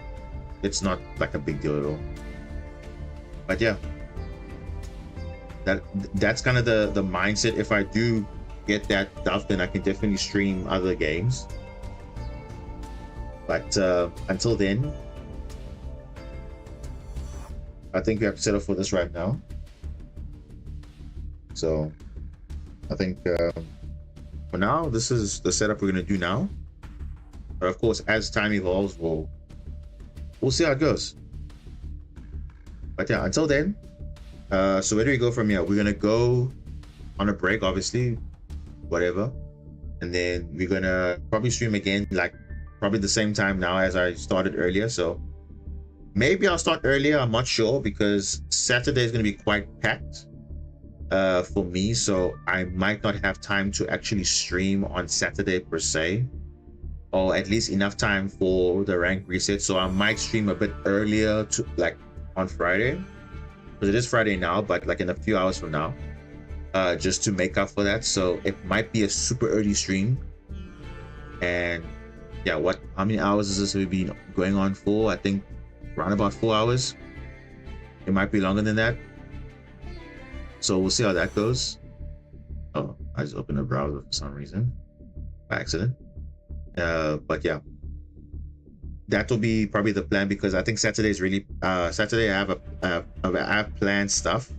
it's not like a big deal at all. But yeah, that's kind of the mindset. If I do get that stuff, then I can definitely stream other games. But until then, I think we have to settle for this right now. So I think for now, this is the setup we're going to do now. But of course, as time evolves, we'll see how it goes. But yeah, until then, so where do we go from here? We're going to go on a break, obviously, whatever. And then we're going to probably stream again, like probably the same time now as I started earlier. So maybe I'll start earlier. I'm not sure, because Saturday is going to be quite packed for me, so I might not have time to actually stream on Saturday per se, or at least enough time for the rank reset. So I might stream a bit earlier, to like on Friday, because it is Friday now, but like in a few hours from now, just to make up for that. So it might be a super early stream. And yeah, how many hours is this will be going on for? I think around about 4 hours. It might be longer than that. So we'll see how that goes. Oh, I just opened a browser for some reason by accident. But yeah, that will be probably the plan, because I think Saturday is really Saturday. I have planned stuff.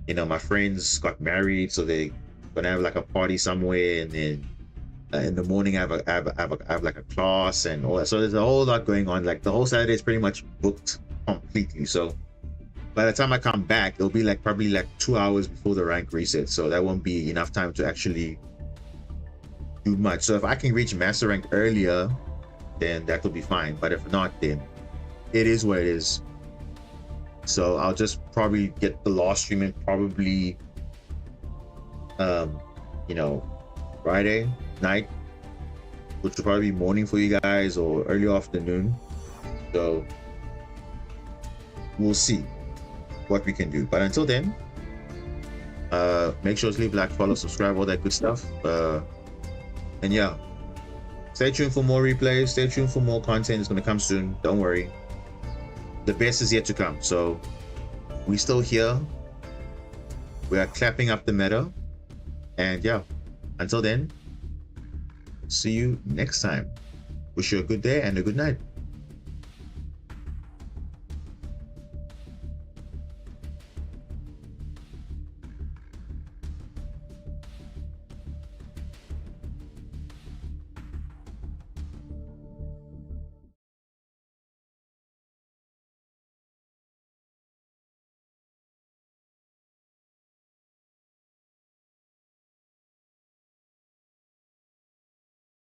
You know, my friends got married, so they gonna have like a party somewhere, and then in the morning I have like a class and all that. So there's a whole lot going on. Like the whole Saturday is pretty much booked completely. So by the time I come back, it'll be like probably like 2 hours before the rank reset. So that won't be enough time to actually do much. So if I can reach master rank earlier, then that will be fine. But if not, then it is what it is. So I'll just probably get the last stream in probably you know, Friday night, which will probably be morning for you guys, or early afternoon. So we'll see what we can do. But until then, make sure to leave like, follow, subscribe, all that good stuff. And yeah, stay tuned for more replays, stay tuned for more content. It's going to come soon, don't worry. The best is yet to come. So we're still here, we are clapping up the meta. And yeah, until then, see you next time. Wish you a good day and a good night.